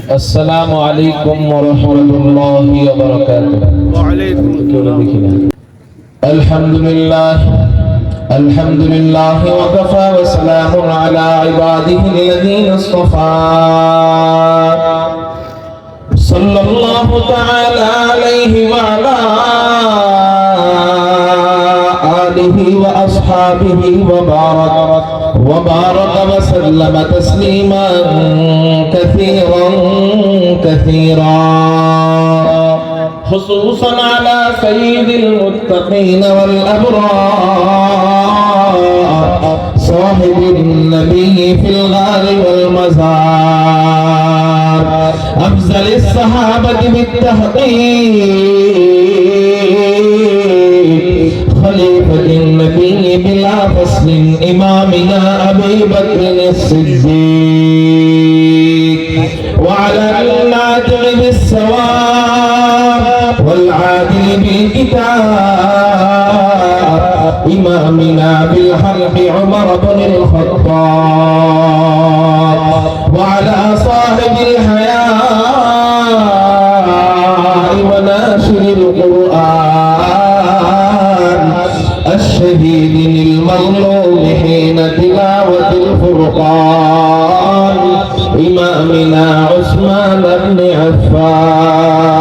আসসালামু আলাইকুম ওয়া রাহমাতুল্লাহি ওয়া বারাকাতুহু। ওয়া আলাইকুম আসসালাম। আলহামদুলিল্লাহ আলহামদুলিল্লাহি ওয়া কাফা ওয়া সালামুন আলা ইবাদিহি আল্লাযীনা ইসতাফা সাল্লাল্লাহু তাআলা আলাইহি ওয়া আলা আলিহি ওয়া আসহাবিহি ওয়া বারাকা ওয়া সাল্লামা তাসলিমান كثيرا خصوصا على سيد المتقين والأبرار صاحب النبي في الغار والمزار أفضل الصحابة بالتحقيق خليفة النبي بلا فصل إمامنا أبي بكر الصديق وعلى الناطق بالصواب والعادل بالكتاب إمامنا بالحق عمر بن الخطاب وعلى صاحب الحياء وناشر القرآن الشهيد للمظلوم حين تلاوة الفرقان إمامنا عثمان بن عفان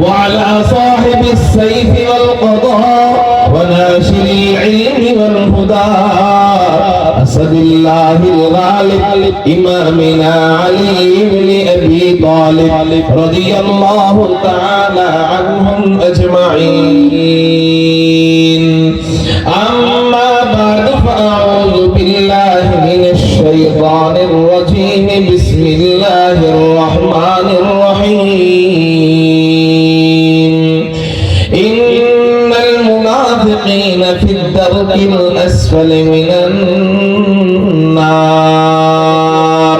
وعلى صاحب السيف والقضاء وناشر العلم والهدى أسد الله الغالب إمامنا علي بن أبي طالب رضي الله تعالى عنهم أجمعين أما بعد فأعوذ بالله من الشيطان الرجيم بسم الله الرحمن الرحيم إن المنافقين في الدرك الأسفل من النار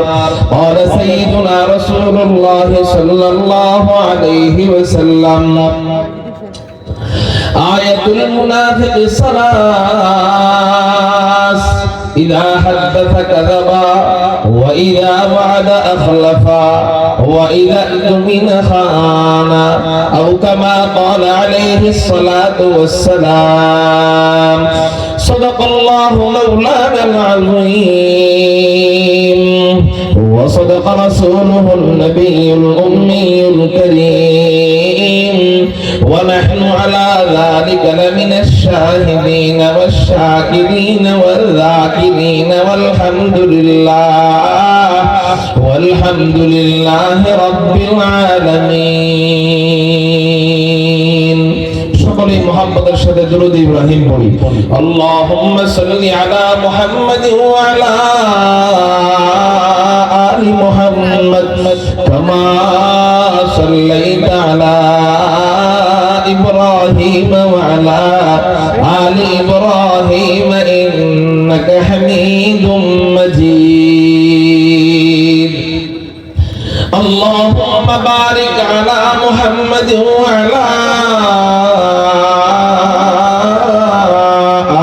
قال سيدنا رسول الله صلى الله عليه وسلم آية المنافق ثلاث إذا حدث كذبا وإذا وعد أخلفا وإذا اؤتمن خان أو كما قال عليه الصلاة والسلام صدق الله مولانا العظيم وصدق رسوله النبي الأمي الكريم ونحن على ذلك لمن الشاهدين والشاكرين والذاكرين والحمد لله رب العالمين সকলে মুহাম্মদের সাথে দরুদ ইব্রাহিম পড়ি আল্লাহুম্মা সাল্লি আলা মুহাম্মাদ ওয়া আলা আলি মুহাম্মাদ কামা সাল্লাইতা আলা إبراهيم وعلى آل إبراهيم إنك حميد مجيد اللهم بارك على محمد وعلى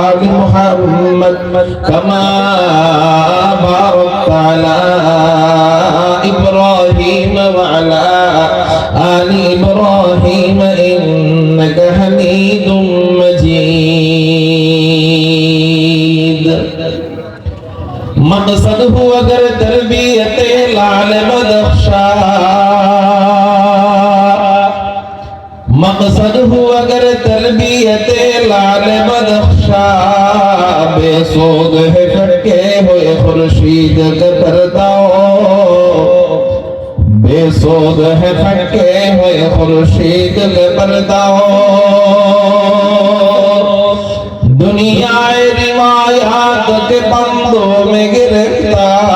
آل محمد كما باركت على إبراهيم وعلى آل إبراهيم إنك حميد مجيد مقصد هو اگر تربیت لال بدخشا مقصد ہو اگر تربیت لال بدخشا بے سود ہے پھٹکے ہوئے خورشید کا پرداؤ بے سود ہے پھٹکے ہوئے خورشید کا پرداؤ دنیا روایات کے بندوں میں گرفتار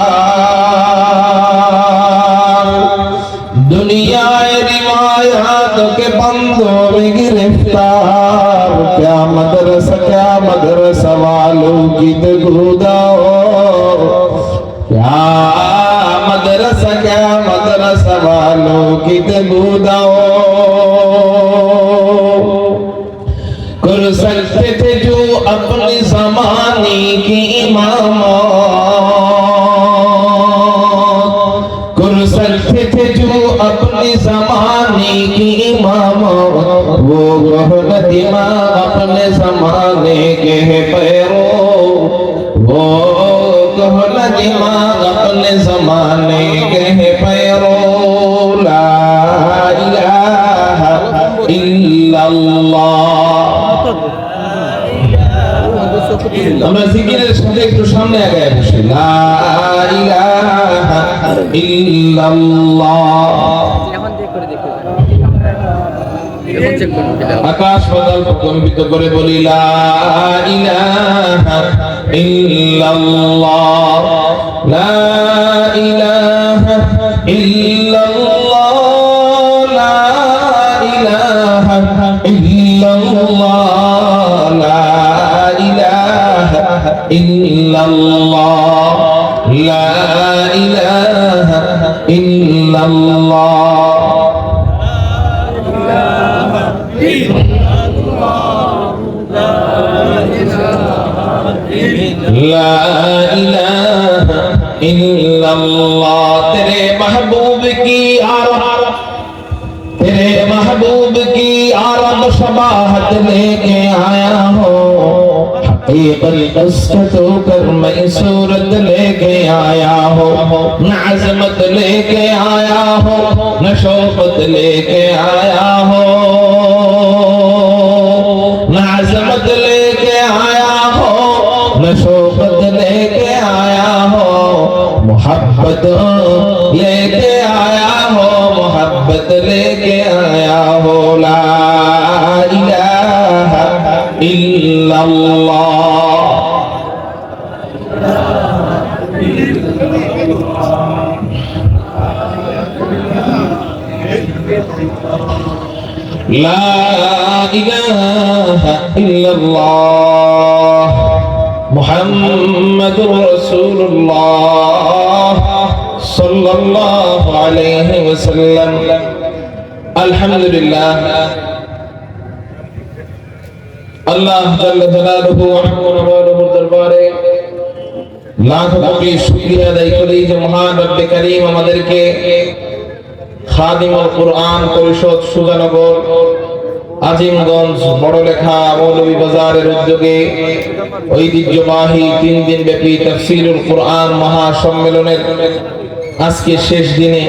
دنیا روایات کے بندوں میں گرفتار کیا مدرسہ والوں کی دگوداؤ کیا مدرسہ والوں کی دگوداؤ کر سکتے تھے جو اپنے زمانے کی امامات अपने जमाने के पैरो ला इलाहा इल्लल्लाह। আমরা জিকিরের সাথে একটু সামনে আগায় বসি। লা ইলাহা ইল্লাল্লাহ। আকাশ পাতাল প্রকম্পিত করে বলি লা ইলাহা ইল্লাল্লাহ, লা ইলাহা ইল্লাল্লাহ, লা ইলাহা ইল্লাল্লাহ, লা ইলাহা ইল্লাল্লাহ, লা ইলাহা ইল্লাল্লাহ। ला इलाहा इल्लल्लाह। तेरे महबूब की आरब, तेरे महबूब की आरब शबाहत लेके आया हो, हकीकत कसरत कर मैं सूरत लेके आया हो, न अज़मत लेके आया हो, न शौकत लेके आया हो, न अज़मत लेके आया हो, न शौकत लेके आया हो, मोहब्बत लेके आया हो, मोहब्बत लेके आया हो। ला इलाहा इल्लल्लाह। ला इलाहा इल्लल्लाह मुहम्मदुर रसूलुल्लाह सल्लल्लाहु अलैहि वसल्लम। अल्हम्दुलिल्लाह, अल्लाह जल्ल जलालुहु व अज़्ज़ा दरबारे लाख कोटी শুকরিয়া আদায় করি যে মহান রব্বে করিম আমাদেরকে খাদিমুল কুরআন পরিষদ সুজানগর আজিমগঞ্জ বড়লেখা মৌলভী বাজারের উদ্যোগে ঐতিহ্যবাহী 3 দিন ব্যাপী তাফসীরুল কুরআন মহাসম্মেলনের আজকে শেষ দিনে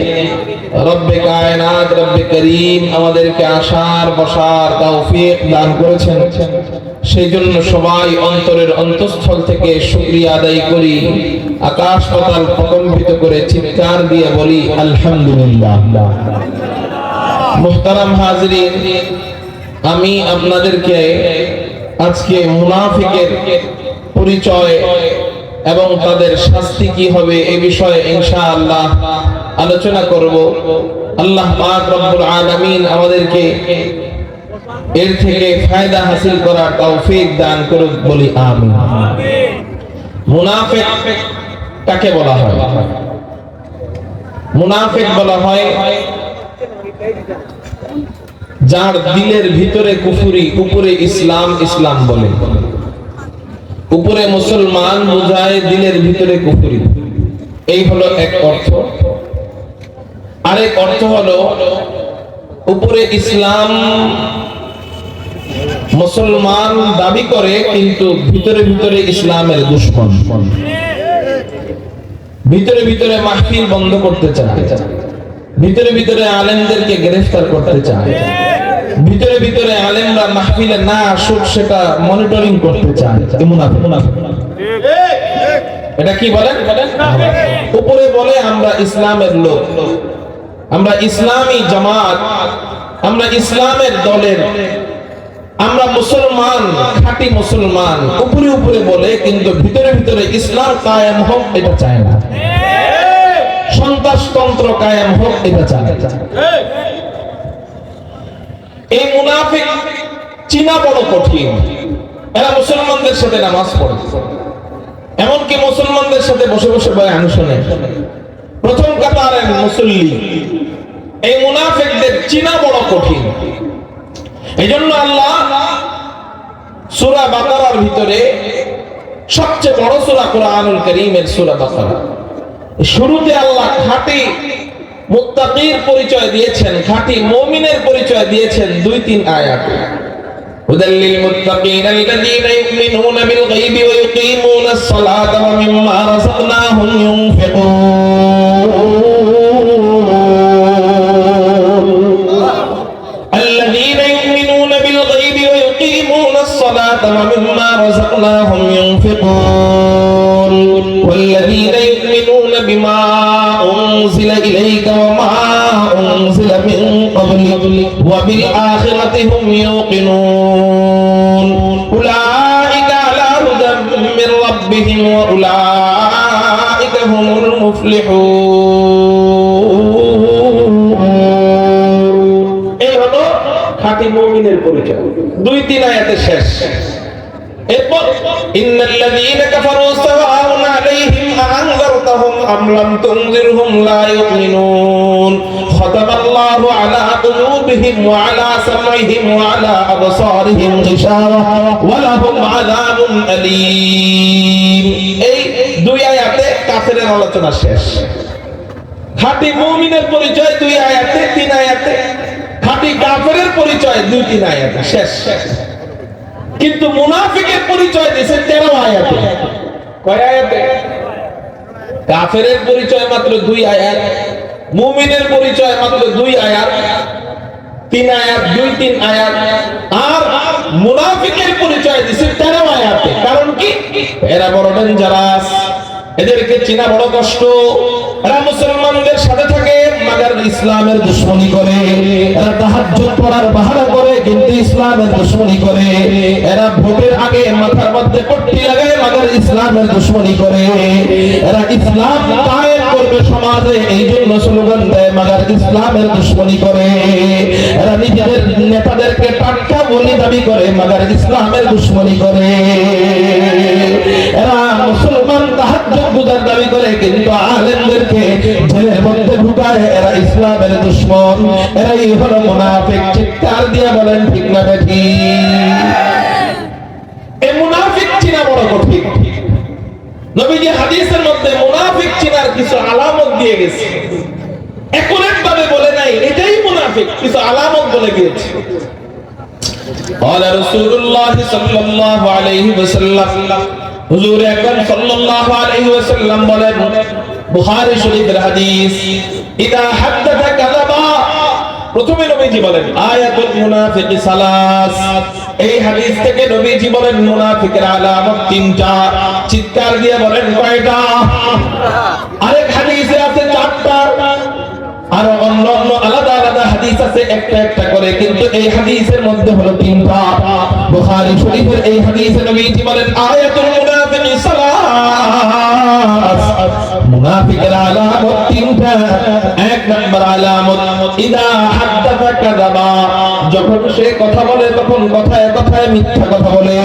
রব্বে কায়নাত রব্বে করিম আমাদেরকে আসার বসার তৌফিক দান করেছেন। সেই জন্য সবাই অন্তরের অন্তঃস্থল থেকে শুকরিয়া আদায় করি, আকাশ পাতাল প্রকম্পিত করে চিৎকার দিয়ে বলি আলহামদুলিল্লাহ। মুহতারাম হাজিরিন, আমি আপনাদেরকে আজকে মুনাফিকের পরিচয় এবং তাদের শাস্তি কি হবে এই বিষয়ে ইনশাআল্লাহ আলোচনা করব। আল্লাহ পাক রব্বুল আলামিন আমাদেরকে এর থেকে ফায়দা হাসিল করার তৌফিক দান করুক, বলি আমিন। মুনাফিক কাকে বলা হয়? মুনাফিক বলা হয় যার দিলের ভিতরে কুফরি, উপরে ইসলাম ইসলাম বলে। উপরে মুসলমান বুঝায়, দিলের ভিতরে কুফরি। এই হলো এক অর্থ। আরেক অর্থ হলো উপরে ইসলাম মুসলমান দাবি করে কিন্তু ভিতরে ভিতরে ইসলামের দুশমন। ভিতরে ভিতরে মাহফিল বন্ধ করতে চায়, ভিতরে ভিতরে আলেমদেরকে গ্রেফতার করতে চায়, ভিতরে ভিতরে আলেমরা মাহফিলে না আসুক সেটা মনিটরিং করতে চায়। এটা কি বলেন? উপরে বলে আমরা ইসলামের লোক, আমরা ইসলামী জামাত, আমরা ইসলামের দলের, আমরা মুসলমান, খাঁটি মুসলমান। উপরে উপরে বলে কিন্তু ভিতরে ভিতরে ইসলাম কায়েম হোক এটা চায় না, সন্ত্রাসতন্ত্র কায়েম হোক এটা চায় না। এই মুনাফিক চিনা বড় কঠিন। এরা মুসলমানদের সাথে নামাজ পড়ে, এমনকি মুসলমানদের সাথে বসে বসে বয়ান শুনে, প্রথম কাতারের মুসল্লি। এই মুনাফিকদের চিনা বড় কঠিন। এইজন্য আল্লাহ সূরা বাকারার ভিতরে সবচেয়ে বড় সূরা কুরআনুল কারীমের সূরা বাকারা, শুরুতে আল্লাহ খাঁটি মুত্তাকির পরিচয় দিয়েছেন, খাঁটি মুমিনের পরিচয় দিয়েছেন 2-3 আয়াতে। هدى للمتقين الذين يؤمنون بالغيب ويقيمون الصلاة ومما رزقناهم ينفقون الذين يؤمنون بالغيب ويقيمون الصلاة ومما رزقناهم ينفقون والذين يؤمنون بما أنزل إليك وما أنزل من قبلك وبالآخرة هم يوقنون أولئك على هدى من ربهم وأولئك هم المفلحون খাঁটি মুমিনের পরিচয় 2-3 আয়াতে শেষ এরপর ইন্নাল্লাযীনা কাফারু সাওয়াউন আলাইহিম আনযারতাহুম আম লাম তুনযিরহুম লা ইউমিনুন খাতামাল্লাহু আলা কুলুবিহিম ওয়া আলা সামঈহিম ওয়া আলা আবসারিহিম গিশাওয়া ওয়া লাহুম আযাবুন আলীম। এই 2 আয়াতে কাফেরের আলোচনা শেষ। খাঁটি মুমিনের পরিচয় 2 আয়াতে, 3 আয়াতে। খাঁটি কাফেরের পরিচয় 2-3 আয়াতে শেষ। কিন্তু মুনাফিকের পরিচয় দিয়েছে 13 আয়াতে। কয় আয়াতে? কাফেরের পরিচয় মাত্র 2 আয়াত, মুমিনের পরিচয় মাত্র 2 আয়াত, 3 আয়াত, 2-3 আয়াত। আর মুনাফিকের পরিচয় দিয়েছে 13 আয়াতে। কারণ কি? এরা বড় ডেঞ্জারাস, এদেরকে চেনা বড় কষ্ট। এরা মুসলমানদের সাথে থাকে মাগার ইসলামের দুশমনি করে। এরা তাহাজ্জুদ পড়ার বাহানা করে কিন্তু ইসলামের দুশমনি করে। এরা ভোটের আগে মাথার মধ্যে পট্টি লাগায় মাগার ইসলামের দুশমনি করে। এরা ইসলাম কায়েম করবে সমাজে এই জন্য স্লোগান দেয় মাগার ইসলামের দুশমনি করে। এরা নিজেদের নেতাদেরকে টাটকা বলি দাবি করে মাগার ইসলামের দুশমনি করে। এরা মুসলমান তাহাজ্জুদ গুজার দাবি করে কিন্তু আলেমদেরকে জেলের মধ্যে ঢুকায়। এরা ইসলামের দুশমন, এরাই হলো মুনাফিক। চিৎকার দিয়ে বলেন ঠিক না ঠিক? এই মুনাফিক চিনা বড় কঠিন। নবীজি হাদিসের মধ্যে মুনাফিক চিনার কিছু আলামত দিয়ে গেছে। একুরেট ভাবে বলে নাই এটাই মুনাফিক, কিছু আলামত বলে গিয়েছে। قال رسول الله صلى الله عليه وسلم হুজুর আকরাম সাল্লাল্লাহু আলাইহি ওয়াসাল্লাম বলেন, বুখারী শরীফের হাদিস, ইদা হাদাথা কাযাবা। প্রথমে নবীজি বলেন আয়াতুল মুনাফিকি সালাস। এই হাদিস থেকে নবীজি বলেন মুনাফিকের আলামত 3টা। চিৎকার দিয়ে বলেন কয়টা? আরেক হাদিসে আছে 4টা। আর অন্য আলাদা আলাদা হাদিস আছে একটা একটা করে, কিন্তু এই হাদিসের মধ্যে হলো 3টা। বুখারী শরীফের এই হাদিসে নবীজি বলেন আয়াতুল মুনাফিকি সালাস। মুনাফিকের আলামত 3টা। 1 নাম্বার আলামত ইদা হাদাথা কাযাবা। যখন সে কথা বলে তখন কথায় কথায় মিথ্যা কথা বলে।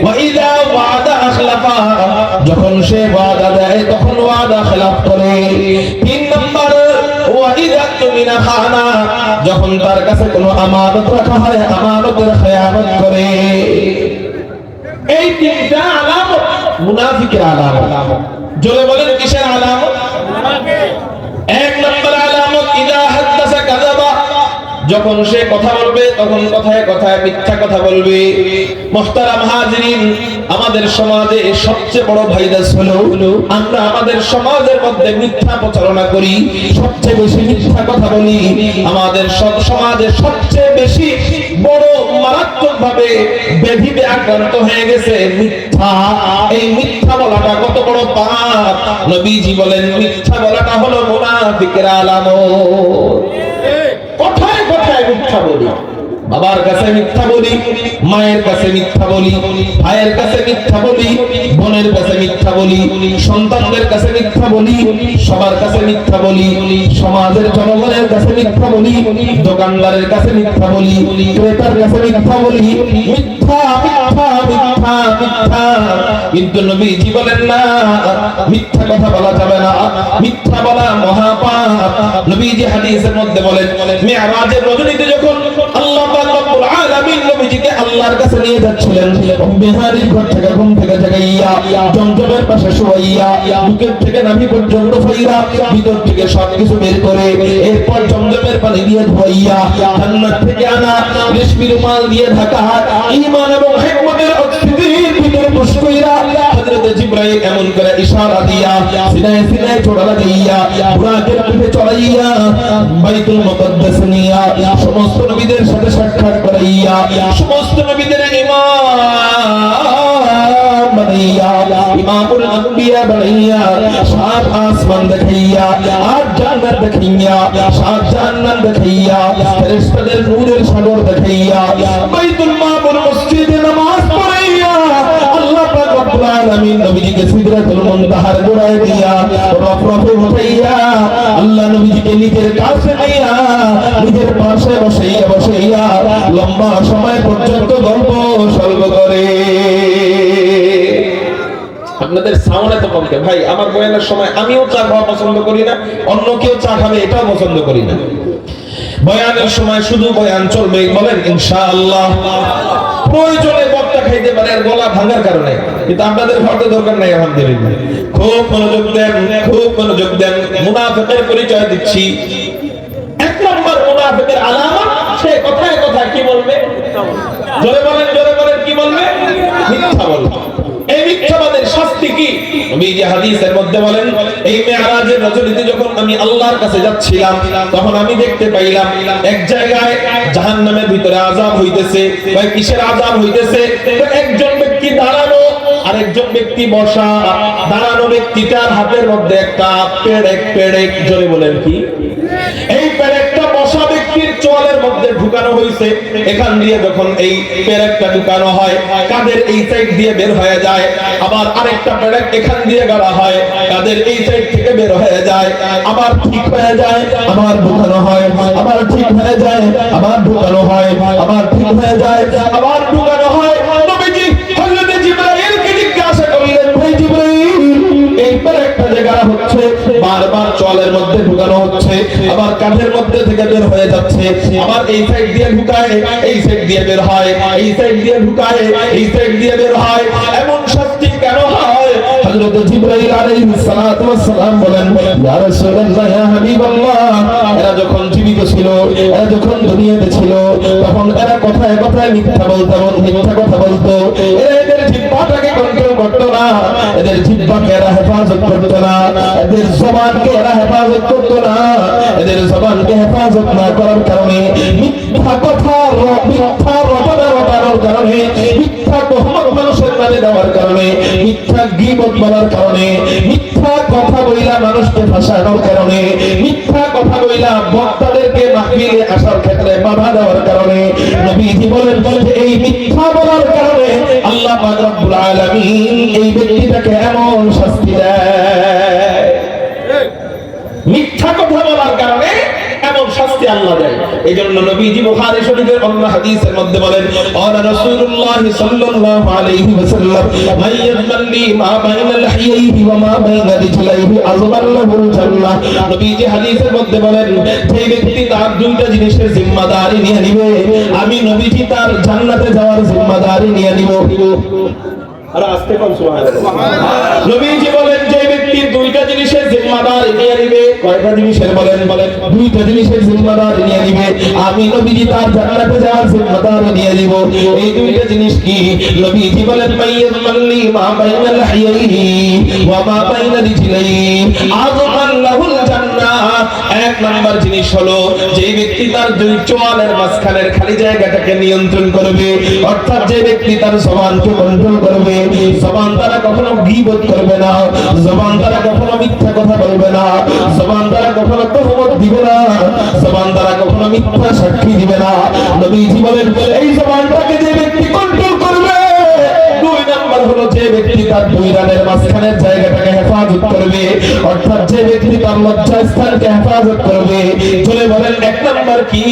ওয়া ইদা ওয়াদা আখলাফা। যখন সে ওয়াদা দেয় তখন ওয়াদা খেলাফ করে। 3 নাম্বার ওয়াইদা তুমিনা খানা। যখন তার কাছে কোনো আমানত রাখা হয় আমানতের খেয়ানত করে। এই 3টা আলামত মুনাফিকের আলামত। জোরে বলেন কিসের আলামত? 1 নম্বর আলামত ইদা হাদাসা কাযাবা। যখন সে কথা বলবে তখন কথায় কথায় মিথ্যা কথা বলবে। মুহতারাম হাজিরিন, আমাদের সমাজে সবচেয়ে বড় ভাইরাস হলো আমরা আমাদের সমাজের মধ্যে মিথ্যা প্রচারণা করি, সবচেয়ে বেশি মিথ্যা কথা বলি। আমাদের সমাজে সবচেয়ে বেশি বড় মারাত্মক ভাবে ব্যাধিতে আক্রান্ত হয়ে গেছে মিথ্যা। এই মিথ্যা বলাটা কত বড় পাপ। নবীজি বলেন মিথ্যা বলাটা হলো মুনাফিকের আলামত। কথায় কথায় মিথ্যা বলি, বাবার কাছে মিথ্যা বলি, মায়ের কাছে মিথ্যা বলি, ভাইয়ের কাছে মিথ্যা বলি, বোনের কাছে মিথ্যা বলি, সন্তানদের কাছে মিথ্যা বলি, সবার কাছে মিথ্যা বলি, সমাজের জনগণের কাছে মিথ্যা বলি, দোকানদারের কাছে মিথ্যা বলি, ক্রেতার কাছে মিথ্যা বলি। মিথ্যা মিথ্যা মিথ্যা মিথ্যা। কিন্তু নবীজি বলেন না, মিথ্যা কথা বলা যাবে না, মিথ্যা বলা মহাপাপ। নবীজি হাদিসের মধ্যে বলেন মিরাজের রজনীতে যখন আল্লাহ পাক রব্বুল আলামিন নবীজিকে আল্লাহ তার কাছে নিয়ে যাচ্ছিলেন বিহারীর ঘর থেকে ঘুম থেকে জাগাইয়া জমজমের পাশে শুয়াইয়া বুকের থেকে নাভি পর্যন্ত ফাইরা ভিতর থেকে সবকিছু বের করে এরপর জমজমের পানি দিয়ে ধোয়াইয়া জান্নাত থেকে আনা রেশমি রুমাল দিয়ে ঢাকা ঈমান এবং হিকমতের অস্তিত্বের ভিতরে পুষ্কইরা হযরত জিবরাইল এমন করে ইশারা দিয়া সিনায় সিনায় চড়া লাগাইয়া বুরাকের পিঠে চড়াইয়া বাইতুল মুকদ্দাস নিয়া সমস্ত নবীদের সাথে সাক্ষাৎ করাইয়া সমস্ত নবীদের ইমাম বানাইয়া ইমামুল আম্বিয়া বানাইয়া সাত আসমান দেখাইয়া আট জান্নাত দেখাইয়া সাত জান্নাত দেখাইয়া ফেরেশতাদের নূরের সাগর দেখাইয়া বাইতুল মামুর মসজিদে নামাজ পড়াইয়া আল্লাহ পাক রব্বুল আলামিন নবীজিকে সিদরাতুল মুনতাহার গোড়ায় দিয়া রফরফে উঠাইয়া আল্লাহ নবীজিকে নিজের কাছে নিয়া নিজের পাশে বসাইয়া লম্বা সময় পর্যন্ত গল্প সল্প করে। আপনাদের সাউন্ড এত কমকে ভাই, আমার বয়ানের সময় আমিও চা খাওয়া পছন্দ করি না, অন্য কেউ চা খাবে এটাও পছন্দ করি না। বয়ানের সময় শুধু বয়ান চলবে, বলেন ইনশাআল্লাহ। প্রয়োজনে বক্তা খাইতে পারে আর গলা ভাঙার কারণে, কিন্তু আপনাদের হয়তো দরকার নাই। আলহামদুলিল্লাহ, খুব মনোযোগ দেন, খুব মনোযোগ দেন। মুনাফিকের পরিচয় দিচ্ছি। এক নম্বর মুনাফিকের আলামত, সে কথায় কথায় কি বলবে? জোরে বলেন, জোরে বলেন, কি বলবে? মিথ্যা বলবে। এই মিথ্যাবাদের শাস্তি কি? নবীজি হাদিসের মধ্যে বলেন, এই মেরাজের রাজনীতি যখন আমি আল্লাহর কাছে যাচ্ছিলাম, তখন আমি দেখতে পাইলাম এক জায়গায় জাহান্নামের ভিতরে আযাব হইতেছে। ভাই কিসের আযাব হইতেছে? একজন ব্যক্তি দাঁড়ানো, আরেকজন ব্যক্তি বসা। দাঁড়ানো ব্যক্তিটার হাতের মধ্যে একটা পেরেক, জোরে বলেন কি? এই পেরেকটা বসা ব্যক্তির চোয়ালের মধ্যে ঢুকানো হয়েছে। এখান দিয়ে যখন এই পেরেকটা ঢুকানো হয়, কাদের এই সাইড দিয়ে বের হয়ে যায়। আবার আরেকটা পেরেক এখান দিয়ে গাড়া হয়, কাদের এই সাইড থেকে বের হয়ে যায়। আবার ঠিক হয়ে যায়, আবার ঢুকানো হয়, আবার ঠিক হয়ে যায়, আবার ঢুকানো হয়, আবার ঠিক হয়ে যায়, আবার ঢুকানো হয়। নবীজি হযরত জিবরাইলকে জিজ্ঞাসা করলেন, ভাই জিবরাইল, এই পেরেকটা যে গাড়া হচ্ছে, বারবার চোয়ালের মধ্যে ঢুকানো হচ্ছে, আবার কাঁধের মধ্যে থেকে বের হয়ে যাচ্ছে, আবার এই সাইড দিয়ে ঢুকায়, এই সাইড দিয়ে বের হয়, এই সাইড দিয়ে ঢুকায়, এই সাইড দিয়ে বের হয়, এমন শাস্তি কেন হয়? হযরত জিবরাইল আলাইহিস সালাতু ওয়াস সালাম বলেন, ইয়া রাসূলুল্লাহ, ইয়া হাবিবাল্লাহ, এরা যখন জীবিত ছিল, এরা যখন দুনিয়াতে ছিল, তখন এরা কথায় কথায় মিথ্যা বলতো, মিথ্যা কথা বলতো। এদের জিহ্বাটাকে কন্ট্রোল করতো না, এদের জিহ্বাকে এরা হেফাজত করতো না, এদের জবানকে এরা হেফাজত করতো না। এদের জবানকে হেফাজত না করার কারণে, মিথ্যা কথা, মিথ্যা রটানোর কারণে, মিথ্যা তহমত মানুষের নামে দেওয়ার কারণে, মিথ্যা গীবত বলার কারণে, মিথ্যা কথা বইলা মানুষকে ফাঁসানোর কারণে, মিথ্যা কথা বইলা বক্তাদেরকে মাহফিলে আসার ক্ষেত্রে বাধা দেওয়ার কারণে, নবীজি বলেন যে এই মিথ্যা বলার কারণে আল্লাহ পাক রব্বুল আলামিন এই ব্যক্তিটাকে এমন শাস্তি দেয়। মিথ্যা কথা বলার কারণে এমন শাস্তি আল্লাহ দেয়। এইজন্য নবীজি বুখারী শরীফের অন্য হাদিসের মধ্যে বলেন, আনা রাসূলুল্লাহ সাল্লাল্লাহু আলাইহি ওয়াসাল্লাম, মান ইয়াযমাল্লি মা বাইনা লাহিয়াইহি ওয়া মা বাইনা রিজলাইহি আযমাল্লাহুল জান্নাহ। নবীজি হাদিসের মধ্যে বলেন, যে ব্যক্তি তার দুইটা জিনিসের জিম্মাদারি নিয়ে নিবে, আমি নবীজি তার জান্নাতে যাওয়ার জিম্মাদারি নিয়ে নিব। আর আস্তে কোন সুবহানাল্লাহ। নবীজি বলেন, যে ব্যক্তি দুইটা জিনিসের জিম্মাদারি নিয়ে নিবে, কয়টা জিনিসের বলেন? দুইটা জিনিসের জিম্মাদারি নিয়ে নিবে, আমি নবীজি তার জান্নাতে যাওয়ার জিম্মাদারি নিয়ে নিব। এই দুইটা জিনিস কি? নবীজি বলেন, মাইয়াযমাল্লি মা বাইনা লাহিয়াইহি ওয়া মা বাইনা রিজলাইহি আযমাল্লাহুল জান্নাহ। এক নাম্বার জিনিস হলো, যে ব্যক্তি তার দুই চোয়ালের মাঝখানের খালি জায়গাটাকে নিয়ন্ত্রণ করবে, অর্থাৎ যে ব্যক্তি তার জবানকে কন্ট্রোল করবে, জবান দ্বারা কখনো গীবত করবে না, জবান দ্বারা কখনো মিথ্যা কথা বলবে না, জবান দ্বারা কখনো তহমত দিবে না, জবান দ্বারা কখনো মিথ্যা সাক্ষী দিবে না। নবীজি বলেন, এই জবানটাকে যে ব্যক্তি কন্ট্রোল করবে, দুই নাম্বার হলো যে ব্যক্তি তার দুই রানের মাঝখানের জায়গাটাকে হেফাজত করবে, অর্থাৎ যে ব্যক্তি তার লজ্জাস্থানকে হেফাজত করবে। জোরে বলেন এক নাম্বার কি?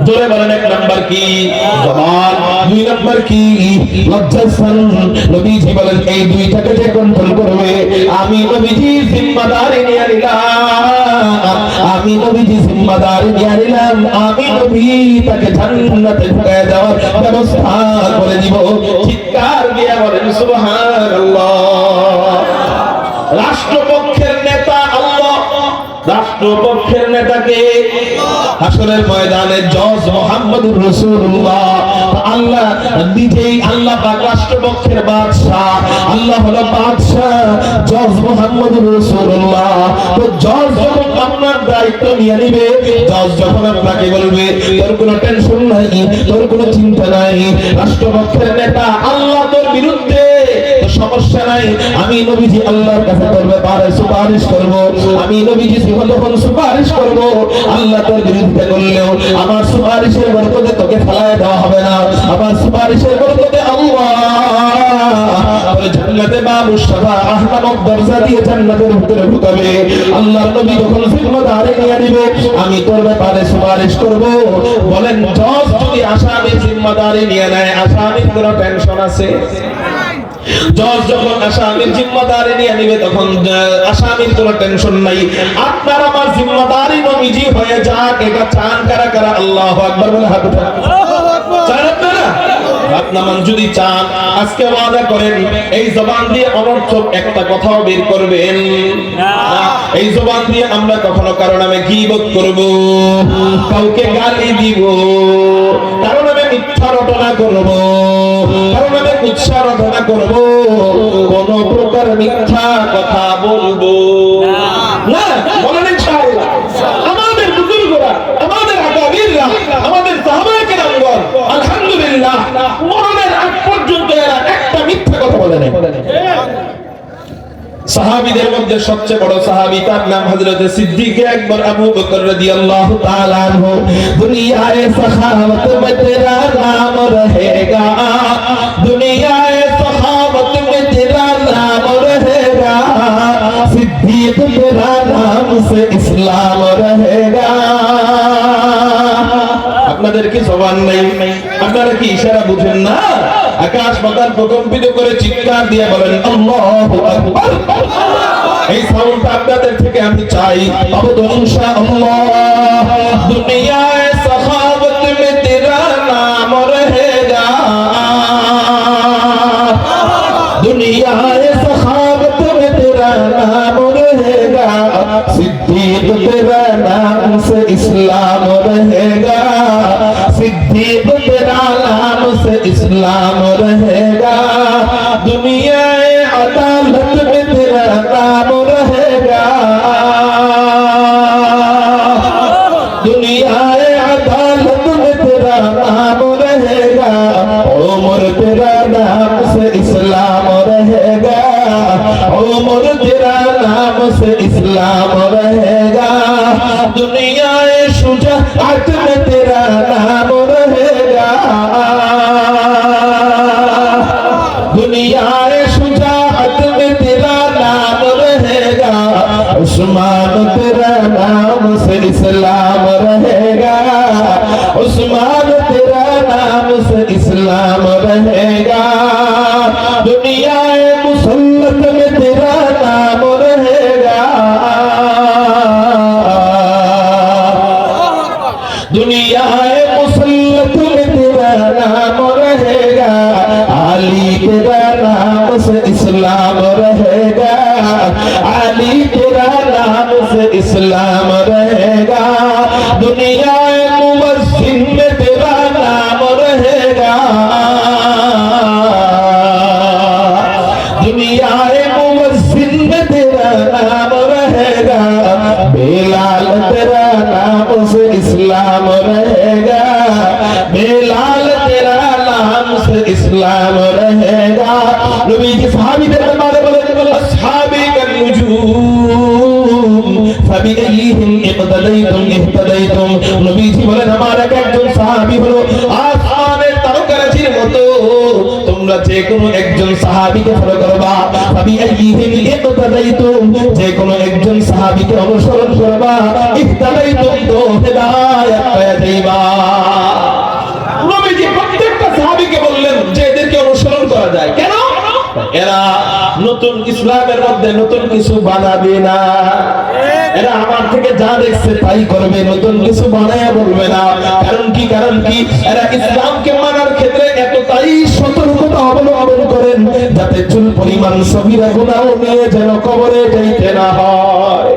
জোরে বলেন এক নাম্বার কি? জবান। দুই নাম্বার কি? লজ্জাস্থান। নবীজি বলেন, এই দুইটাকে যে কন্ট্রোল করবে, আমি নবীজি জিম্মাদারি নিয়ে নিলাম, আমি নবীজি জিম্মাদারি নিয়ে নিলাম, আমি নবী তাকে জান্নাতে ঢুকায় দেওয়ার ব্যবস্থা করে দিব। চিৎকার দিয়ে বলেন সুবহানাল্লাহ। রাষ্ট্রপক্ষের নেতা আল্লাহ, রাষ্ট্রপক্ষের নেতাকে হাসরের ময়দানে জজ মুহাম্মদুর রাসূলুল্লাহ। আল্লাহ নিজেই আল্লাহ পাক রাষ্ট্রপক্ষের বাদশা, আল্লাহ হলো বাদশা, জজ মুহাম্মদুর রাসূলুল্লাহ। তো জজ যখন আপনার দায়িত্ব নিয়ে নিবে, জজ যখন আপনাকে বলবে তোর কোনো টেনশন নাই, তোর কোনো চিন্তা নাই, রাষ্ট্রপক্ষের নেতা আল্লাহ তোর বিরুদ্ধে, সমস্যা নাই, আমি নবীজি আল্লাহর কাছে তোর ব্যাপারে সুপারিশ করব, আমি নবীজি যখন সুপারিশ করব, আল্লাহ তোর বিরুদ্ধে করলেও আমার সুপারিশের বরকতে তোকে ফেলায় দেওয়া হবে না, আমার সুপারিশের বরকতে আল্লাহ জান্নাতে বাবু শাফাআহ নামক দরজা দিয়ে জান্নাতের ভিতরে ঢুকাবে। আল্লাহর নবী যখন জিম্মাদারি নিয়ে নিবে, আমি তোর ব্যাপারে সুপারিশ করব। বলেন জজ যদি আসামির জিম্মাদারি নিয়ে নেয়, আসামির কোনো টেনশন আছে? জজ যখন আসামির জিম্মাদারি নিয়ে নিবে, তখন আসামির কোনো টেনশন নাই। আপনার আমার জিম্মাদারি নবীজি হয়ে যাক, এটা চান কারা কারা? আল্লাহু আকবার বলে হাত উঠান। চান আপনারা? হাত নামান যদি চান। আজকে ওয়াদা করেন এই জবান দিয়ে অনর্থক একটা কথাও বের করবেন না। এই জবান দিয়ে আমরা কখনো কারো নামে গীবত করব, কাউকে গালি দিব, কারো নামে মিথ্যা রটনা করব, কারো নামে কুৎসা রটনা করব, কোন প্রকার মিথ্যা কথা বলবো না। বলেন ইনশাআল্লাহ। আমাদের বুজুর্গরা, আমাদের আকাবিররা, আমাদের সাহাবায়ে কেরামগণ আলহামদুলিল্লাহ মরণের আগ পর্যন্ত এরা একটা মিথ্যা কথা বলে নাই। সাহাবীদের মধ্যে সবচেয়ে বড় সাহাবী, তার নাম হযরত সিদ্দিক আকবর আবু বকর রাদিয়াল্লাহু তাআলা আনহু। দুনিয়ায়ে সখাওয়াত মে তেরা নাম রহেগা, দুনিয়ায়ে সখাওয়াত মে তেরা নাম রহেগা, সিদ্দিক তেরা নাম সে ইসলাম রহেগা। আপনাদের কি জবান নাই? আপনারা কি ইশারা বুঝেন না? আকাশ পাতাল প্রকম্পিত করে চিৎকার দিয়ে বলেন আল্লাহু আকবার। এই সাউন্ডটা আপনাদের থেকে আমি চাই। আবু তো ইনশাআল্লাহ। দুনিয়ায়ে সখাওয়াত মে তেরা নাম রহেগা, দুনিয়ায়ে সখাওয়াত মে তেরা নাম রহেগা, সিদ্দিক তেরা নাম সে ইসলাম রহেগা, सिद्दीक तेरा नाम से इस्लाम रहेगा, दुनियाए अदालत में तेरा नाम रहेगा, दुनियाए अदालत में तेरा नाम रहेगा, उम्र तेरा नाम से इस्लाम रहेगा, उम्र तेरा नाम से इस्लाम रहेगा, दुनियाए शुजाअत में तेरा नाम रहेगा, दुनियाए शुजाअत में तेरा नाम रहेगा, उस्मान तेरा नाम से इस्लाम रहेगा, उस्मान तेरा नाम से इस्लाम रहेगा, दुनियाए मुसल्लत में तेरा नाम रहेगा, दुनियाए मुसल्लत में तेरा नाम रहेगा, अली तेरा नाम से इस्लाम रहेगा, अली तेरा नाम से इस्लाम रहेगा, दुनियाए मुवज्जिन में तेरा नाम रहेगा, दुनियाए मुवज्जिन में तेरा नाम रहेगा, बेलाल तेरा नाम से इस्लाम रहेगा, बेलाल तेरा नाम से इस्लाम रहेगा। नबी के सहाबीদের ব্যাপারে বলেন আসহাবি কান নুজুম ফাবিআইহিম ইকতাদাইতুম ইহতাদাইতুম। নবীজি বলেন আমার একজন সাহাবী হলো আসমানের তারকারাজির মতো, তোমরা যে কোনো একজন সাহাবীকে ফলো করবা, ফাবিআইহিম ইকতাদাইতুম, যে কোনো একজন সাহাবীকে অনুসরণ করবা, ইহতাদাইতুম তো হেদায়েত পেয়ে যাইবা। নবীজি প্রত্যেকটা সাহাবীকে বললেন যে এদেরকে অনুসরণ করা যায়। কেন? এরা নতুন ইসলামের মধ্যে নতুন কিছু বানাবে না, এরা আমার থেকে যা দেখছে তাই করবে, নতুন কিছু বানায় বলবে না। কারণ কি এরা ইসলামকে মানার ক্ষেত্রে এতটাই সতর্কতা অবলম্বন করেন যাতে চুল পরিমাণ সগীরা গুনাহ নিয়ে যেন কবরে যাইতে না হয়।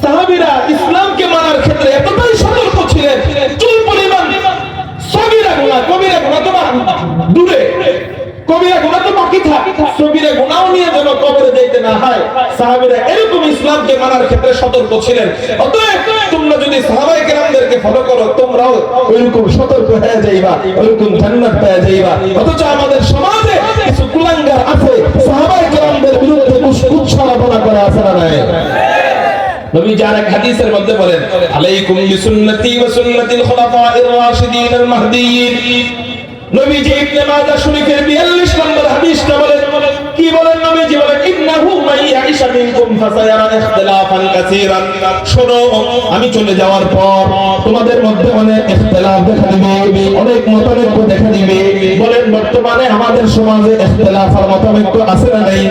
সাহাবীরা ইসলামকে মানার ক্ষেত্রে এতটাই সতর্ক ছিলেন, চুল পরিমাণ সগীরা গুনাহ, কবিরা গুনাহ তো দূরে, কবিরা গুনাহ তো বাকি থাক, সগীরা গুনাহ নিয়ে যেন কবরে যাইতে না হয়। সাহাবীরা এরকম ইসলামকে মানার ক্ষেত্রে সতর্ক ছিলেন। অতএব তোমরা যদি সাহাবায়ে কেরামদেরকে ফলো করো, তোমরাও ওইরকম সতর্ক হয়ে যাইবা, ওইরকম জান্নাত পেয়ে যাইবা। অথচ আমাদের সমাজে কিছু কুলাঙ্গার আছে, সাহাবায়ে কেরামদের বিরুদ্ধে কুচ্ছারণা করে আছে না নাই? নবী যার এক হাদিসের মধ্যে বলেন, আলাইকুম বিসুন্নতি ওয়া সুন্নাতিল খুলাফায়ে রাশিদিন মাহদিয়িন। নবীজি ইবনে মাজাহ শরীফের 42 নম্বর হাদিসটা বলেন, কি বলেন নবীজি? বলেন, ইন্নাহু মাইয়াইশা মিনকুম ফাসায়ারা ইখতিলাফান কাসীরান। শোনো, আমি চলে যাওয়ার পর তোমাদের মধ্যে অনেক ইখতিলাফ দেখা দিবে, অনেক মতানৈক্য দেখা দিবে। বলেন, বর্তমানে আমাদের সমাজে ইখতিলাফ আর মতানৈক্য আছে না নাই?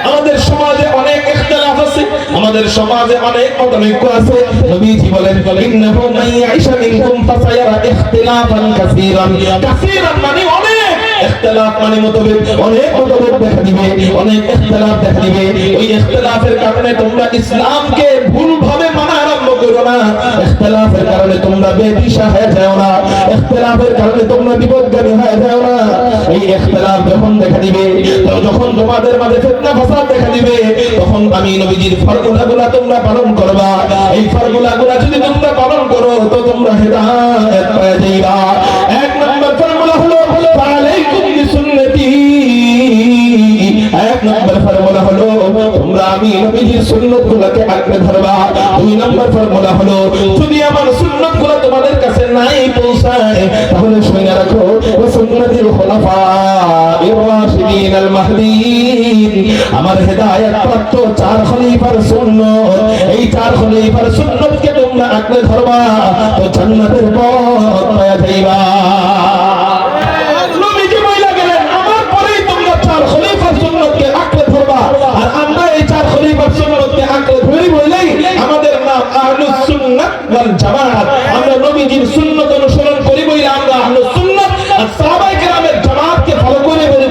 আমাদের সমাজে অনেক ইখতিলাফ আছে, আমাদের সমাজে অনেক মতানৈক্য আছে। নবীজি বলেন, ইন্নাহু মাইয়াইশা মিনকুম ফাসায়ারা ইখতিলাফান কাসীরান। কাসীরান মানে অনেক, ইখতিলাফ মানে মতভেদ, অনেক মতভেদ দেখা দিবে, অনেক ইখতিলাফ দেখা দিবে। ওই ইখতিলাফের কারণে তোমরা ইসলামকে ভুলভাবে মানা আরম্ভ করো না, ইখতিলাফের কারণে তোমরা বেদিশা হয়ে যাও না, ইখতিলাফের কারণে তোমরা বিপদগামী হয়ে যাও না। এই ইখতিলাফ যখন দেখা দিবে, যখন তোমাদের মাঝে ফিতনা ফাসাদ দেখা দিবে, তখন আমি নবীজির ফরমানগুলো তোমরা পালন করবা। এই ফরমানগুলো যদি তোমরা পালন করো তো তোমরা হেদায়েত পেয়ে যাইবা। এক নম্বর ফরমানা হলো আলাইকুম বিসুন্নতি। এক নম্বর ফরমানা হলো তোমরা আমি নবীজির সুন্নাতগুলোকে আঁকড়ে ধরবা। দুই নম্বর ফরমানা হলো যদি আমার সুন্নাতগুলো তোমাদের কাছে নাই পৌঁছায় তাহলে শুনে রাখো, ওয়া সুন্নাতিল খুলাফায়ে রাশিদিন আল মাহদিয়িন। আমার হেদায়েত প্রাপ্ত 4 খলিফার সুন্নাত, এই 4 খলিফার সুন্নাতকে তোমরা আঁকড়ে ধরবা তো জান্নাতের পথ পেয়ে যাইবা। নবীজি বলে গেলেন, আমার পরেই তোমরা 4 খলিফার সুন্নাতকে আঁকড়ে ধরবা। আর আমরা এই 4 খলিফার সুন্নাতকে আঁকড়ে ধরি বলেই আমাদের নাম আহলুস সুন্নাত ওয়াল জামাত। আমরা নবীজির সুন্নাত অনুসরণ করি বলে আমরা আহলুস সুন্নাত, আর সাহাবায়ে কেরামের জামাতকে ফলো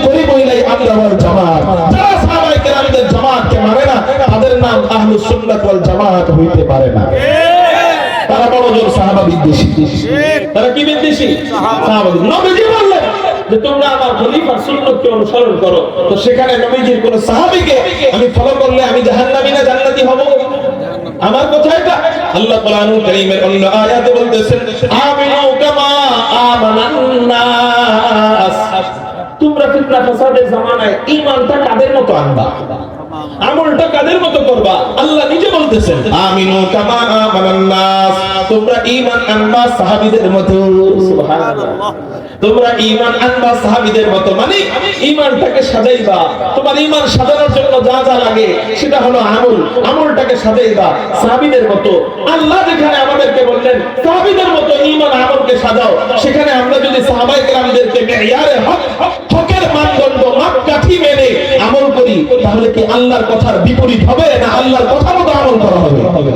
করি বলেই আমরা ওয়াল জামাত। যারা সাহাবায়ে কেরামদের জামাতকে মানে না, তাদের নাম আহলুস সুন্নাত ওয়াল জামাত হইতে পারে না। তারা বড় জোর সাহাবা বিদ্বেষী। তারা কি বিদ্বেষী? সাহাবা। নবীজি বললেন যে তোমরা আমার খলিফার সুন্নাতকে অনুসরণ করো, তো সেখানে নবীজির কোন সাহাবীকে আমি ফলো করলে আমি জাহান্নামী না জান্নাতি হব? আমার কথা এটা। আল্লাহ কোরআনুল কারীমের অন্য আয়াতে বলতেছেন, আমিনু কামা আমানান নাস। তোমরা ফিতনা ফাসাদের জামানায় ঈমানটা কাদের মতো আনবা, আমলটা কাদের মতো করবা? আল্লাহ নিজে বলতেছেন, আমিনু কামা আমানান নাস। তোমরা ঈমান আনবা সাহাবীদের মতো। সুবহানাল্লাহ। তোমরা ঈমান আনবা সাহাবীদের মতো মানে ঈমানটাকে সাজাইবা। তোমার ঈমান সাজানোর জন্য যা যা লাগে সেটা হলো আমল, আমলটাকে সাজাইবা সাহাবীদের মতো। আল্লাহ যেখানে আমাদেরকে বললেন সাহাবীদের মতো ঈমান আমলকে সাজাও, সেখানে আমরা যদি সাহাবায়ে কেরামদেরকে মেয়ারে হকের মানদণ্ড মাপকাঠি মেনে আমল করি, তাহলে কি আল্লাহর কথার বিপরীত হবে না আল্লাহর কথা মতো আমল করা হবে?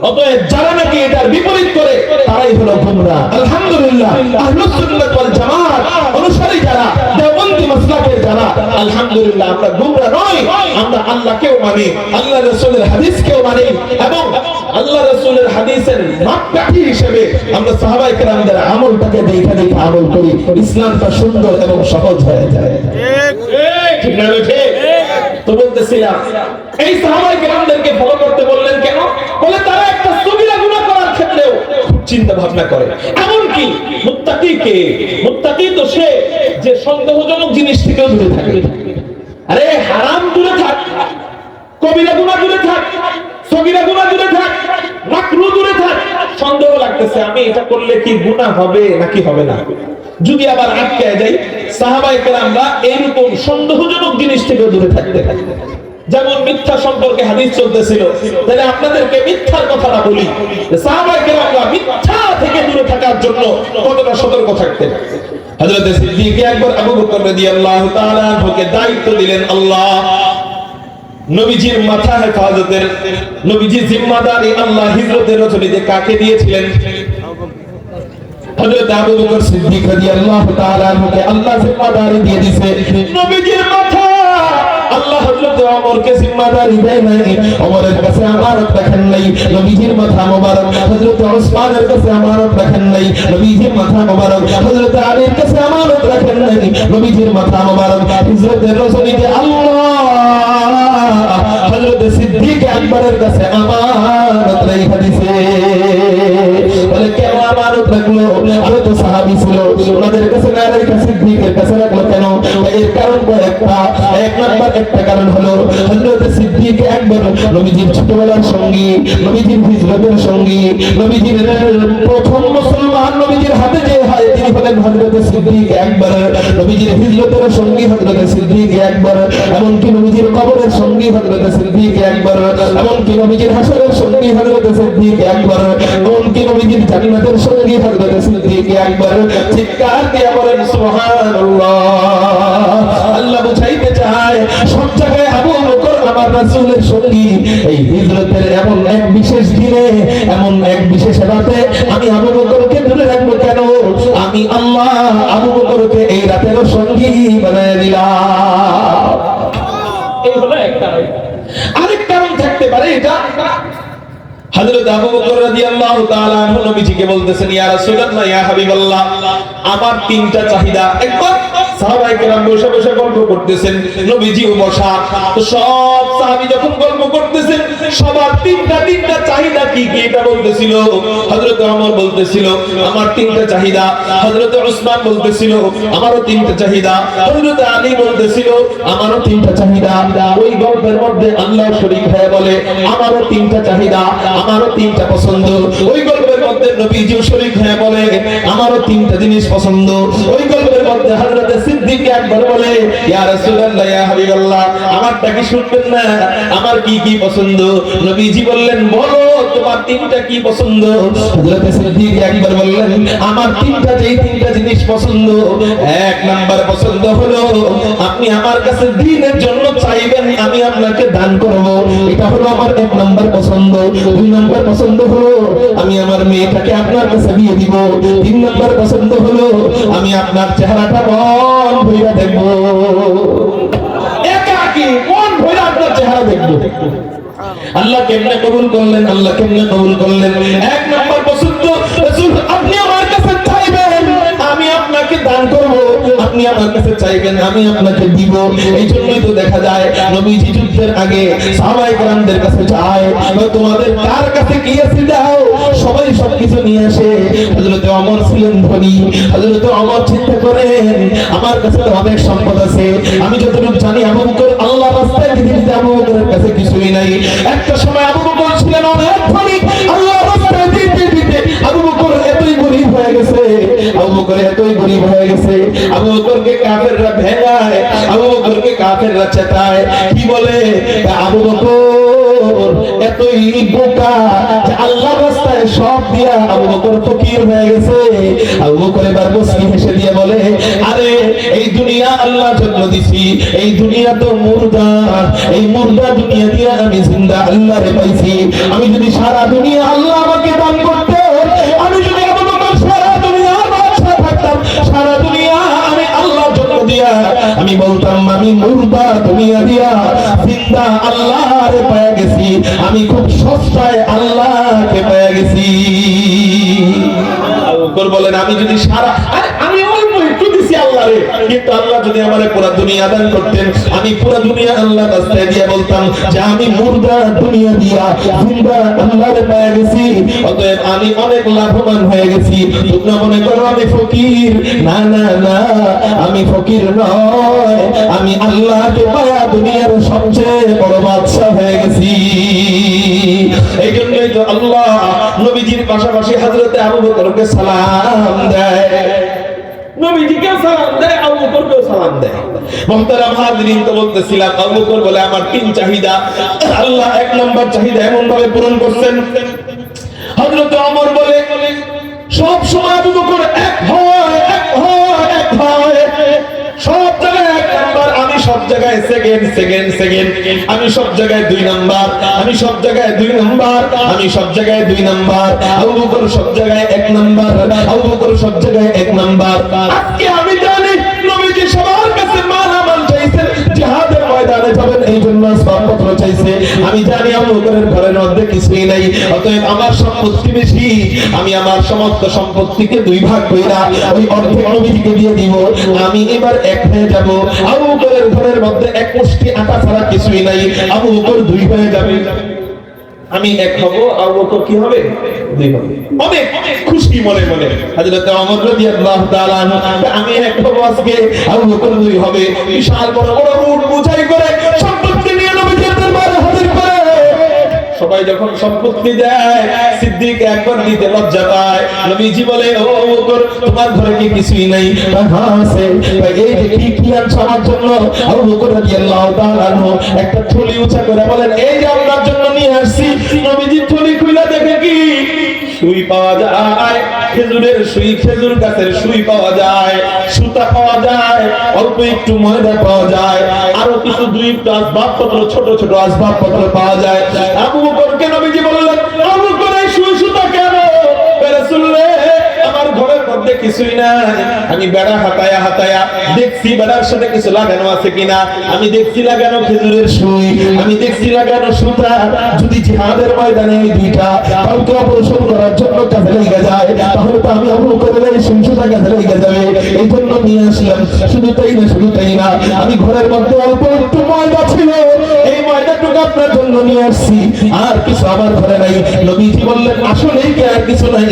অতএব যারা নাকি এটার বিপরীত করে তারাই হলো গোমরাহ। আলহামদুলিল্লাহ, আহলুস সুন্নাত ওয়াল জামাত অনুসারী যারা, দেওবন্দি মাসলাকের যারা, আলহামদুলিল্লাহ আমরা গোমরাহ নই। আমরা আল্লাহকেও মানি, আল্লাহ রাসূলের হাদিসকেও মানি, এবং আল্লাহ রাসূলের হাদিসের মাপকাঠি হিসেবে আমরা সাহাবায়ে কেরামদের আমলটাকে দেখে আমল করি। ইসলামটা সুন্দর এবং সহজ হয়ে যায়। ঠিক না? ঠিক। তো বলতেছিলাম, এই সাহাবায়ে কেরামদেরকে ফলো করতে বললেন কেন? বলে তারা একটা সগীরা গুনাহ করার ক্ষেত্রেও চিন্তা ভাবনা করে। এমনকি মুত্তাকি কে? মুত্তাকি তো সে যে সন্দেহজনক জিনিস থেকে দূরে থাকে। আরে হারাম দূরে থাক, কবিরা গুনাহ দূরে থাক, সগীরা গুনাহ দূরে থাক, মাকরুহ দূরে থাক, সন্দেহ লাগতেছে আমি এটা করলে কি গুনাহ হবে নাকি হবে না। যদি আবার আটকে যাই, সাহাবায়ে কেরামরা এরকম সন্দেহজনক জিনিস থেকে দূরে থাকতে থাকে। যেমন মিথ্যা সম্পর্কে হাদিস চলতেছিল, তাহলে আপনাদেরকে মিথ্যার কথাটা বলি, সাহাবায়ে কেরামরা মিথ্যা থেকে দূরে থাকার জন্য কতটা সতর্ক থাকতেন। হযরত সিদ্দিক আকবর আবু বকর রাদিয়াল্লাহু তাআলা আনহুকে দায়িত্ব দিলেন, আল্লাহ নবীজির মাথা হেফাজতের, নবীজির জিম্মাদারি আল্লাহ হিজরতের রজনীতে কাকে দিয়েছিলেন? হযরত আবু বকর সিদ্দিক রাদিয়াল্লাহু তাআলা আনহুকে আল্লাহ জিম্মাদারি দিয়ে দিয়েছে। নবীজির মাথা আল্লাহ হযরত ওমরকে জিম্মাদারি দেয় নাই, ওমরের কাছে আমানত রাখেন নাই। নবীজির মাথা মোবারক হযরত ওসমানের কাছে আমানত রাখেন নাই, নবীজির মাথা মোবারক হযরত আলীর কাছে আমানত রাখেন নাই। নবীজির মাথা মোবারক হিজরতের রজনীতে আল্লাহ হযরত সিদ্দিক আকবরের কাছে আমানত রেখে দিয়েছে। বলে কেন আমানত রাখলো? আরো তো সাহাবী ছিল, ওনাদের কাছে না রেখে সিদ্দিকের কাছে রাখলো কেন? এর কারণ একটা, এক নাম্বার একটা কারণ হলো হযরত সিদ্দিক আকবর নবীজির ছোটবেলার সঙ্গী, নবীজির হিজরতের সঙ্গী, নবীজির প্রথম মুসলমান নবীজির হাতে যে হয় তিনি হলেন হযরত সিদ্দিক আকবর। নবীজির হিজরতের সঙ্গী হযরত সিদ্দিক আকবর, এমনকি নবীজির কবরের সঙ্গী হযরত সিদ্দিক আকবর, এমনকি নবীজির হাসরের সঙ্গী হযরত সিদ্দিক আকবর, এমনকি নবীজির জান্নাতের সঙ্গী হযরত সিদ্দিক আকবর। চিৎকার দিয়ে বলেন সুবহানাল্লাহ। আল্লাহ বুঝাইতে চায় সব জায়গায় আবু বকর আমার রাসূলের সঙ্গী। এই হিজরতের এমন এক বিশেষ দিনে, এমন এক বিশেষ রাতে আমি আবু বকরকে ধরে রাখবো কেন? আমি আল্লাহ আবু বকরকে এই রাতেরও সঙ্গী বানায় দিলাম। এই হলো এক কারণ। আরেক কারণ থাকতে পারে এটা। হযরত আবু বকর রাদিয়াল্লাহু তাআলা আনহু নবীজিকে বলতেছেন, ইয়া রাসূলুল্লাহ, ইয়া হাবিবাল্লাহ, আমার তিনটা চাহিদা। একবার সাহাবায়ে কেরাম বসে বসে গল্প করতেছেন, নবীজিও বসা। তো সব সাহাবী যখন গল্প করতেছেন সবার তিনটা চাহিদা কি কি এটা বলতেছিল। হযরত ওমর বলতেছিল আমার তিনটা চাহিদা, হযরত উসমান বলতেছিল আমারও তিনটা চাহিদা, হযরত আলী বলতেছিল আমারও তিনটা চাহিদা। ওই গল্পের মধ্যে আল্লাহ শরীক হয়ে বলে আমারও তিনটা চাহিদা, আমারও তিনটা পছন্দ। ওই গল্পের মধ্যে নবীজিও শরীক হয়ে বলে আমারও তিনটা জিনিস পছন্দ। ওই গল্পের মধ্যে হযরত সিদ্দিক আকবর বলে ইয়া রাসূলুল্লাহ, ইয়া হাবিবাল্লাহ, আমারটা কি শুনবেন না? আমার কি কি পছন্দ? নবীজি বললেন বলো তোমার তিনটা কি পছন্দ? হযরত সিদ্দিক আকবর বললেন আমার যেই তিনটা জিনিস পছন্দ, এক নাম্বার পছন্দ হলো আপনি আমার কাছে দ্বীনের জন্য চাইবেন, আমি আপনাকে দান করব। এটা হলো আমার এক নাম্বার পছন্দ। দুই নাম্বার পছন্দ হলো আমি আমার মেয়েটাকে আপনার কাছে বিয়ে দিব। তিন নাম্বার পছন্দ হলো আমি আপনার চেহারাটা মন ভইরা দেখব, একাকী মন ভইরা আপনার চেহারা দেখব। আল্লাহ কেমনে কবুল করলেন? আল্লাহ কেমনে কবুল করলেন? এক নাম্বার পছন্দ রাসূল আপনি আমার কাছে চাইবেন, আমি আপনাকে দান করব। আপনি আমার কাছে চাইবেন, আমি আপনাকে দিব। এই জন্যই তো দেখা যায় নবীজি যুদ্ধের আগে সাহাবায়ে কেরামদের কাছে যায়, তোমাদের কার কাছে কি আছে দাও, সবাই সবকিছু নিয়ে আসে। হযরত ওমর ছিলেন ধনী। হযরত ওমর চিন্তা করেন আমার কাছে তো অনেক সম্পদ আছে, আমি যতটুকু জানি আবু বকর আল্লাহর রাস্তায় দিতে আবু বকরের কাছে কিছুই নাই। একটা সময় আবু বকর ছিলেন অনেক ধনী, আল্লাহর রাস্তায় দিতে আবু বকর এতই গরীব হয়ে গেছে, আবু বকর এতই গরীব হয়ে গেছে, আবু বকরকে কাফেররা ভেঙায়, আবু বকরকে কাফেররা চেতায়। কি বলে? আবু বকর এতই বোকা যে আল্লাহর রাস্তায় সব দিয়া আবু বকর ফকির হয়ে গেছে। আবু বকর এবার মুস্কি হেসে দিয়ে বলে আরে এই দুনিয়া আল্লাহর জন্য দিছি, এই দুনিয়া তো মুর্দা, এই মুর্দা দুনিয়া দিয়ে আমি জিন্দা আল্লাহরে পাইছি। আমি যদি সারা দুনিয়া আল্লাহ আমাকে দান করতে, আমি যদি আবু বকর সারা দুনিয়ার বাদশা থাকতাম, সারা দুনিয়া আমি আল্লাহর জন্য দিয়া আমি বলতাম আমি মুর্দা দুনিয়া দিয়া জিন্দা আল্লাহরে পেয়ে গেছি, আমি খুব সস্তায় আল্লাহকে পেয়ে গেছি। আবু বকর বলেন আমি যদি সারা আমি অল্প একটু দিছি আল্লাহরে, কিন্তু আল্লাহ যদি আমারে পুরো দুনিয়া দান করতেন, আমি পুরো দুনিয়া আল্লাহর রাস্তায় দিয়ে বলতাম যে আমি মুর্দা দুনিয়া দিয়া জিন্দা আল্লাহরে পেয়ে গেছি, অতএব আমি অনেক লাভবান হয়ে গেছি। তোমরা মনে করো আমি ফকির, না না না, আমি ফকির নয়, আমি আল্লাহকে পায়া দুনিয়ার সবচেয়ে বড় বাদশা হয়ে গেছি। এই জন্যই তো আল্লাহ নবীজির পাশাপাশি হযরতে আবু বকরকে সালাম দেয়, নবীজিকে সালাম দেয়, আবু বকরকেও সালাম দেয়। মুহতারাম হাজিরিন, তো বলতেছিলাম আবু বকর বলে আমার তিন চাহিদা আল্লাহ এক নাম্বার চাহিদা এমন ভাবে পূরণ করছেন। হযরত ওমর বলে সব সময় আবু বকর এক হয়, সব জায়গায় এক নাম্বার, আমি সব জায়গায় জায়গায় সেকেন্ড সেকেন্ড সেকেন্ড, আমি সব জায়গায় 2 নাম্বার, আমি সব জায়গায় 2 নাম্বার, আমি সব জায়গায় 2 নাম্বার, আবু বকর সব জায়গায় 1 নাম্বার, আবু বকর সব জায়গায় 1 নাম্বার। আজকে আমি জানি নবীজি সবার কাছে মালামাল চাইছেন, জিহাদের ময়দানে যাবেন এই জন্য সবপত্র চাইছে। আমি জানি আবু বকরের ঘরের মধ্যে কিছুই নাই, অতএব আমার সম্পত্তি বেশি, আমি আমার সমস্ত সম্পত্তিকে 2 ভাগ কইরা ওই অর্ধেক নবীজিকে দিয়ে দিব, আমি এবার 1 হয়ে যাব। আবু বকরের ঘরের মধ্যে 1 মুষ্টি আটা ছাড়া কিছুই নাই, আবু বকর 2 হয়ে যাবে, আমি 1 হব, আবু বকর কি হবে? 2 হবে। অনেক খুশি মনে মনে হযরত ওমর রাদিয়াল্লাহু তাআলা আনহু, আমি 1 হব আজকে, আবু বকর 2 হবে। বিশাল বড় বড় উট বোঝাই করে সম্পত্তি নিয়ে নবীজির দরবারে হাজির করে। সবাই যখন সম্পত্তি দেয়, সিদ্দিক একবার দিতে লজ্জা পায়। নবীজি বলে, ও আবু বকর তোমার ঘরে কি কিছুই নাই? হ্যাঁ আছে। এই যে কি আনছো আমার জন্য? আবু বকর রাদিয়াল্লাহু তাআলা আনহু একটা থলি উঁচা করে বলেন, এই যে আপনার জন্য নিয়ে আসছি। নবীজি থলি খুলে দেখে কি সুই পাওয়া যায়, খেজুরের সুই, খেজুর গাছের সুই পাওয়া যায়, সুতা পাওয়া যায়, অল্প একটু ময়দা পাওয়া যায়, আরো কিছু 2 আসবাবপত্র, ছোট ছোট আসবাবপত্র পাওয়া যায়। আবু বকরকে নবীজি বললেন, আবু বকর এই সুই সুতা কেন? রাসূলুল্লাহ আমার ঘরের মধ্যে কিছুই নাই, আমি বেড়া হাতায়া হাতায়া দেখছি বেড়ার সাথে কিছু লাগানো আছে কিনা, আমি দেখছি লাগানো খেজুরের সুই, আমি দেখছি লাগানো সুতা, যদি জিহাদের ময়দানে এই 2টা কাউকে অপারেশন করার জন্য কাজে লেগে যায়, তাহলে তো আমি আবু বকরের এই সুতা কাজে লেগে যাবে, এই জন্য নিয়ে আসলাম। শুধু তাই না, আমি ঘরের মধ্যে অল্প একটু ময়দা ছিল, এই ময়দাটুকু আপনার জন্য নিয়ে আসছি, আর কিছু আমার ঘরে নাই। নবীজি বললেন, আসলেই কি আর কিছু নাই?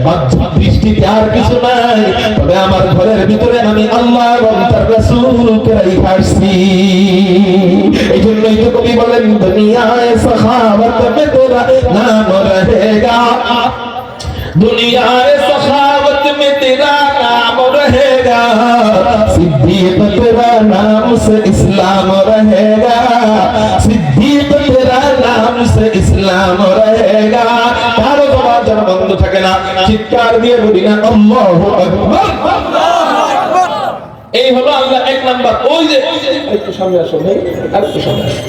বাহ্যিক দৃষ্টিতে আর কিছু নাই, তবে আমার ঘরের ভিতরে আমি আল্লাহ এবং তার রাসূলকে রেখে আসছি। এই জন্যই তো কবি বলেন, দুনিয়ায় সাখাওয়াত মে তেরা নাম রহেগা, দুনিয়ায় সাখাওয়াত মে তেরা নাম রহেগা, সিদ্দীক তেরা নাম সে ইসলাম রহেগা, সিদ্দীক তেরা নাম সে ইসলাম রহেগা। কারো জবান যেন বন্ধ থাকে না, চিৎকার দিয়ে বলি না আল্লাহু আকবার। এই হলো আল্লাহ 1 নাম্বার। ওই যে একটু সামনে আসো ভাই, একটু সামনে আসো।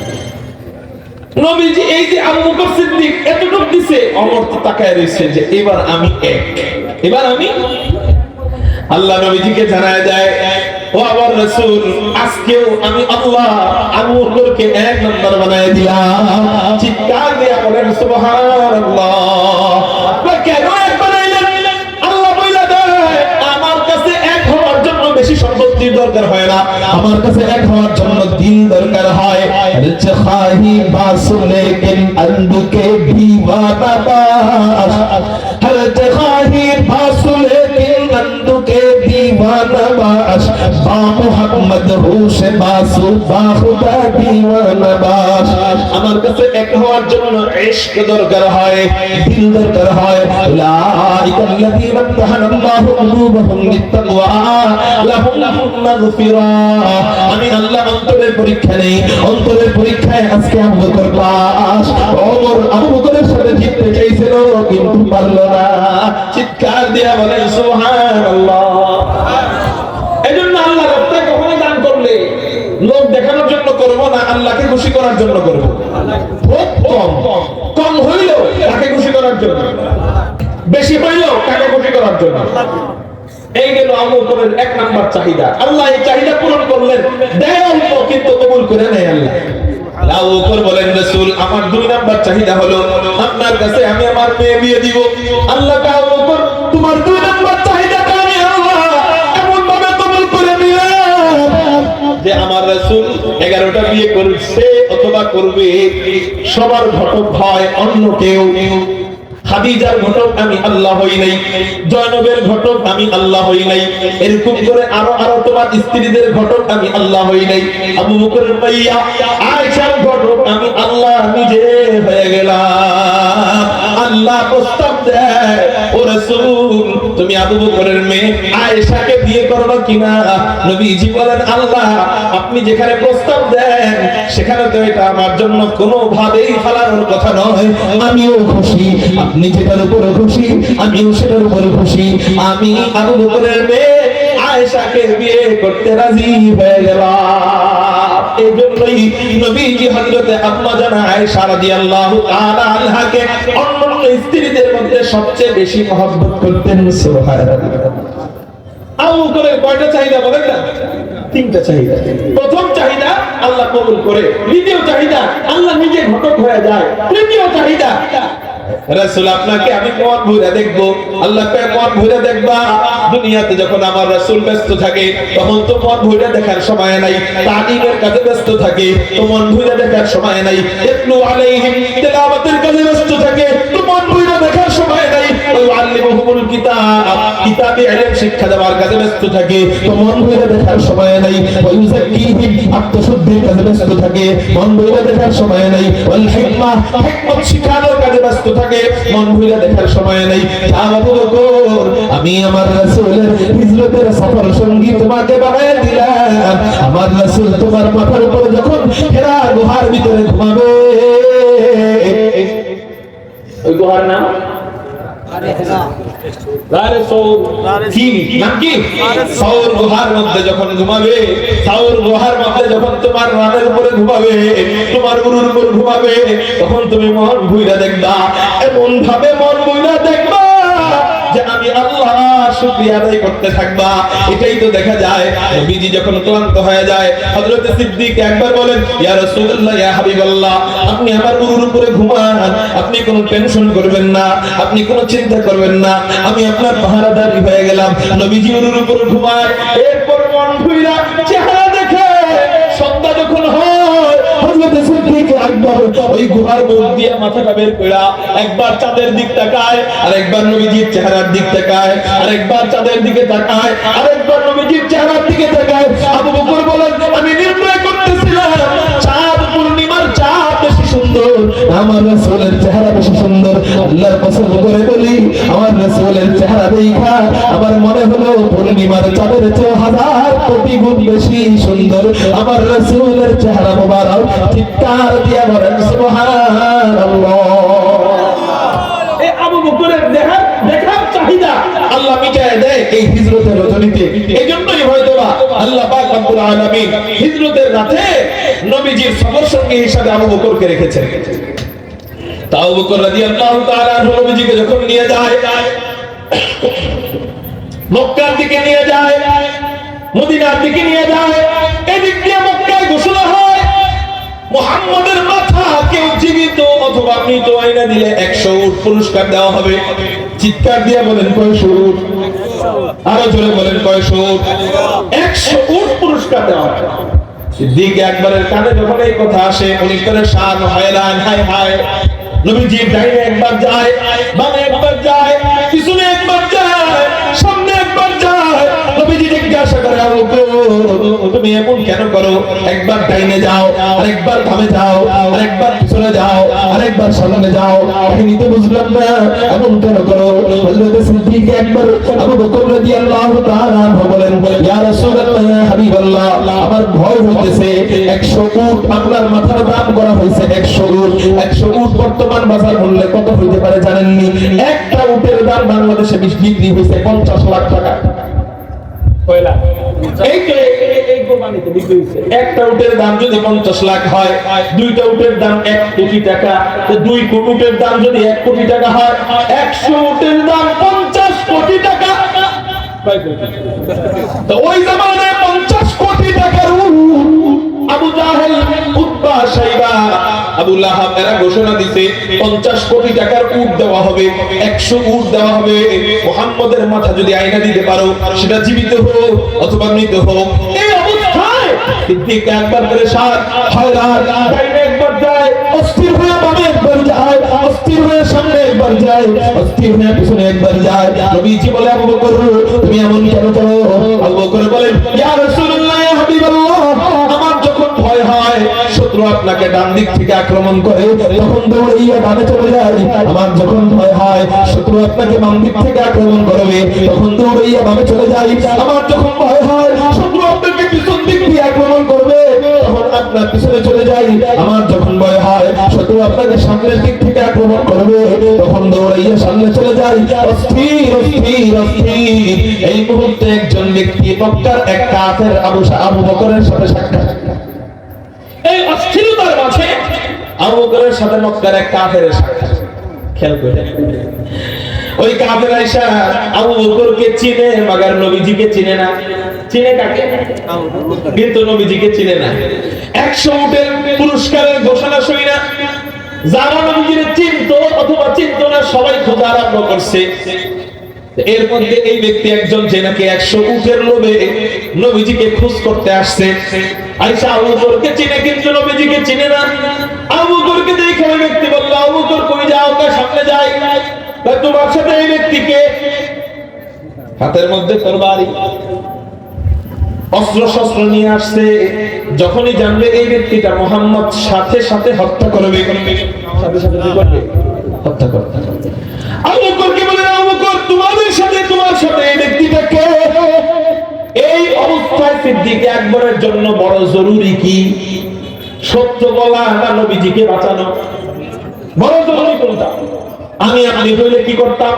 নবীজি এই যে আবু বকর সিদ্দিক এতটুকু দিছে, ওমর তো তাকায় রইছে যে এবার আমি 1, এবার আমি। আল্লাহ নবীজিকে জানায় যায়, ও আমার রাসূল, আজকেও আমি আল্লাহ আবু বকরকে 1 নাম্বার বানায় দিলাম। চিৎকার দিয়ে বলেন সুবহানাল্লাহ। কেন 1 বানাইলেন? আল্লাহ বইলা দেয়, আমার কাছে 1 হওয়ার জন্য বেশি সম্পত্তির দরকার হয় না, আমার কাছে 1 হওয়ার জন্য দিন দরকার হয়। রিচ খাহি বাসু লেকিন আন্দুকে দিওয়ানা বাস, রিচ খাহি বাসু লেকিন আন্দুকে দিওয়ানা বাস, বা মুহাম্মদ হুসে বাসু বা খুদা দিওয়ানা বাস। আমার কাছে 1 হওয়ার জন্য ইশক দরকার হয়, দিল দরকার হয়। উলাইকাল্লাযীনা ইমতাহানাল্লাহু কুলুবাহুম লিত-তাকওয়া লাহুম মাগফিরা। আমি আল্লাহ অন্তরের পরীক্ষা নেই, অন্তরের পরীক্ষায় আজকে আবু বকর পাস। ওমর আবু বকরের সাথে জিততে চাইছিল কিন্তু পারল না। চিৎকার দিয়ে বলেন সুবহানাল্লাহ। এজন্য আল্লাহ রাস্তা কখনো দান করলে লোক দেখানোর জন্য করব না, আল্লাহকে খুশি করার জন্য করব। কম হইলো তাকে খুশি করার জন্য, বেশি হইলো তাকে খুশি করার জন্য। এই গেল আবু বকরের 1 নাম্বার চাহিদা। আল্লাহ এই চাহিদা পূরণ করলেন, দেয় অল্প কিন্তু কবুল করে নেয় আল্লাহ। আবু বকর বলেন, রাসূল আমার 2 নাম্বার চাহিদা হলো আপনার কাছে আমি আমার মেয়ে বিয়ে দিব। আল্লাহ আবু বকর তোমার 2 নাম্বার চাহিদাটা আমি আল্লাহ এমন ভাবে কবুল করে নিলাম যে আমার রাসূল 11টা বিয়ে করছে অথবা করবে, সবার ঘটক হয় অন্য কেউ। খাদিজার ঘটক আমি আল্লাহ হই নাই, জয়নবের ঘটক আমি আল্লাহ হই নাই, এরকম করে আরো তোমার স্ত্রীদের ঘটক আমি আল্লাহ হই নাই। আবু বকরের মাইয়া আয়েশার ঘটক আমি আল্লাহ নিজে হয়ে গেলাম। আল্লাহ প্রস্তাব দেয়, ও রাসূল তুমি আবু বকরের মেয়ে আয়েশাকে বিয়ে করবে কিনা? নবীজি বলেন, আল্লাহ আপনি যেখানে প্রস্তাব দেন সেখানে তো এটা আমার জন্য কোনোভাবেই ফালানোর কথা নয়। আমিও খুশি, আপনি যেটার উপর খুশি আমিও সেটার উপর খুশি। আমি আবু বকরের মেয়ে আয়েশাকে বিয়ে করতে রাজি হয়ে গেলাম। এজন্যই নবীজি হযরতে আম্মা জানা আয়েশা রাদিয়াল্লাহু তাআলা আনহাকে অন্যান্য স্ত্রীদের মধ্যে সবচেয়ে বেশি মহব্বত করতেন। সুবহানাল্লাহ। আবু বকরের কয়টা চাহিদা বলেন না? তিনটা চাহিদা। প্রথম চাহিদা আল্লাহ কবুল করে, দ্বিতীয় চাহিদা আল্লাহ নিজে ঘটক হয়ে যায়, তৃতীয় চাহিদা রাসূল আপনাকে আমি মন ভরে দেখবো। আল্লাহ কয় মন ভরে দেখবা। দুনিয়াতে যখন আমার রাসূল ব্যস্ত থাকে তখন তো মন ভরে দেখার সময় নাই, তালিমের কাজে ব্যস্ত থাকে তো মন ভরে দেখার সময় নাই, ইতলু আলাইহিম তিলাওয়াতের কাজে ব্যস্ত থাকে তো মন ভরে দেখার সময় নাই, ওয়াল্লিমুহুমুল কিতাব কিতাবে ইলম শিক্ষা দেওয়ার কাজে ব্যস্ত থাকে তো মন ভরে দেখার সময় নাই, ওয়ায়ুযাক্কিহিম আত্মশুদ্ধির কাজে ব্যস্ত থাকে মন ভরে দেখার সময় নাই, ওয়াল হিকমা হিকমত শিখানোর কাজে ব্যস্ত থাকে মন ভরে দেখার সময় নাই। আবু বকর আমি আমার রাসূলের হিজরতের সফর সঙ্গী তোমাকে বানায় দিলাম। আমার রাসূল তোমার মাথার উপর যখন হেরা গুহার ভিতরে ঘুমাবে, ওই গুহার নাম সাউর গুহার মধ্যে যখন ঘুমাবে, সাউর গুহার মধ্যে যখন তোমার রানের উপরে ঘুমাবে, তোমার গুরুর উপর ঘুমাবে, তখন তুমি মন ভুইরা দেখবা, এমন ভাবে মন ভুইরা দেখবা যে আমি আল্লাহ শুকরিয়া আদায় করতে থাকবা। এটাই তো দেখা যায় নবীজি যখন ক্লান্ত হয়ে যায় হযরত সিদ্দিক একবার বলেন, ইয়া রাসূলুল্লাহ ইয়া হাবিবাল্লাহ আপনি আমার গুরুর উপরে ঘুমান, আপনি কোনো টেনশন করবেন না, আপনি কোনো চিন্তা করবেন না, আমি আপনার পাহারাদারি হয়ে গেলাম। নবীজি গুরুর উপরে ঘুমায়, এরপর মন ভুইরা চেহারা দেখে সন্ধ্যা যখন হয় হযরত সিদ্দিক একবার ওই গুহার মুখ দিয়ে মাথাটা বের কইরা একবার চাঁদের দিক তাকায়, আর একবার নবীজির চেহারার দিক তাকায়, আর একবার চাঁদের দিকে তাকায়, আর একবার নবীজির চেহারার দিকে তাকায়। আবু বকর বলেন আমি নির্ণয় করতেছিলাম চাঁদ পূর্ণিমার চাঁদ বেশি সুন্দর, আমার রাসূলের চেহারা বেশি সুন্দর। আল্লাহর কসম করে বলি আমার রাসূলের চেহারা দেখা আমার মনে হলো পূর্ণিমার চাঁদের চেয়ে হাজার কোটি গুণ বেশি সুন্দর আমার রাসূলের চেহারা মোবারক। চিৎকার দিয়ে বলেন সুবহানাল্লাহ। এই আবু বকরের দেখার চাহিদা আল্লাহ মিটায় দেয় এই হিজরতের রজনীতে। এইজন্যই হয়তোবা আল্লাহ পাক রব্বুল আলামিন হিজরতের রাতে নবীজির সফর সঙ্গী হিসেবে আবু বকরকে রেখেছেন। তা আবু বকর রাদিয়াল্লাহু তাআলা নবীজিকে যখন নিয়ে যায় মক্কার দিকে নিয়ে যায়, মদিনার দিকে নিয়ে যায়, এদিক দিয়ে মক্কায় ঘোষণা হয় মুহাম্মদের মাথা কেউ জীবিত অথবা মৃত আয়না দিলে 100 উট পুরস্কার দেওয়া হবে। চিৎকার দিয়ে বলেন কয়শো উট? আরো জোরে বলেন কয়শো উট? 100 উট পুরস্কার দেওয়া হবে। সিদ্দিক একবারের কানে যখন এই কথা আসে উনি করে শান হয়রান, হায় হায় নবীজি ডাইনে একবার যায়, বামে একবার যায়, পিছনে একবার যায়, সামনে একবার যায়। নবীজি জিজ্ঞাসা করে আবু বকর তুমি এমন কেন করো? একবার ডাইনে যাও, আরেকবার বামে যাও, আরেকবার পিছনে যাও, আরেকবার সামনে যাও, আমি তো বুঝলাম না এমন কেন করো? হযরত সিদ্দিক একবার আবু বকর রাদিয়াল্লাহু তাআলা আনহু বলেন, ইয়া রাসূলুল্লাহ ইয়া হাবিবাল্লাহ আমার ভয় হইতেছে 100 উট আপনার মাথার দাম করা হয়েছে 100 উট। 100 উট বর্তমান বাজার মূল্যে কত হইতে পারে জানেননি? একটা উটের দাম বাংলাদেশে বিক্রি হইছে 50 লাখ টাকা। কয়লা এই তো এই কোরবানিতে বিক্রি হইছে। একটা উটের দাম যদি 50 লাখ হয়, দুইটা উটের দাম 1 কোটি টাকা, তো 2 উটের দাম যদি 1 কোটি টাকা হয়, 100 উটের দাম 50 কোটি টাকা। তো ওই জামানায় 50 কোটি টাকার উট আবু জাহেল, উতবা, শাইবা, আবু লাহাব এরা ঘোষণা দিতে 50 কোটি টাকার উট দেওয়া হবে, 100 উট দেওয়া হবে। মুহাম্মদের মাথা যদি আয়না দিতে পারো সেটা জীবিত হোক অথবা মৃত হোক। এই অবস্থায় সিদ্দিক একবার করে সাত হয়রান, ডাইনে একবার যায়, অস্থির হয়ে বামে একবার যায়, অস্থির হয়ে সামনে একবার যায়, অস্থির হয়ে পিছনে একবার যায়। নবীজি বলে আবু বকর তুমি এমন কেন করো? আবু বকর বলেন ইয়া রাসূলুল্লাহ ইয়া হাবিবাল্লাহ আমার যখন ভয় হয় শত্রু আপনাকে ডান দিক থেকে আক্রমণ করে তখন দৌড়াইয়া ডানে চলে যায়, আমার যখন ভয় হয় শত্রু আপনাকে বাম দিক থেকে আক্রমণ করবে তখন দৌড়াইয়া বামে চলে যায়, আমার যখন ভয় হয় শত্রু আপনাকে পিছন দিক দিয়ে আক্রমণ করবে তখন আপনার পিছনে চলে যায়, আমার যখন ভয় হয় শত্রু আপনাকে সামনের দিক থেকে আক্রমণ করবে তখন দৌড়াইয়া সামনে চলে যায়। অস্থির অস্থির অস্থির এই মুহূর্তে একজন ব্যক্তি মক্কার এক কাফের আবু বকরের সাথে সাক্ষাৎ। এই অস্থিরতার মাঝে আবু বকরের সাথে মক্কার এক কাফেরের সাক্ষাৎ। খেয়াল করে ওই কাফের আয়েশা আবু বকরকে চিনে, মাগার নবীজিকে চিনে না। চিনে কাকে? কিন্তু নবীজিকে চিনে না। 100 উটের পুরস্কারের ঘোষণা শুনি না, যারা নবীজিকে চিনতো অথবা চিনতো না সবাই খোঁজা আরম্ভ করছে। এর মধ্যে এই ব্যক্তি একজন যে নাকি 100 উটের লোভে নবীজিকে খোঁজ করতে আসছে। আয়েশা আবু বকরকে চিনে কিন্তু নবীজিকে চিনে না। আবু বকরকে দেখে ওই ব্যক্তি বলল, আবু বকর কই যাও? তার সামনে যাই। তোমার সাথে এই ব্যক্তিকে, হাতের মধ্যে তরবারি অস্ত্র শস্ত্র নিয়ে আসছে। যখনই জানবে এই ব্যক্তিটা মুহাম্মদ, সাথে সাথে হত্যা করবে। সাথে সাথে কি করবে? হত্যা করবে। আবু বকরকে বলে, আবু বকর তোমাদের সাথে, তোমার সাথে এই ব্যক্তিটা কে? এই অবস্থায় সিদ্দিক আকবরের জন্য বড় জরুরি কি? সত্য বলা না নবীজিকে বাঁচানো? বড় জরুরি কোনটা? আমি আপনি হইলে কি করতাম?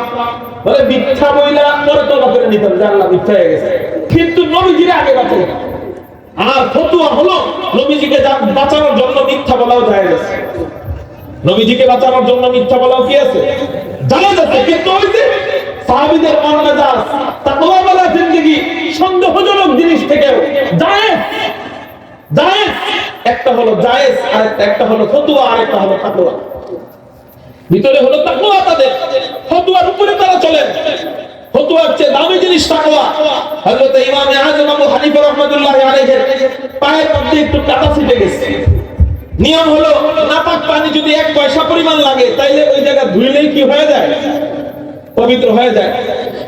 বলে মিথ্যা বইলা পরে তোবা করে নিতাম, যে আল্লাহ মিথ্যা হয়ে গেছে, কিন্তু নবীজিকে আগে বাঁচাই। আর ফতোয়া হলো নবীজিকে বাঁচানোর জন্য মিথ্যা বলাও জায়েজ আছে। নবীজিকে বাঁচানোর জন্য মিথ্যা বলাও কি আছে? জায়েজ আছে। কিন্তু ওই যে সাহাবীদের মনমেজাজ, তাকওয়া ওয়ালা জিন্দেগি সন্দেহজনক জিনিস থেকেও জায়েজ, জায়েজ একটা হলো জায়েজ, আর একটা হলো ফতোয়া, আর একটা হলো তাকওয়া। ভিতরে হলো তাকওয়া, তাদের ফতোয়ার উপরে তারা চলেন। ফতোয়ার চেয়ে দামি জিনিস তাকওয়া। হযরত ইমাম আযম আবু হানিফা রাহমাতুল্লাহি আলাইহি পায়ের মধ্যে একটু কাটা ছিটে গেছে। নিয়ম হলো নাপাক পানি যদি 1 পয়সা পরিমাণ লাগে তাইলে ওই জায়গা ধুইলেই কি হয়ে যায়? পবিত্র হয়ে যায়।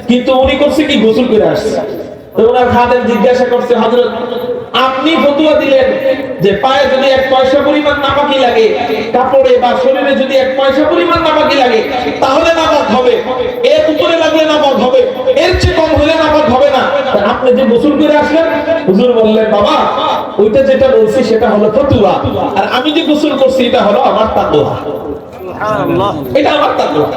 কিন্তু উনি করছে কি? গোসল করে আসছে। তো ওনার খাদেম জিজ্ঞাসা করছে, হযরত আপনি ফতোয়া দিলেন যে পায়ে যদি 1 পয়সা পরিমাণ নাপাকি লাগে, কাপড়ে বা শরীরে যদি 1 পয়সা পরিমাণ নাপাকি লাগে তাহলে নাপাক হবে, এর উপরে লাগলে নাপাক হবে, এর চেয়ে কম হলে নাপাক হবে না। আপনি যে গোসল করে আসলেন, হুজুর বললেন বাবা ওইটা যেটা বলছি সেটা হলো ফতোয়া, আর আমি যে গোসল করছি এটা হলো আমার তাকওয়া। সুবহানাল্লাহ, এটা আমার তাকওয়া।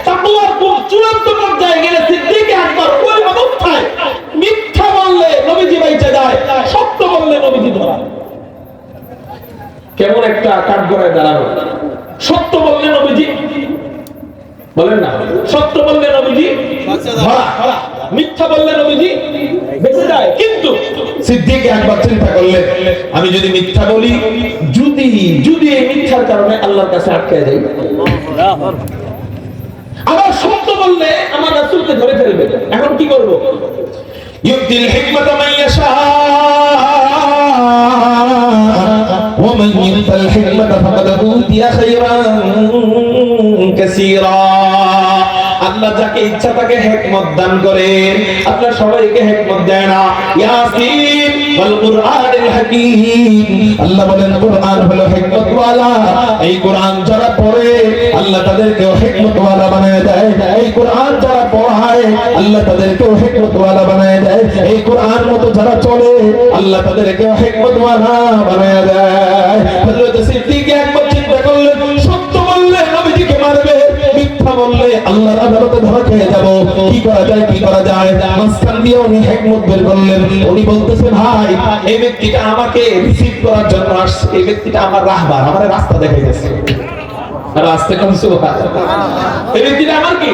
তাকওয়ার চূড়ান্ত পর্যায়ে গেলে সিদ্দিক আকবর ওই অবস্থায় মিথ্যা বললে নবীজি বাইচা যায়, সত্য বললে নবীজি ধরা। কেমন একটা কাঠগড়ায় দাঁড়ানো। সত্য বললে নবীজি, বলেন না, সত্য বললে নবীজি ধরা, মিথ্যা বললে নবীজি বেঁচে যায়। কিন্তু সিদ্দিক আকবর চিন্তা করলেন, আমি যদি মিথ্যা বলি, যদি এই মিথ্যার কারণে আল্লাহর কাছে আটকে যাই, আবার সত্য বললে আমার রাসূলকে ধরে ফেলবে, এখন কি করব? ইউতিল হিকমাতা মান ইয়াশা ওয়া মান ইউতিল হিকমাতা ফাকাদ উতিয়া খায়রান কাসীরা। আল্লাহ যাকে ইচ্ছা তাকে হিকমত দান করেন, আল্লাহ সবাইকে হিকমত দেয় না। ইয়াসিন ওয়াল কুরআনিল হাকীম, আল্লাহ বলেন কুরআন হলো হিকমত ওয়ালা। এই কুরআন যারা পড়ে আল্লাহ তাদেরকে হিকমত ওয়ালা বানায় দেয়। এই কুরআন যারা পড়ায় আল্লাহ তাদেরকে হিকমত ওয়ালা বানায় দেয়। এই কুরআন মতো যারা চলে আল্লাহ তাদেরকে হিকমত ওয়ালা বানায় দেয়। হযরত সিদ্দিক আকবর চিন্তা করলেন, সত্য বললে নবীজিকে মারবে, মিথ্যা বললে আল্লাহর আদালতে ধরা খেয়ে যাব, কি করা যায়, কি করা যায়? মাঝখান দিয়ে উনি হিকমত বের করলেন। উনি বলতেছে, ভাই এই ব্যক্তিটা আমাকে রিসিভ করার জন্য আসছে, এই ব্যক্তিটা আমার রাহবার, আমার রাস্তা দেখাইতেছে। রাস্তা কোন সুবহানাল্লাহ, এই ব্যক্তিটা আমার কি?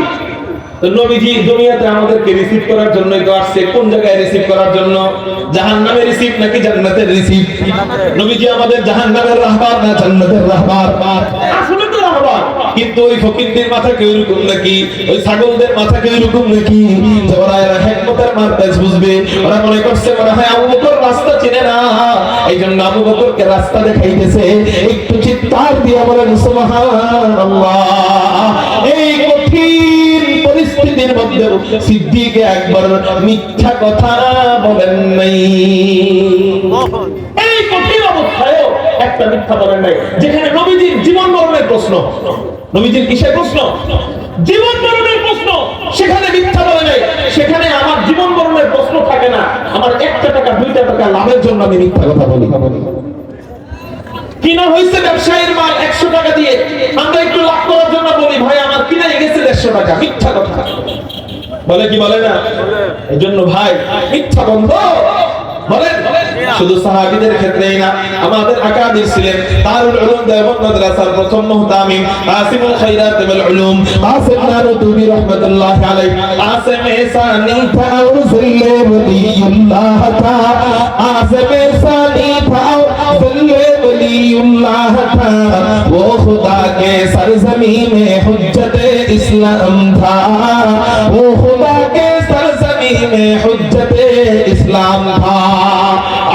তো নবীজি দুনিয়াতে আমাদেরকে রিসিভ করার জন্যই তো আসছে। কোন জায়গায় রিসিভ করার জন্য? জাহান্নামে রিসিভ নাকি জান্নাতের রিসিভ? নবীজি আমাদের জাহান্নামের রাহবার না জান্নাতের রাহবার? আসলে তো রাহবার। কিন্তু ওই ফকিরদের মাথা কেউ এরকম নাকি, ওই ছাগলদের মাথা কেউ এরকম নাকি, যে ওরা হিকমতের মার্কেজ বুঝবে? ওরা মনে করছে মনে হয় আবু বকর রাস্তা চিনে না, এই জন্য আবু বকরকে রাস্তা দেখাইতেছে। একটু চিৎকার দিয়ে বলেন সুবহানাল্লাহ। এই কঠিন পরিস্থিতির মধ্যে সিদ্দিক আকবর মিথ্যা কথা বলেন নাই। এই কঠিন অবস্থায়ও একটা মিথ্যা বলেন নাই, যেখানে নবীজির জীবন মরণের প্রশ্ন। নবীজির কিসের প্রশ্ন? জীবন মরণের প্রশ্ন। সেখানে মিথ্যা বলে নাই। সেখানে আমার জীবন মরণের প্রশ্ন থাকে না, আমার 1 টাকা 2 টাকা লাভের জন্য আমি মিথ্যা কথা বলি। কিনা হয়েছে ব্যবসায়ীর মাল 100 টাকা দিয়ে, আমরা একটু লাভ করার জন্য বলি ভাই আমার কিনা গেছে 150 টাকা। মিথ্যা কথা বলে কি বলে না? এই জন্য ভাই মিথ্যা বন্ধ। বলেন শুধু সাহাবীদের ক্ষেত্রেই না, আমাদের আকাবির ছিলেন দারুল উলুম দেওবন্দ মাদ্রাসার প্রথম মুহতামিম কাসিমুল খায়রাত ওয়াল উলুম কাসিম নানুতুবি রাহমাতুল্লাহি আলাইহি। কাসিম সানি ফাউর জিল্লে ওলিউল্লাহ তা, কাসিম সানি ফাউর জিল্লে ওলিউল্লাহ তা, वो खुदा के सरजमी में हुज्जत इस्लाम था, वो खुदा के सरजमी में हुज्जत इस्लाम था।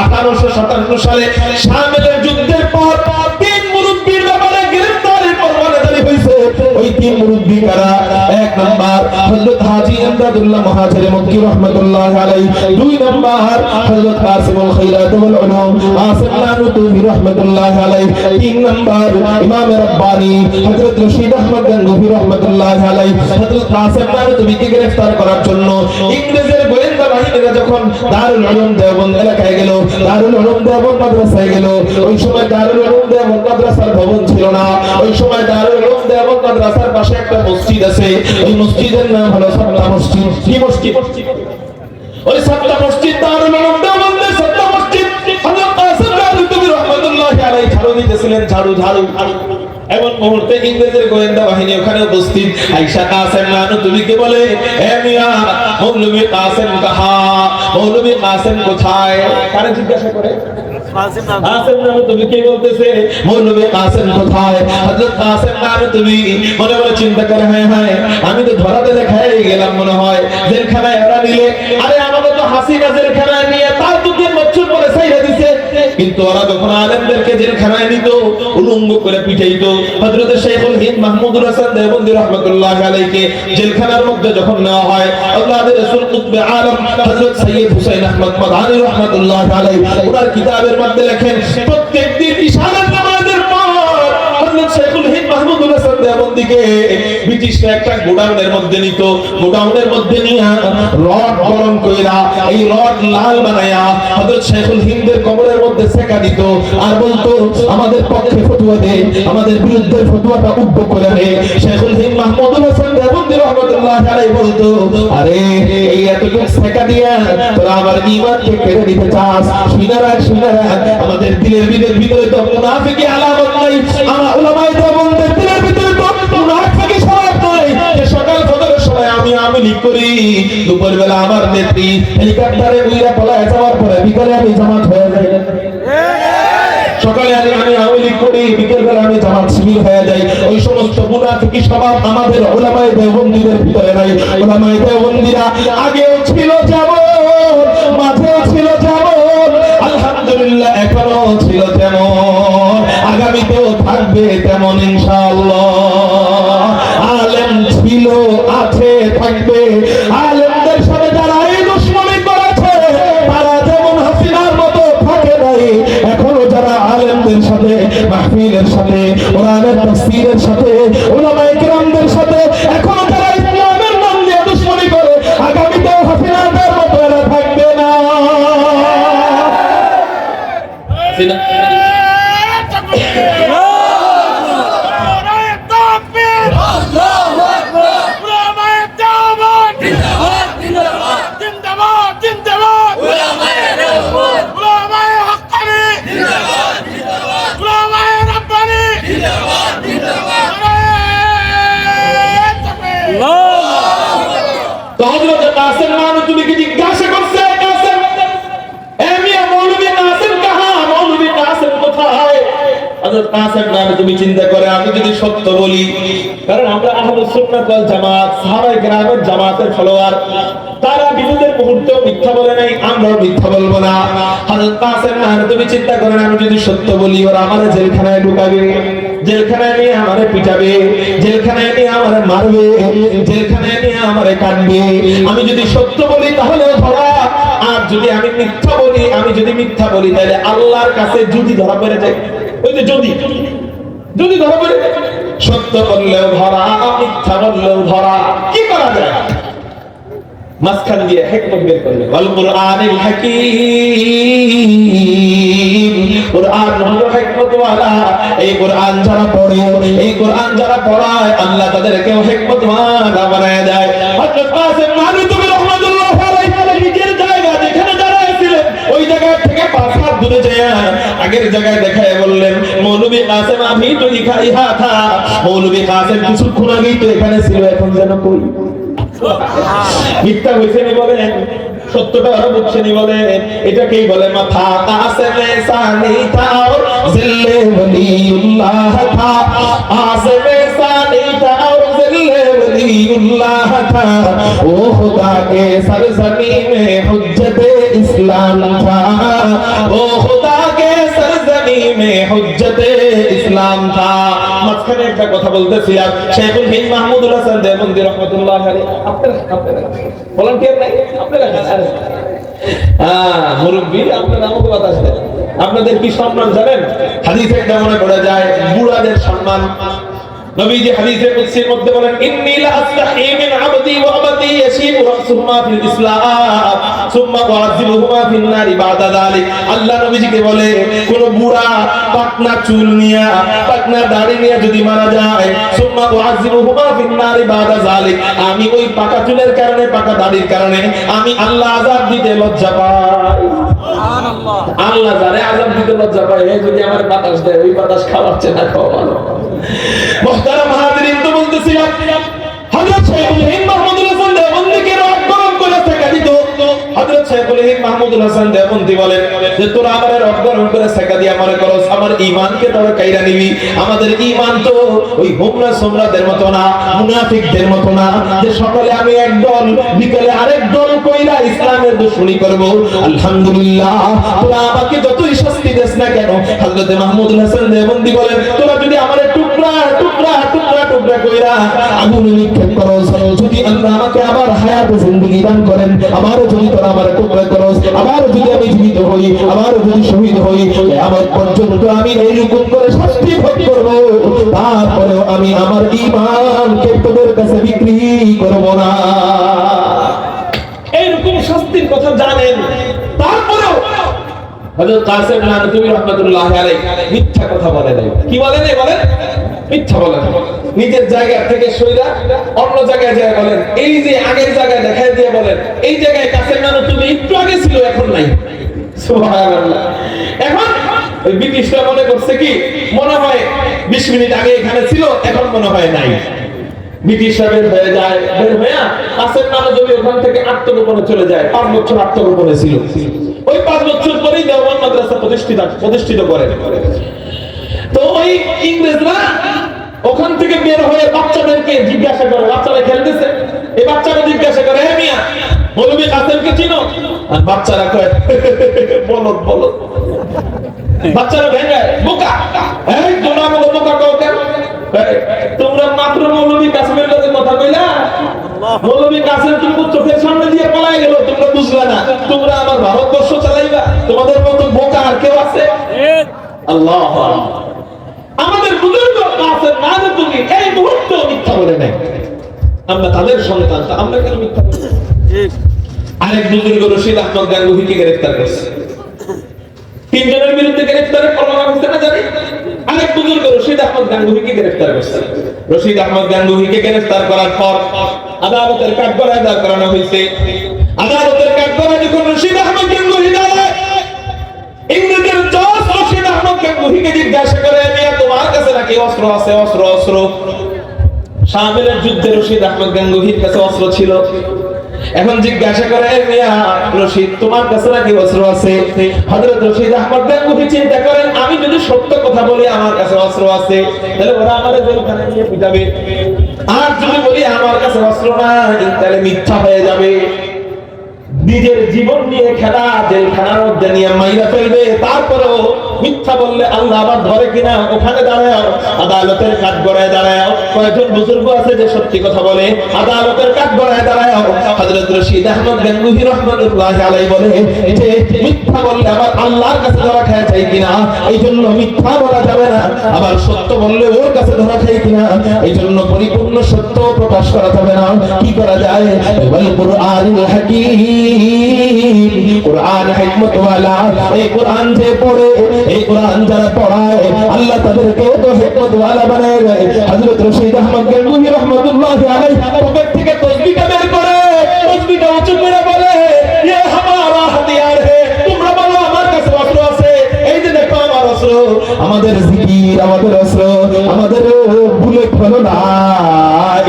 1857 সালে শামিলের যুদ্ধের পর তিন মুরব্বির ব্যাপারে গ্রেফতারের পরোয়ানা জারি হয়েছে। ওই তিন মুরব্বি কারা? এক নাম্বার হযরত হাজী ইমদাদুল্লাহ মুহাজির মক্কি রাহমাতুল্লাহি আলাইহি, দুই নাম্বার হযরত কাসিমুল খায়রাত ওয়াল উলুম কাসিম নানুতুবি রাহমাতুল্লাহি আলাইহি, তিন নাম্বার ইমাম রব্বানি হযরত রশিদ আহমদ গঙ্গোহী রাহমাতুল্লাহি আলাইহি। হযরত কাসিম নানুতুবিকে গ্রেফতার করার জন্য ইংরেজের গোয়েন্দা বাহিনীরা যখন দারুল উলুম দেওবন্দ এলাকায় গেল, দারুল উলুম দেওবন্দ মাদ্রাসায় গেল, ওই সময় দারুল উলুম দেওবন্দ মাদ্রাসার ভবন ছিল না। ওই সময় দারুল উলুম দেওবন্দ মাদ্রাসার পাশে একটা মসজিদ আছে, ওই মসজিদের নাম হলো সাত্তা মসজিদ। কি মসজিদ? ওই সাত্তা মসজিদ দারুল উলুম দেওবন্দের সাত্তা মসজিদ। হযরত কাসিম নানুতুবি রাহমাতুল্লাহি আলাইহি ঝাড়ু দিতেছিলেন, ঝাড়ু। এমন মুহূর্তে ইংরেজের গোয়েন্দা বাহিনী ওখানে উপস্থিত। আয়েশা কাসিম নানুতুবিকে বলে, এ মিয়া, মৌলভী কাসিম কাহা? মৌলভী কাসিম কোথায়? কারে জিজ্ঞাসা করে? কাসিম নানুতুবি কে বলতেছে মৌলভী কাসিম কোথায়? হযরত কাসিম নানুতুবি মনে মনে চিন্তা করে, হ্যাঁ আমি তো ধরাতে দেখাই গেলাম মনে হয় জেলখানায় ওরা নিলে। আরে আমাকে তো হাসিনা জেলখানায় নিয়ে তার 2 বছর পরে ছাইরা দিছে, কিন্তু ওরা যখন আলেমদেরকে জেলখানায় নিত উলঙ্গ করে পিটাইতো। হযরত শাইখুল হিন্দ মাহমুদুর হাসান দেওবন্দি রাহমাতুল্লাহি আলাইহিকে জেলখানার মধ্যে যখন নেওয়া হয়, আল্লাহর রাসূল কুতবে আলম হযরত সৈয়দ হুসাইন আহমদ মাদানী রাহমাতুল্লাহি আলাইহি ওনার কিতাবের মধ্যে লেখেন, প্রত্যেকদিন ইশারার নামাজের পর হযরত শাইখুল হিন্দ মাহমুদুর হাসান দেওবন্দিকে ব্রিটিশরা একটা গোডাউনের মধ্যে নিত। গোডাউনের মধ্যে নিয়ে রড গরম কইরা এই রড লাল বানায়া হযরত শাইখুল হিন্দের কবরের মধ্যে সেকা দিত আর বলতো, আমাদের পক্ষে ফতোয়া দে, আমাদের বিরুদ্ধে ফতোয়াটা উদ্ধ করে দে। শাইখুল হিন্দ মাহমুদুর হাসান দেওবন্দি রাহমাতুল্লাহি আলাইহি বলতো, আরে এই এতটুকু সেকা দিয়া তোরা আমার ঈমানকে কেড়ে নিতে চাস? শুনারা আমাদের দিলের ভিতরে তো মুনাফিকি আলামত নাই। আমার উলামায়ে দেওবন্দের দিলের ভিতরে তো মুনাফিকি স্বভাব নাই। যে সকাল ফজরের সময় আমি আমলি করি, দুপুর বেলা আমার নেত্রী হেলিকপ্টারে উইরা পলায় যাওয়ার পরে বিকালে আমি জামাত হয়ে যাই। সকালে আমি আমলি করি, বিকেল বেলা আমি জামাত শিবির হয়ে যাই। ওই সমস্ত মুনাফিকি স্বভাব আমাদের উলামায়ে দেওবন্দিদের ভিতরে নাই। উলামায়ে দেওবন্দিরা আগেও ছিল যেমন, মাঝেও ছিল যেমন, আলহামদুলিল্লাহ এখনো ছিল তেমন, আগামীতেও থাকবে তেমন ইনশাআল্লাহ। আলেম ছিল, আছে, থাকবে। আলেমদের সাথে যারা এই দুশমনি করেছে তারা যেমন হাসিনার মতো থাকে নাই, এখনো যারা আলেমদের সাথে, মাহফিলের সাথে, কোরআনের তাফসীরের সাথে, উলামায়ে কিরামদের সাথে এখনো যারা ইসলামের নাম দিয়ে দুশমনি করে, আগামীতেও হাসিনাদের মতো এরা থাকবে না। তো হযরত কাসিম নানুতুবিকে জিজ্ঞাসা করছে, কাসিম, এ মিয়া মৌলভী কাসিম কাহা? মৌলভী কাসিম কোথায়? হযরত কাসিম নানুতুবি চিন্তা করে, আমি যদি সত্য বলি, কারণ আমরা আহলুস সুন্নাত ওয়াল জামাত, সাহাবায়ে কেরামের জামাতের ফলোয়ার, তারা বিপদের মুহূর্তেও মিথ্যা বলে নাই, আমরাও মিথ্যা বলবো না। হযরত কাসিম নানুতুবি চিন্তা করেন, আমি যদি সত্য বলি ওরা আমারে জেলখানায় ঢুকাবে, জেলখানায় নিয়ে আমারে পিটাবে, জেলখানায় নিয়ে আমারে মারবে, জেলখানায় নিয়ে আমারে কাটবে। আমি যদি সত্য বলি তাহলে ধরা, আর যদি আমি মিথ্যা বলি, তাহলে আল্লাহর কাছে যদি ধরা পড়ে যায়, ওই যে যদি ধরা পড়ে, সত্য বললেও ধরা, মিথ্যা বললেও ধরা, কি করা যায়? মাঝখান দিয়ে হিকমত বের করবে। ওয়াল কুরআনিল হাকীম, কুরআন হলো হিকমত ওয়ালা। এই কুরআন যারা পড়ে, এই কোরআন যারা পড়ায়, আল্লাহ তাদেরকে হিকমতওয়ালা বানায় দেয়। হযরত কাসিম নানুতুবি রাহমাতুল্লাহি আলাইহি নিজের জায়গা যেখানে দাঁড়ায় ছিলেন, ওই জায়গা থেকে 5 হাত আগের জায়গায় দেখায় বললেন মৌলভী কাসেম আমি তো ইহা থা, মৌলভী কাসেম কিছুক্ষণ আগেই তো এখানে ছিল, এখন যেন কই। মিথ্যা হয়েছে নি বলেন, সত্যটা ওরা বুঝছে নি বলেন। এটাকেই বলে মাথা কাসেমে সানি থা और जिल्ले वलीउल्लाह था, आसमे सानी था और जिल्ले वलीउल्लाह था, ओ खुदा के सरजमी में हुज्जते इस्लाम था, ओ खुदा के सरजमी में हुज्जते इस्लाम था। মাঝখানে একটা কথা বলতেছিলাম, শেখুল হিন্দ মাহমুদুল হাসান দেওবন্দি রহমাতুল্লাহ আলাইহি, আপনারা ভলান্টিয়ার নাই, আপনারা মুরব্বী, আপনারা আমাকে বাতাস দেন। আপনাদের কি সম্মান জানেন? হাদিসে একটা মনে পড়ে যায় বুড়াদের সম্মান। নবীজি হাদিসে কুদসির মধ্যে বলেন ইন্নী লা আস্তাহি মিন আবদি ওয়া আবদি ইয়াশিবু রাসুহুমা ফিল ইসলাম সুম্মা উআযিবুহুমা ফিন নারি বাদা যালিক। আল্লাহ নবীজিকে বলে কোন বুড়া পাকনা চুল নিয়া পাকনা দাড়ি নিয়ে যদি মারা যায়, সুম্মা উআযিবুহুমা ফিন নারি বাদা যালিক, আমি ওই পাকা চুলের কারণে পাকা দাড়ির কারণে আমি আল্লাহ আযাব দিতে লজ্জা পাই। সুবহানাল্লাহ, আল্লাহ জানে আযাব দিতে লজ্জা পায়। এই যদি আমার বাতাস দেয়, ওই বাতাস খাওয়াচ্ছে না খাওয়ানো। মুহতারাম হাজিরিন, তো বলতেছিলাম হযরত শেখুল হিন্দ মাহমুদুল হাসান দেওবন্দিকে রাগ গরম করে সেকা দিত। হযরত শেখুল হিন্দ মাহমুদুল হাসান দেওবন্দি বলেন যে তোরা আমারে রাগ গরম করে সেকা দিয়া মনে করস আমার ঈমানকে তোরা কাইরা নিবি। আমাদের ঈমান তো ওই হুমরা সুমরাদের মত না, মুনাফিকদের মত না যে সকালে আমি এক দল বিকালে আরেক দল কইরা ইসলামের দুশমনি করব। আলহামদুলিল্লাহ, তোরা আমাকে যতই শাস্তি দেস না কেন, হযরত মাহমুদুল হাসান দেওবন্দি বলেন তোরা যদি আমারে টুকরা টুকরা টুকরা টুকরা কইরা আগুনে নিক্ষেপ করস, যদি আল্লাহ আমাকে আবার হায়াতে জিন্দেগি দান করেন, আবারও যদি তোরা আমার টুকরা করস, আবারও যদি আমি জীবিত হই, আবারও যদি শহীদ হই, আমার পর্যন্ত আমি এইরকম করে শাস্তি ভোগ করব, তারপরেও আমি আমার ঈমানকে তোদের কাছে বিক্রি করব না। এইরকম শাস্তির কথা জানেন, তারপরেও হযরত কাসেম নানতুবি রাহমাতুল্লাহ আলাইহি মিথ্যা কথা বলে নাই। কি বলে নাই? বলেন মিথ্যা বলে না। নিজের জায়গা থেকে সইরা অন্য জায়গায় যায় বলেন, এই যে আগের জায়গায় দেখায় দিয়ে বলেন এই জায়গায় কাসেম নানতুবি একটু আগে ছিল, এখন নাই। সুবহানাল্লাহ। এখন ওই ব্রিটিশরা মনে করছে কি মনে হয় 20 মিনিট আগে এখানে ছিল, এখন মনে হয় নাই। ব্রিটিশরা বের হয়ে যায়, বের হয়ে কাসেম নানতুবি ওখান থেকে আত্মগোপনে চলে যায়। 5 বছর আত্মগোপনে ছিল। ওই 5 বছর পরেই দেওবন্দ মাদ্রাসা প্রতিষ্ঠিত করেন। তো ওই ইংরেজরা ওখান থেকে বের হয়ে বাচ্চাদেরকে জিজ্ঞাসা করে, বাচ্চারা খেলতেছে, এই বাচ্চারা জিজ্ঞাসা করে হে মিয়া মৌলভী কাসেমকে চিনো? আর বাচ্চারা কয় বলদ বলদ। বাচ্চারা ভেঙায় বোকা, এই তোমরা আমাকে বোকা কও কেন? তোমরা মাত্র মৌলভী কাসেমের কাছে কথা কইলা, মৌলভী কাসেম তুমি চোখের সামনে দিয়ে পলায় গেল, তোমরা বুঝলা না। তোমরা আমার ভারতবর্ষ চালাইবা? তোমাদের মতো বোকা আর কেউ আছে? আল্লাহু আকবার। আমাদের বুজুর্গ কাসেম নানতুবি এই মুহূর্তে মিথ্যা বলে নাই। আমরা তাদের সন্তান, আমরা কেন মিথ্যা বলি? আরেক বুজুর্গ রশিদ আহমদ গাঙ্গুহিকে গ্রেফতার করছে। 3 জনের বিরুদ্ধে গ্রেফতারের পরোয়ানা হচ্ছে না জানি। আরেক বুজুর্গ রশিদ আহমদ গাঙ্গুহিকে গ্রেফতার করছে। রশিদ আহমদ গাঙ্গুহিকে গ্রেফতার করার পর আদালতের কাঠগড়ায় দাঁড় করানো হয়েছে। আদালতের কাঠগড়ায় যখন রশিদ আহমদ গাঙ্গুহি দাঁড়ায়, ইংরেজের জজ রশিদ আহমদ গাঙ্গুহিকে জিজ্ঞাসা করে মিয়া তোমার কাছে নাকি অস্ত্র আছে? অস্ত্র শামিলের যুদ্ধে রশিদ আহমদ গাঙ্গুহির কাছে অস্ত্র ছিল। এখন জিজ্ঞাসা করে মিয়া রশিদ তোমার কাছে নাকি অস্ত্র আছে? হযরত রশিদ আহমদ গাঙ্গুহি চিন্তা করেন আমি যদি সত্য কথা বলি আমার কাছে অস্ত্র আছে, তাহলে ওরা আমারে জেলখানায় নিয়ে পিটাবে। আর যদি বলি আমার কাছে অস্ত্র নাই, তাহলে মিথ্যা হয়ে যাবে। নিজের জীবন নিয়ে খেলা, জেলখানার মধ্যে নিয়ে মাইরা ফেলবে। তারপরেও মিথ্যা বললে আল্লাহ আবার ধরে কিনা? ওখানে দাঁড়াও, আদালতের কাঠগড়ায় দাঁড়াও। কয়েকজন বুজুর্গ আছে যে সত্যি কথা বলে, আদালতের কাঠগড়ায় দাঁড়াও। হযরত রশিদ আহমদ গাঙ্গুহি রাহমাতুল্লাহি আলাইহি বলে যে মিথ্যা বললে আবার আল্লাহর কাছে ধরা খায় যায় কিনা, এই জন্য মিথ্যা বলা যাবে না। আবার সত্য বললে ওর কাছে ধরা খায় কিনা, এই জন্য পরিপূর্ণ সত্য প্রকাশ করা যাবে না। কি করা যায়? ওয়াল কুরআনুল হাকীম, কুরআন হিকমত ওয়ালা। এই কুরআন যে পড়ে, এই কুরআন যারা পড়ায়, আল্লাহ তাদেরকে তো হিকমত ওয়ালা বানায় দেয়। হযরত রশিদ আহমদ গাঙ্গুহি রাহমাতুল্লাহি আলাইহি পকেট থেকে তাসবিহটা বের করে, তাসবিহটা উঁচু করে বলে ইয়ে হামারা হাতিয়ার হে, তোমরা বলো আমার কাছে অস্ত্র আছে, এই যে দেখো আমার আমাদের জিকির, আমাদের অস্ত্র, আমাদের বুলেট হলো লা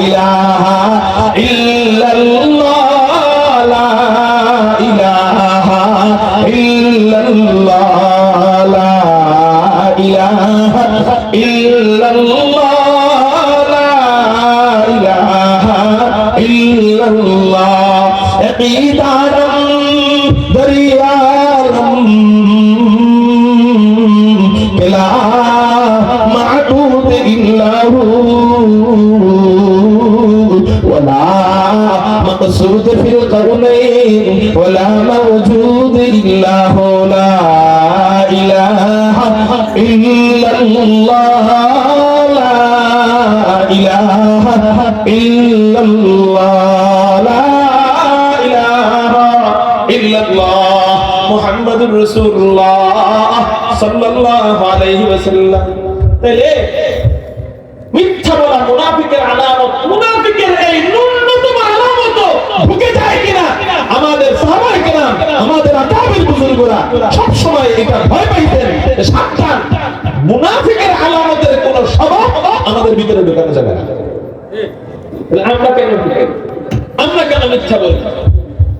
ইলাহা ইল্লাল্লাহ, লা ইলাহা ইল্লাল্লাহ, লা ইলাহা ইল্লাল্লাহ, লা ইলাহা ইল্লাল্লাহ। ইদারাম দরিয়ারম লা মা'বুদ ইল্লাহু ওয়ালা মাকসুদ ফিল কাউনাইন ওয়ালা মাওজুদ ইল্লাহু, লা ইলাহা ইল্লাল্লাহ, লা ইলাহা ইল্লাল্লাহ, লা ইলাহা ইল্লাল্লাহ মুহাম্মাদুর রাসূলুল্লাহ সাল্লাল্লাহু আলাইহি ওয়াসাল্লাম। তাহলে মিথ্যা বলা মুনাফিকের আলামত, মুনাফিকের এই ন্যূনতম আলামত ঢুকে যায় কিনা আমাদের সাহাবায়ে কেরাম, আমাদের আকাবির বুজুর্গরা সব সময় এটা ভয় পাইতেন, সাবধান মুনাফিকের আলামতের কোন স্বভাব আমাদের ভিতরে ঢোকানো যাবে না। আমরা কেন ঢুকাই? আমরা কেন মিথ্যা বলি?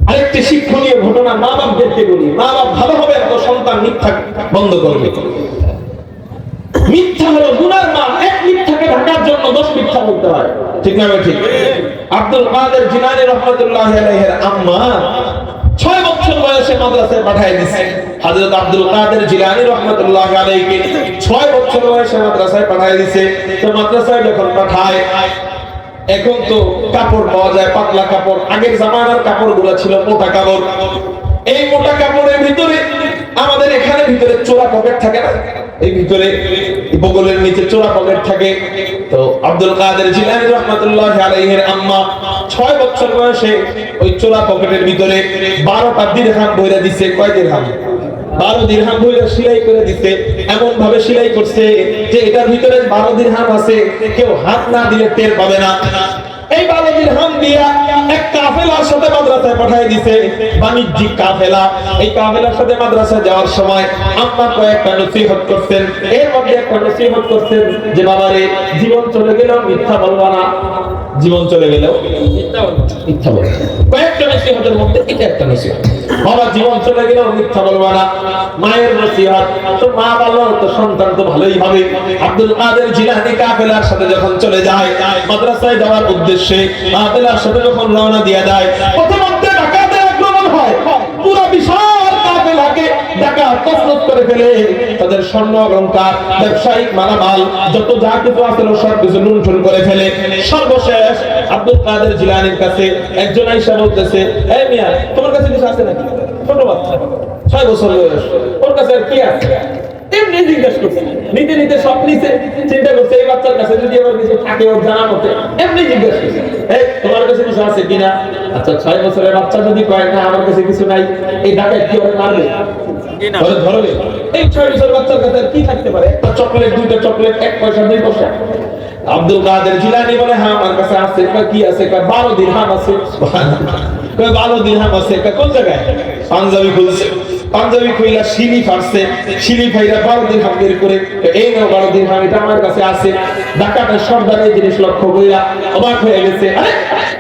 আরেকটি শিক্ষণীয় ঘটনা মা বাপদেরকে বলি। মা বাপ ভালো হবে তো সন্তান মিথ্যা বন্ধ করবে। মিথ্যা হলো গুনার মা। এক মিথ্যাকে ঢাকার জন্য 10 মিথ্যা বলতে হয়, ঠিক না? ঠিক। আব্দুল কাদের জিলানী রাহমাতুল্লাহি আলাইহির আম্মা 6 বছর বয়সে মাদ্রাসায় পাঠিয়ে দিয়েছে। হযরত আব্দুল কাদের জিলানী রাহমাতুল্লাহি আলাইহিকে 6 বছর বয়সে মাদ্রাসায় পাঠিয়ে দিয়েছে। তো মাদ্রাসায় যখন পাঠায়, এখন তো কাপড় পাওয়া যায় পাতলা কাপড়, আগের জামানার কাপড়গুলো ছিল মোটা কাপড়। এই মোটা কাপড়ের ভিতরে আমাদের এখানে ভিতরে চোরা পকেট থাকে না, এই ভিতরে বগলের নিচে চোরা পকেট থাকে। তো আব্দুল কাদের জিলানী রাহমাতুল্লাহি আলাইহির আম্মা 6 বছর বয়সে ওই চোরা পকেটের ভিতরে 12টা দিরহাম ভরে দিছে। কয় দিরহাম? 12 দিরহাম ভরে সেলাই করে দিতে। এমন ভাবে সেলাই করছে যে এটার ভিতরে 12 দিরহাম আছে, কেউ হাত না দিলে টের পাবে না। এই 12 দিরহাম দিয়া এক কাফেলার সাথে মাদ্রাসায় পাঠিয়ে দিয়েছে, বাণিজ্যিক কাফেলা। এই কাফেলার সাথে মাদ্রাসায় যাওয়ার সময় আম্মা কয়েকটা নসিহত করতেন। এর মধ্যে একটা নসিহত করতেন যে বাবারে, জীবন চলে গেলেও মিথ্যা বলবা না। জীবন চলে গেলেও মিথ্যা বলবা। কয়েকটা নসিহতের মধ্যে এটা একটা নসিহত, বাবা জীবন চলে গেলেও মিথ্যা বলবা না। মায়ের নসিহত তো মা বলো তো সন্তান তো ভালোই হবে। আব্দুল কাদের জিলানী কাফেলার সাথে যখন চলে যায় মাদ্রাসায় যাওয়ার উদ্দেশ্যে, কাফেলার সাথে যখন রওনা দিয়ে যায়, প্রথমে ডাকাতের আক্রমণ হয়। পুরো বিশাল কাফেলাকে ডাকাত তছনছ করে ফেলে। তাদের স্বর্ণ অলংকার, ব্যবসায়িক মালামাল যত যা কিছু আছে সব কিছু লুণ্ঠন করে ফেলে। সর্বশেষ আব্দুল কাদের জিলানীর কাছে একজন আয়েশা বলতেছে, এই মিয়া, তোমার কাছে কিছু আছে নাকি? ছোট বাচ্চা 6 বছর বয়স, ওর কাছে আর কি আছে? এমনি জিজ্ঞেস করছে, নিতে নিতে সব নিচে চিন্তা করছে এই বাচ্চার কাছে যদি আমার কিছু থাকে ওর জানা মতে, এমনি জিজ্ঞেস করছে, এই তোমার কাছে কিছু আছে কিনা? আচ্ছা 6 বছরের বাচ্চা যদি কয় না আমার কাছে কিছু নাই, এই ডাকাত কি ওরে মারবে? ওরে ধরবে? এই 6 বছরের বাচ্চার কাছে কি থাকতে পারে? একটা চকলেট, 2টা চকলেট, 1 পয়সা 2 পয়সা। আব্দুল কাদের জিলানী বলে, হ্যাঁ আমার কাছে আছে। কি আছে? 12 দিরহাম আছে। 12 দিরহাম আছে। কোন জায়গায়? পাঞ্জাবি খুলছে, পাঞ্জাবি খুইলা শিলি ফাড়ছে, শিলি ফাইরা 12 দিরহাম বের করে, এই নাও 12 দিরহাম, এটা আমার কাছে আছে। ডাকাতের সর্দার এই জিনিস লক্ষ্য কইরা অবাক হয়ে গেছে, আরে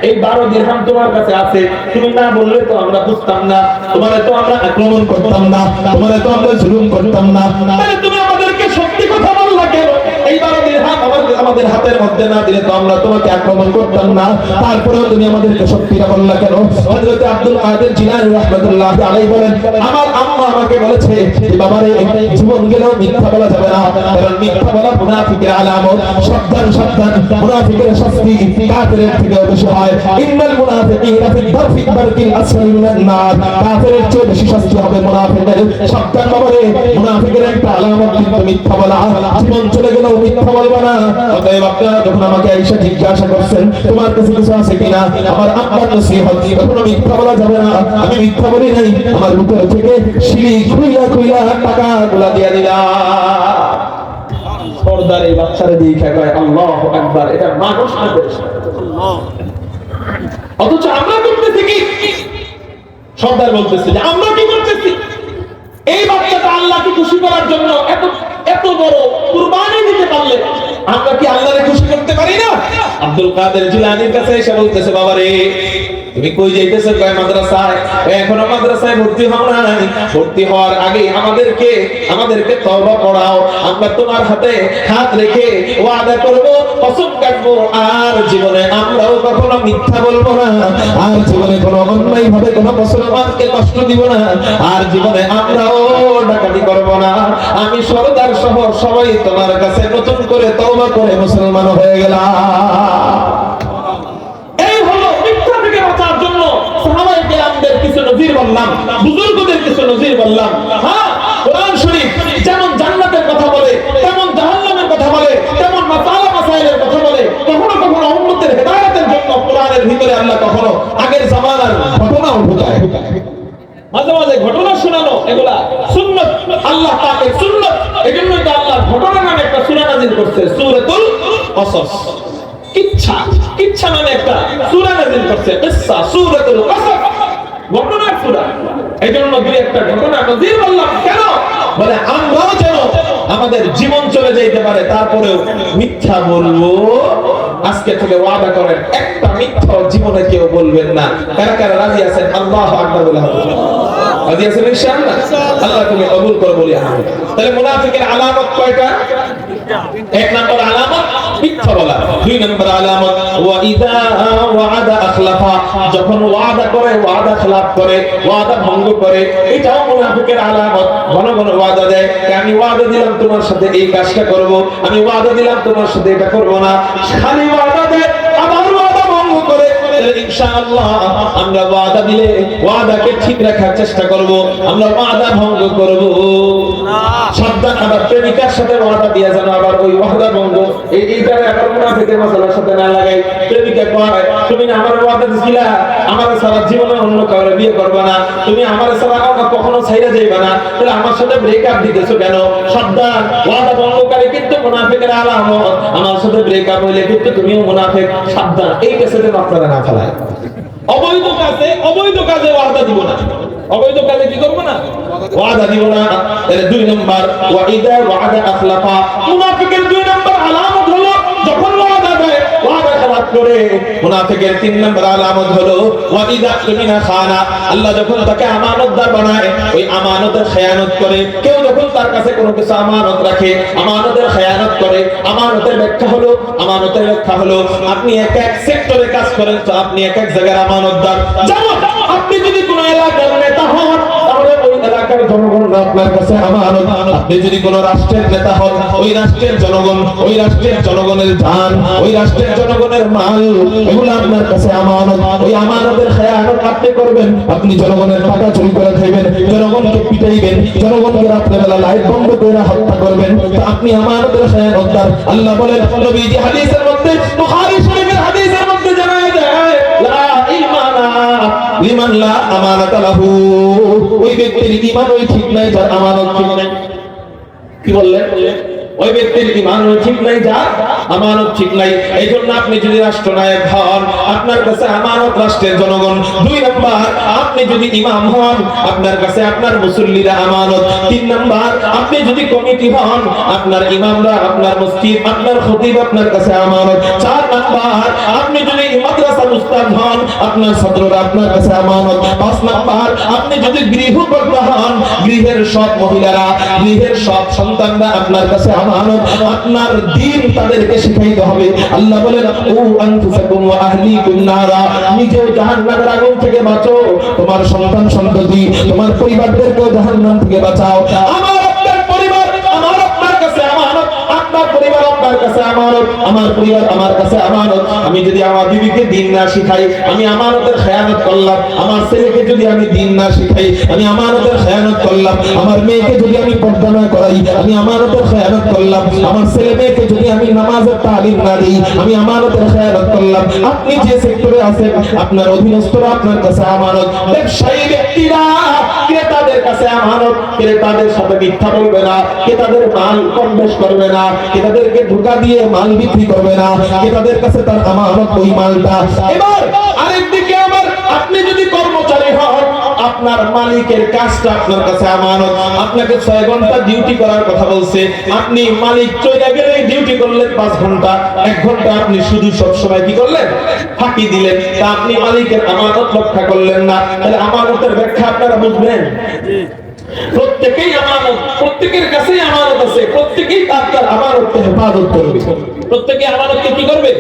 এই 12 দিরহাম তোমার কাছে আছে, তুমি না বললে তো আমরা বুঝতাম না, তোমারে তো আমরা আক্রমণ করতাম না, তোমারে তো আমরা জুলুম করতাম না, তাহলে তুমি আমাদেরকে সত্যি কথা বললা কেন? এই 12 দিরহাম আমাদের হাতের মধ্যে না দিলে তো আমরা তোমাকে আক্রমণ করতাম না, তারপরেও তুমি আমাদেরকে সত্যিটা বললা কেন? হযরত আব্দুল কাদের জিলানী রাহমাতুল্লাহি আলাইহি বলেন, আমার আম্মা আমাকে বলেছে যে বাবারে, জীবন গেলেও মিথ্যা বলা যাবে না, কারণ মিথ্যা বলা মুনাফিকের আলামত। সাবধান সাবধান, মুনাফিকের শাস্তি কাফেরের থেকে বেশি হয়। ইন্নাল মুনাফিকিনা ফি দারকিল আসফালি মিনান নার, কাফেরের চেয়ে বেশি শাস্তি হবে মুনাফিকের। সাবধান বাবারে, মুনাফিকের একটা আলামত কিন্তু মিথ্যা বলা। জীবন চলে গেলেও মিথ্যা বলবা না। অতএব আপনারা যখন আমাকে আয়েশা জিজ্ঞাসা করছেন তোমার কাছে কিছু আছে কিনা, আমার আব্বার নসিহত, কখনো মিথ্যা বলা যাবে না। আমি মিথ্যা বলি নাই, আমার ভিতর থেকে শিলি খুইলা খুইলা টাকাগুলা দিয়া দিলাম। সর্দার এই বাচ্চারে দিয়ে কয় আল্লাহু আকবার, এটা মানুষ না আল্লাহ। অথচ আমরা করতেছি কি? সর্দার বলতেছে যে আমরা কি করতেছি? এই বাচ্চাটা আল্লাহকে খুশি করার জন্য এত এত এত বড় কুরবানি দিতে পারলে আমরা কি আল্লাহরে খুশি করতে পারি না? আব্দুল কাদের জিলানীর কাছে এসে বলতেছে, বাবা রে তুমি কই যাইতেছো? কয় মাদ্রাসায়। এখনো মাদ্রাসায় ভর্তি হও নাই? ভর্তি হওয়ার আগে আমাদেরকে তওবা পড়াও, আমরা তোমার হাতে হাত রেখে ওয়াদা করব, কসম কাটবো, আর জীবনে আমরাও কখনো মিথ্যা বলবো না, আর জীবনে কোনো অন্যায় ভাবে কোনো মুসলমানকে কষ্ট দিব না, আর জীবনে আমরাও ডাকাতি করব না। আমি সরদার সহ সবাই তোমার কাছে নতুন করে তওবা করে মুসলমান হয়ে গেলাম। এই হলো মিথ্যা থেকে বাঁচার জন্য সাহাবায়ে কেরামদের কিছু নজির বললাম, বুজুর্গদের কিছু নজির বললাম। হ্যাঁ, কোরআন শরীফ যেমন জান্নাতের কথা বলে, তেমন জাহান্নামের কথা বলে, তেমন মাসালা মাসাইলের কথা বলে। কখনো কখনো উম্মতের হেদায়েতের জন্য কোরআনের ভিতরে আল্লাহ কখনো আগের জামানার ঘটনাও ঢুকায়। মাঝে মাঝে ঘটনা শোনানো, এগুলা সুন্নাত, আল্লাহ পাকের সুন্নাত। এজন্যই তো আল্লাহ ঘটনা নামে একটা সূরা নাযিল করছে, সূরাতুল কসস। কিচ্ছা নামে একটা সূরা নাযিল করছে, কিসসা, সূরাতুল কসস, ঘটনার সূরা। এজন্য দুই একটা ঘটনা নজির বললাম। কেন? বলে আমরাও যেন আমাদের জীবন চলে যেতে পারে, তারপরেও মিথ্যা বলবো। আজকে থেকে ওয়াদা করেন, একটা মিথ্যা জীবনে কেউ বলবেন না। কারা কারা রাজি আছেন? আল্লাহু আকবার বলে হবে। রাজি আছেন ইনশাআল্লাহ? আল্লাহ তুমি কবুল করে বলি আমিন। তাহলে মুনাফিকের আলামত কয়টা? এক নম্বর আলামত মিথ্যা বলা। দুই নম্বর আলামত ওয়া ইযা ওয়াদা আখলাফা, যখন ওয়াদা করে ওয়াদা খেলাফ করে, ওয়াদা ভঙ্গ করে, এটাও মুনাফিকের আলামত। ঘন ঘন ওয়াদা দেয়, আমি ওয়াদা দিলাম তোমার সাথে এই কাজটা করব, আমি ওয়াদা দিলাম তোমার সাথে এটা করব না, খালি ওয়াদা দেয় আবার ওয়াদা ভঙ্গ করে। ইনশাআল্লাহ আমরা ওয়াদা দিলে ওয়াদাকে ঠিক রাখার চেষ্টা করব, আমরা ওয়াদা ভঙ্গ করব না। সাবধান, আবার প্রেমিকার সাথে ওয়াদা দিয়া যেন আবার ওই ওয়াদা ভঙ্গ এইটা আবার মুনাফিকের মাসালার সাথে না লাগাই। প্রেমিকা কয়, তুমি না আমার ওয়াদা দিছিলা আমার সারা জীবনে অন্য কাউরে বিয়ে করবে না, তুমি আমার সারা কখনো ছাইরা যাইবে না, তাহলে আমার সাথে ব্রেকআপ দিতেছো কেন? সাবধান, ওয়াদা ভঙ্গকারী কিন্তু মুনাফিকের আলামত। আমার সাথে ব্রেকআপ হইলে কিন্তু তুমিও মুনাফিক। সাবধান, এই কেসেতে আপনারা না ফেলায়। অবৈধ কাজে ওয়াদা দিব না, অবৈধ কাজে কি করব না? ওয়াদা দিব না। তাহলে দুই নম্বর ওয়া ইযা ওয়াদা আখলাফা, মুনাফিকের দুই নম্বর আলামত হলো যখন ওয়াদা দেয় ওয়াদা খেলাফ করে। মুনাফিকের তিন নম্বর আলামত হলো ওয়া ইযা তুমিনা খানা, আল্লাহ যখন তাকে আমানতদার বানায় ওই আমানতের খেয়ানত করে। কেউ যখন তার কাছে কোনো কিছু আমানত রাখে, আমানতের খেয়ানত করে। আমানতের ব্যাখ্যা হলো আপনি এক এক সেক্টরে কাজ করেন, তো আপনি এক এক জায়গার আমানতদার। যেমন আপনি যদি কোনো এলাকার নেতা হন, তাহলে ওই এলাকার জনগণ আপনার কাছে আমানত। আপনি যদি কোনো রাষ্ট্রের নেতা হন, ওই রাষ্ট্রের জনগণ, ওই রাষ্ট্রের জনগণের জান, ওই রাষ্ট্রের জনগণের মাল, এগুলো আপনার কাছে আমানত। ওই আমানতের খেয়ানত আপনি করবেন। আপনি জনগণের টাকা চুরি করে খাইবেন, জনগণকে পিটাইবেন, জনগণকে রাত্রেবেলা লাইট বন্ধ করে হত্যা করবেন, তো আপনি আমানতের খেয়ানতদার। আল্লাহ বলেন, নবীজি হাদিসের মধ্যে, বুখারী শরীফের হাদিসের মধ্যে জানায় দেয়, লা ঈমানা লিমান লা আমানাতা লাহু, ওই ব্যক্তির ঈমানই ঠিক নাই যার আমানত ঠিক নাই। কি বললেন? ওই ব্যক্তির ঈমানও ঠিক নাই, যার আমানত ঠিক নাই। এই জন্য আপনি যদি রাষ্ট্রনায়ক হন, আপনার কাছে আমানত রাষ্ট্রের জনগণ। দুই নম্বর, আপনি যদি ইমাম হন, আপনার কাছে আপনার মুসল্লিরা আমানত। তিন নম্বর, আপনি যদি কমিটি হন, আপনার ইমামরা, আপনার মসজিদ, আপনার খতিব আপনার কাছে আমানত। চার নম্বর, আপনি যদি মাদ্রাসার উস্তাদ হন, আপনার ছাত্ররা আপনার কাছে আমানত। পাঁচ নম্বর, আপনি যদি গৃহকর্তা হন, গৃহের সব মহিলারা, গৃহের সব সন্তানরা আপনার কাছে আমানত। আপনার দ্বীন তাদেরকে শিখাইতে হবে। আল্লাহ বলেন, ও আনফুসাকুম ওয়া আহলিকুম নারা, নিজেও জাহান্নামের আগুন থেকে বাঁচো, তোমার সন্তান সন্ততি, তোমার পরিবারদেরকেও জাহান্নাম থেকে বাঁচাও। আমার আপনার পরিবার আমার আপনার কাছে আমানত, আপনার পরিবার আপনার কাছে আমানত, আমার পরিবার আমার কাছে আমানত। আমি যদি আমার বিবিকে দ্বীন না শিখাই, আমি আমানতের খেয়ানত করলাম। আমার ছেলেকে যদি আমি দ্বীন না শিখাই, আমি আমানতের খেয়ানত করলাম। আমার মেয়েকে যদি আমি পর্দা না করাই, আমি আমানতের খেয়ানত করলাম। আমার ছেলে মেয়েকে যদি আমি নামাজের তালিম না দিই, আমি আমানতের খেয়ানত করলাম। আপনি যে সেক্টরে আছেন, আপনার অধীনস্থরা আপনার কাছে আমানত। ব্যবসায়ী ব্যক্তিরা ক্রেতাদের কাছে আমানত, ক্রেতাদের সাথে মিথ্যা বলবে না, ক্রেতাদের মাল কম বেশ করবে না, ক্রেতাদেরকে ধোঁকা দিয়ে মাল বিক্রি করবে না, ক্রেতাদের কাছে তার আমানত ওই মালটা। এবার আরেকদিকে আবার আপনি যদি কর্মচারী হন, আপনার মালিকের কাজটা আপনার কাছে আমানত। আপনাকে 6 ঘন্টা ডিউটি করার কথা বলছে, আপনি মালিক চলে গেলে ডিউটি করলেন 5 ঘন্টা, 1 ঘন্টা আপনি শুধু সব সময় কি করলেন, ফাঁকি দিলেন। তা আপনি মালিকের আমানত রক্ষা করলেন না। তাহলে আমানতের ব্যাখ্যা আপনারা বুঝবেন। প্রত্যেকেই আমানত, প্রত্যেকের কাছেই আমানত আছে, প্রত্যেকেই তার আমানতকে হেফাজত করবে। প্রত্যেকে আমানতকে কি করবে?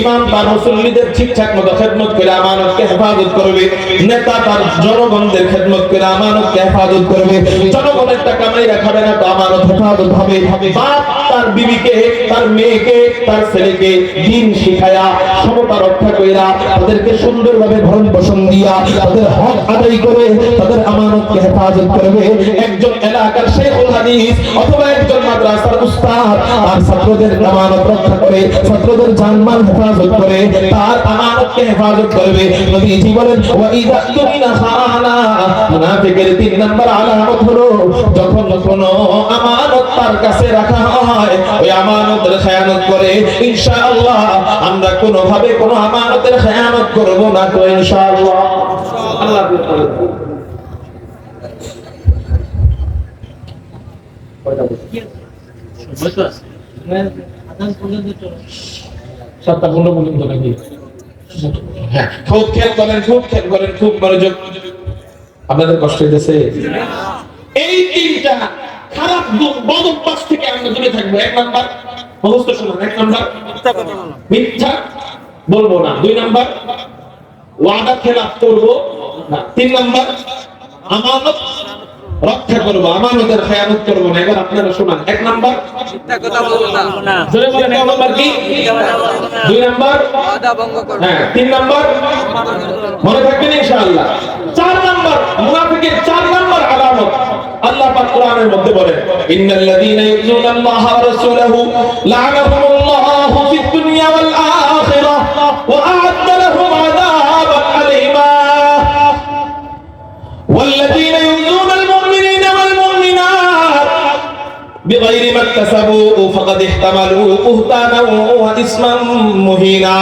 ইমাম তার মুসল্লিদের ঠিকঠাক মতো খেদমত করে আমানতকে হেফাজত করবে। নেতা তার জনগণদের খেদমত করে আমানতকে হেফাজত করবে। জনগণের টাকা মাইরা খাবে না, তো আমানত হেফাজত হবে। বাপ তার বিবিকে, তার মেয়েকে, তার ছেলেকে দ্বীন শিখায়া সমতা রক্ষা কইরা তাদেরকে সুন্দরভাবে ভরণ পোষণ দিয়া তাদের হক আদায় করে তাদের আমানতকে হেফাজত করবে। একজন এলাকার শেখুল হাদিস অথবা একজন মাদ্রাসার উস্তাদ তার ছাত্রদের আমানত রক্ষা করে, ছাত্রদের জানমাল হেফাজত করে, তার আমানতকে হেফাজত করবে। নবীজি বলেন ওয়া ইযা তুমিনা খানা, মুনাফিকের 3 নাম্বার আলামত হলো যখন কোনো আমানত তার কাছে রাখা হয় ওই আমানতের খেয়ানত করে। ইনশাআল্লাহ আমরা কোনোভাবে কোনো আমানতের খেয়ানত করব না তো ইনশাআল্লাহ। আল্লাহ খুব মনোযোগ। আপনাদের কষ্ট হইতেছে? এই 3টা খারাপ বদ অভ্যাস থেকে আমরা দূরে থাকবো। 1 নাম্বার মুখস্থ শুনুন, 1 নাম্বার মিথ্যা বলবো না, 2 নাম্বার ওয়াদা খেলাফ করবো না, 3 নাম্বার আমানত রক্ষা করবো, আমানতের খেয়ানত করবো না। এবার আপনারা শুনুন, 1 নাম্বার মিথ্যা কথা বলবো না, জোরে বলেন 1 নাম্বার কি? 2 নাম্বার ওয়াদা ভঙ্গ করব, হ্যাঁ 3 নাম্বার মনে থাকবে ইনশাআল্লাহ। 4 নাম্বার মুনাফিকের 4 নাম্বার আলামত আল্লাহ পাক কোরআনের মধ্যে বলেন ইন্নাল্লাযীনা ইউযুনা আল্লাহ ওয়া রাসূলাহু লা'নাহুমুল্লাহু ফিদ দুনিয়া ওয়াল আখিরাহ ওয়া আ'আদ্দা লাহুম আযাবান আলীমা ওয়াল্লাযীনা ইউযুনা আল-মুমিনিনা ওয়াল মুমিনাত বিগাইরি মা ইকতাসাবু ফাকাদ ইহতামালু বুহতানান ওয়া ইসমান মুহিনা।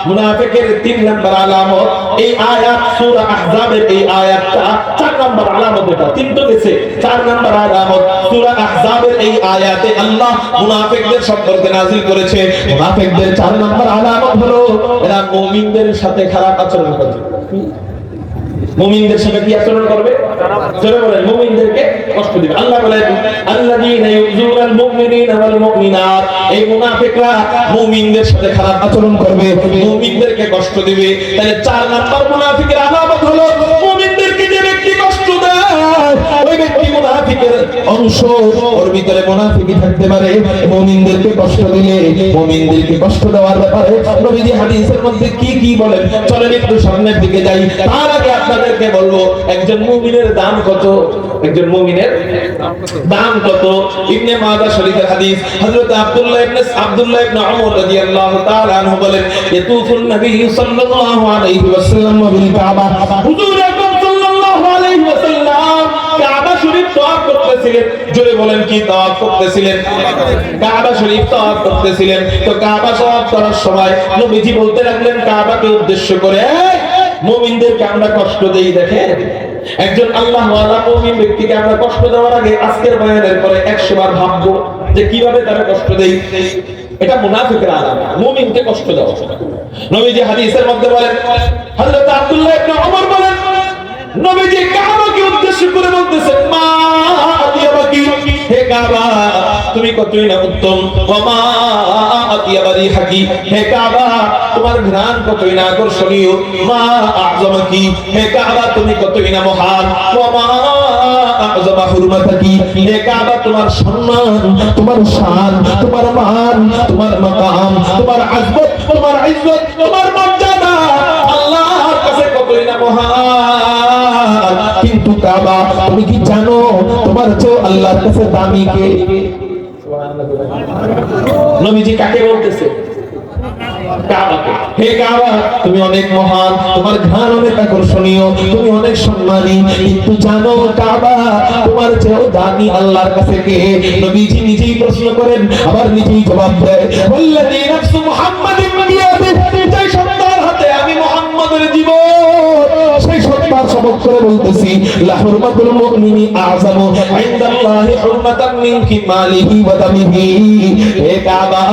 মুনাফিকের 3 নাম্বার আলামত এই আয়াত সূরা আহজাবের এই আয়াতটা 4 নাম্বার আলামত। এটা 3 তো গেছে, 4 নাম্বার আলামত সূরা আহজাবের এই আয়াতে আল্লাহ মুনাফিকদের সম্পর্কে নাযিল করেছে। মুনাফিকদের 4 নাম্বার আলামত হলো এরা মুমিনদের সাথে খারাপ আচরণ করে। মুমিনদের সাথে কি আচরণ করবে? জোরে বলেন, মুমিনদেরকে কষ্ট দিবে। আল্লাহ বলেন আল্লাযীনা ইউযুনাল মুমিনিনা ওয়াল মুমিনাত, এই মুনাফিকরা মুমিনদের সাথে খারাপ আচরণ করবে, মুমিনদেরকে কষ্ট দিবে। তাহলে 4 নাম্বার মুনাফিকের আলামত হলো মুমিনদেরকে যে ব্যক্তি কষ্ট দেয় ওই ব্যক্তি মুনাফিকের অংশ। ওর ভিতরে মুনাফিকি থাকতে পারে। মুমিনদেরকে কষ্ট দিলে, মুমিনদেরকে কষ্ট দেওয়ার ব্যাপারে নবীজি হাদিসের মধ্যে কি কি বলেন চলেন একটু সামনের দিকে যাই। তার আগে আপনাদেরকে বলবো একজন মুমিনের দাম কত, একজন মুমিনের দাম কত। ইবনে মাজাহ শরীফের হাদিস হযরত আব্দুল্লাহ ইবনে উমর রাদিয়াল্লাহু তাআলা আনহু বলেন ইয়াতুফুন নবী সাল্লাল্লাহু আলাইহি ওয়াসাল্লাম বিল কাবা, হুজুর আকরাম সাল্লাল্লাহু আলাইহি ওয়াসাল্লাম কাবা শরীফ তওয়াফ করতেছিলেন। জোরে বলেন কি তওয়াফ করতেছিলেন? কাবা শরীফ তওয়াফ করতেছিলেন। তো কাবা তওয়াফ করার সময় নবীজি বলতে লাগলেন কাবাকে উদ্দেশ্য করে, মুমিনদেরকে আমরা কষ্ট দেই। দেখেন একজন আল্লাহওয়ালা মুমিন ব্যক্তিকে আমরা কষ্ট দেওয়ার আগে আজকের বয়ানের পরে 100 বার ভাববো যে কিভাবে তারা কষ্ট দেই। এটা মুনাফিকের আলামত, মুমিনকে কষ্ট দেওয়া। নবীজি হাদিসের মধ্যে বলেন হযরত আব্দুল্লাহ ইবনে ওমর বলেন নবীজি কাবাকে উদ্দেশ্য করে বলতেছেন মা আতিয়াবাকি, হে কাবা তুমি কতই না উত্তম, ওয়া মা আতিয়াবারি হাকি, হে কাবা তোমার ঘ্রাণ কতই না আকর্ষণীয়, মা আযমাকি, হে কাবা তুমি কতই না মহান, ওয়া মা আযমা হুরমাতাকি, হে কাবা তোমার সম্মান, তোমার শান, তোমার মান, তোমার মাকাম, তোমার আযমত, তোমার ইজ্জত, তোমার মর্যাদা আল্লাহর কাছে কতই না মহান। কিন্তু কাবা তুমি কি জানো তোমার চেয়ে আল্লাহর কাছে দামি কে? নবীজি কাকে বলতেছে? কাবাকে। হে কাবা তুমি অনেক মহান, তোমার ঘ্রাণ অনেক আকর্ষণীয়, তুমি অনেক সম্মানী, কিন্তু জানো কাবা তোমার চেয়েও দামি আল্লাহর কাছে কে? নবীজি নিজেই প্রশ্ন করেন আবার নিজেই জবাব দেয় ওয়াল্লাযী নাফসু মুহাম্মাদিন বিয়াদিহি, যে সত্তার হাতে আমি মুহাম্মাদের জীবন, সেই সত্তার সবক করে বলতেছি, লা হুরমাতুল মুমিনি আযামু ইনদাল্লাহি হুরমাতান মিন কিমালিহি ওয়া দামিহি। হে কাবা,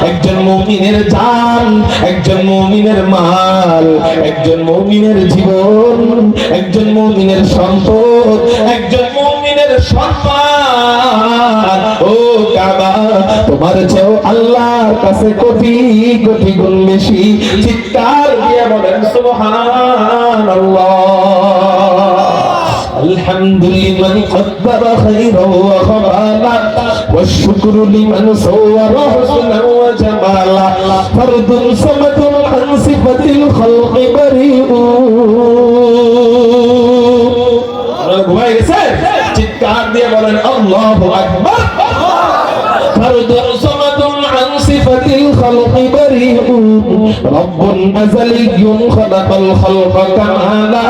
একজন মুমিনের জান, একজন মুমিনের মাল, একজন মুমিনের জীবন, একজন মুমিনের সম্পদ, একজন মুমিনের সম্মান, ও কাবা, তোমার চেয়েও আল্লাহর কাছে কোটি কোটি গুণ বেশি। চিৎকার দিয়ে বলেন সুবহানাল্লাহ। الحمد لمن قدر خيرا وخبالا والشكر لمن صور حسنا وجمالا فرد صمد عن صفة الخلق بريء ঘুমাই গেছে? চিৎকার দিয়ে বলেন আল্লাহু আকবার। فرد صمد عن صفة الخلق بريء رب أزلي خلق الخلق كمالا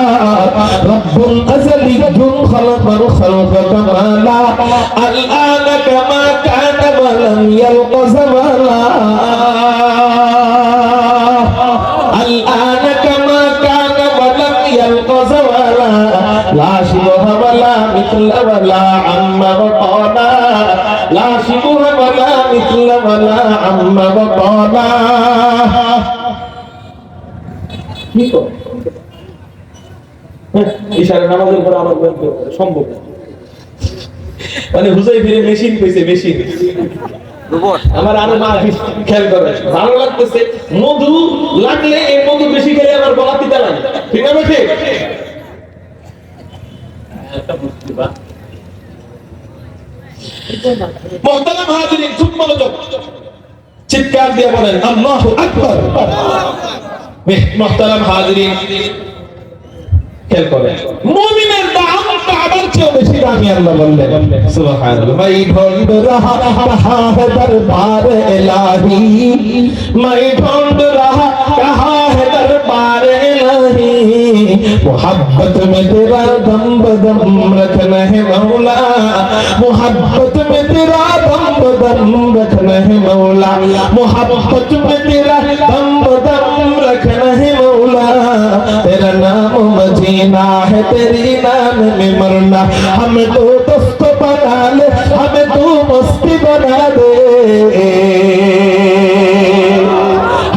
رب أزلي خلق الخلق كمالا الآن كما كان ولم يلق زمانا الآن كما كان ولم يلق زمانا لا شبه ولا مثل ولا عم وطالا لا شبه ولا مثل ولا عم وطالا ইশারা নামাজের পর আবার সম্ভব মানে হুজাই ফিরে মেশিন কইছে মেশিন আমার আরো মা খেয়াল করে ভালো লাগতেছে মধু লাগলে এই মধু বেশি খেলে আমার গলা তিতা লাগে ঠিক আছে ঠিক মুহতারাম হাজিরিন খুব মনোযোগ চিৎকার দিয়ে বলেন আল্লাহু আকবার মুহতারাম হাজিরিন খেয়াল করেন মুমিনের দাম কাবার চেয়ে বেশি দামি আল্লাহ বললেন সুবহানাল্লাহ মাই ঢোল রাহা কাহা है दरबार इलाही मैं ढूंढ रहा कहां है दरबार इलाही मोहब्बत में तेरा दम बदम रखना है मौला मोहब्बत में तेरा दम बदम रखना है मौला मोहब्बत में तेरा दम बदम रखना है मौला तेरा नाम मदीना है तेरी नाम में मरना हमें तो दोस्त बना ले हमें तू मस्ती बना दे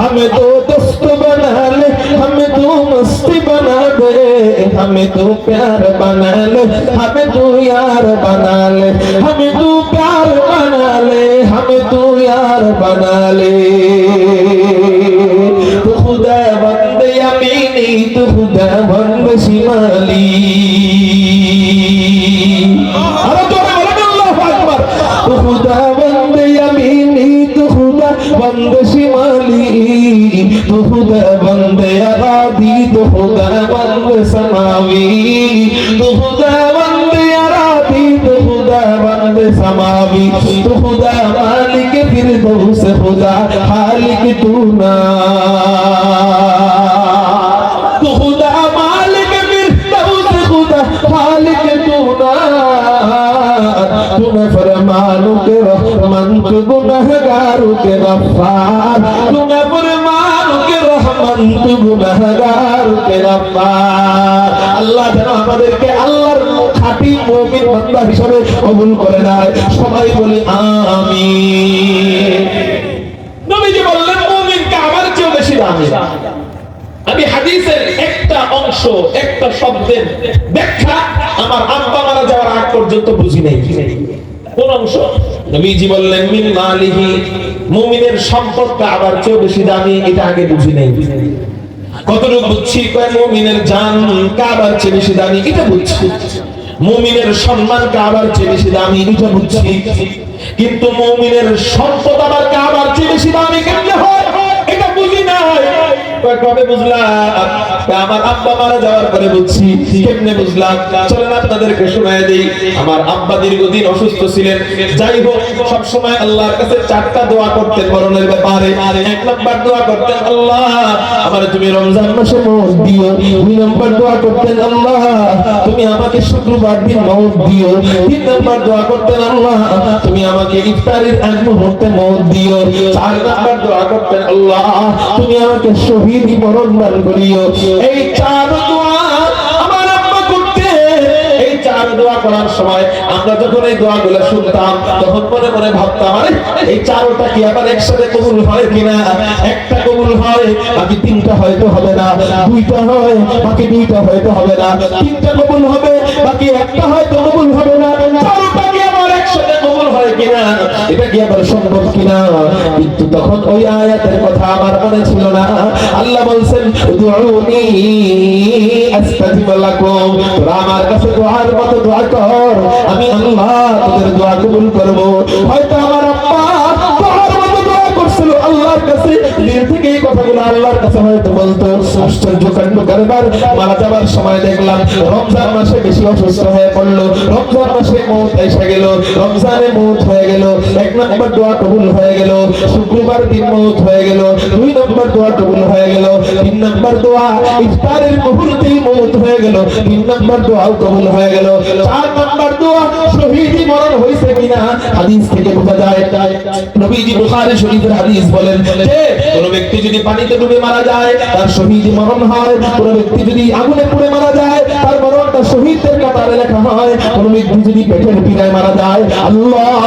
हमें तो दोस्त बना ले हमें तू मस्ती बना दे हमें तू प्यार बना ले हमें तू यार बना ले हमें तू प्यार बना ले हमें तू यार बना ले तू खुदा बंद यमीनी तू खुदा बंद शिमाली अरे जोरे बोलो अल्लाहु अकबर तू खुदा बंद यमीनी तू खुदा बंद शिमाली तू खुदा बंद अरादी तू खुदा बंद समावी तू खुदा बंद अरादी तू खुदा बंद समावी तू खुदा मालिक फिरदौस खुदा खालिक तू ना तू खुदा मालिक फिरदौस खुदा खालिक तू ना तूने फरमानों के रहमान तू गुनहगारों के गफ्फार तूने फरमानों के रहमान तू गुनहगारों के गफ्फार আল্লাহ যেন আমাদেরকে আল্লাহর খাঁটি মুমিন বান্দা হিসেবে কবুল করে নেয় সবাই বলি আমিন নবীজি বললেন মুমিন কাবার চেয়ে বেশি দামি আমি হাদিসের একটা অংশ একটা শব্দের ব্যাখ্যা আমার আব্বা মারা যাওয়ার আগ পর্যন্ত বুঝি নাই কোন অংশ নবীজি বললেন মিন মালিহি মুমিনের সম্পদ কাবার চেয়ে বেশি দামি এটা আগে বুঝি নাই কতটুকু বুঝছি কয় মুমিনের জান কাবার চেয়ে বেশি দামি এটা বুঝছি মুমিনের সম্মান কাবার চেয়ে বেশি দামি এটা বুঝছি কিন্তু মুমিনের সম্পদ আবার কাবার চেয়ে বেশি দামি কেমনে হয় এটা বুঝি না কবে বুঝলাম আমার আব্বা মারা যাওয়ার পরে বুঝছি কেমনে বুঝলাম চলেন আপনাদেরকে শোনায় দেই আমার আব্বা দীর্ঘদিন অসুস্থ ছিলেন যাই হোক সব সময় আল্লাহর কাছে চারটা দোয়া করতেন মরণের ব্যাপারে এক নাম্বার দোয়া করতেন আল্লাহ আমারে তুমি রমজান মাসে মওত দিও দুই নাম্বার দোয়া করতেন আল্লাহ তুমি আমাকে শুক্রবার দিন মওত দিও তিন নাম্বার দোয়া করতেন আল্লাহ তুমি আমাকে ইফতারের আগ মুহূর্তে মওত দিও চার নাম্বার দোয়া করতেন আল্লাহ তুমি আমাকে শহীদ মরণ দান করিও এই চার দোয়া আমার করে দোয়া করার সময় আমরা যখন এই দোয়াগুলো শুনতাম তখন মনে মনে ভাবতাম আরে এই চারটা কি আবার একসাথে কবুল হয় কিনা, একটা কবুল হয় বাকি তিনটা হয়তো হবে না, দুইটা হয় বাকি দুইটা হয়তো হবে না, তিনটা কবুল হবে বাকি একটা হয়তো কবুল হবে না, চারটা কি আবার একসাথে কবুল হয় কিনা, এটা কি আবার সম্ভব কিনা। কিন্তু তখন ওই আয়াতের কথা আমার মনে ছিল না। আল্লাহ বলছেন উদউনি আস্তাজিব লাকুম, তোরা আমার কাছে দোয়ার মতো দোয়া কর, আমি আল্লাহ তোদের দোয়া কবুল করব। হয়তো আমার আম্মা দোয়ার মতো দোয়া করছিল আল্লাহর কাছে, দিল থেকে এই কথাগুলো আল্লাহর কাছে হয়তো বলতো। আশ্চর্য কাণ্ড কারবার, মারা যাবার সময় দেখলাম রমজান মাসে বেশি অসুস্থ হয়ে পড়লো, রমজান মাসে মৌত এসে গেল, রমজানে মৌত হয়ে গেল, এক নম্বর দোয়া কবুল হয়ে গেল, শুক্রবার দিন মৌত হয়ে গেল, দুই নম্বর দোয়া কবুল হয়ে গেল, তিন নম্বর দোয়া ইফতারের মুহূর্তেই মৌত হয়ে গেল, তিন নম্বর দোয়াও কবুল হয়ে গেল, চার নম্বর দোয়া শহীদি মরণ হয়েছে কিনা হাদিস থেকে বোঝা যায়। নবীজি বুখারী শরীফের হাদিস বলেন যে কোন ব্যক্তি যদি পানিতে ডুবে মারা যায় তার শহীদি মরণ হয়, কোন ব্যক্তি যদি আগুনে পুড়ে মারা যায় তার মরণটা শহীদদের কাতারে লেখা হয়, কোন ব্যক্তি যদি পেটের পীড়ায় মারা যায় আল্লাহ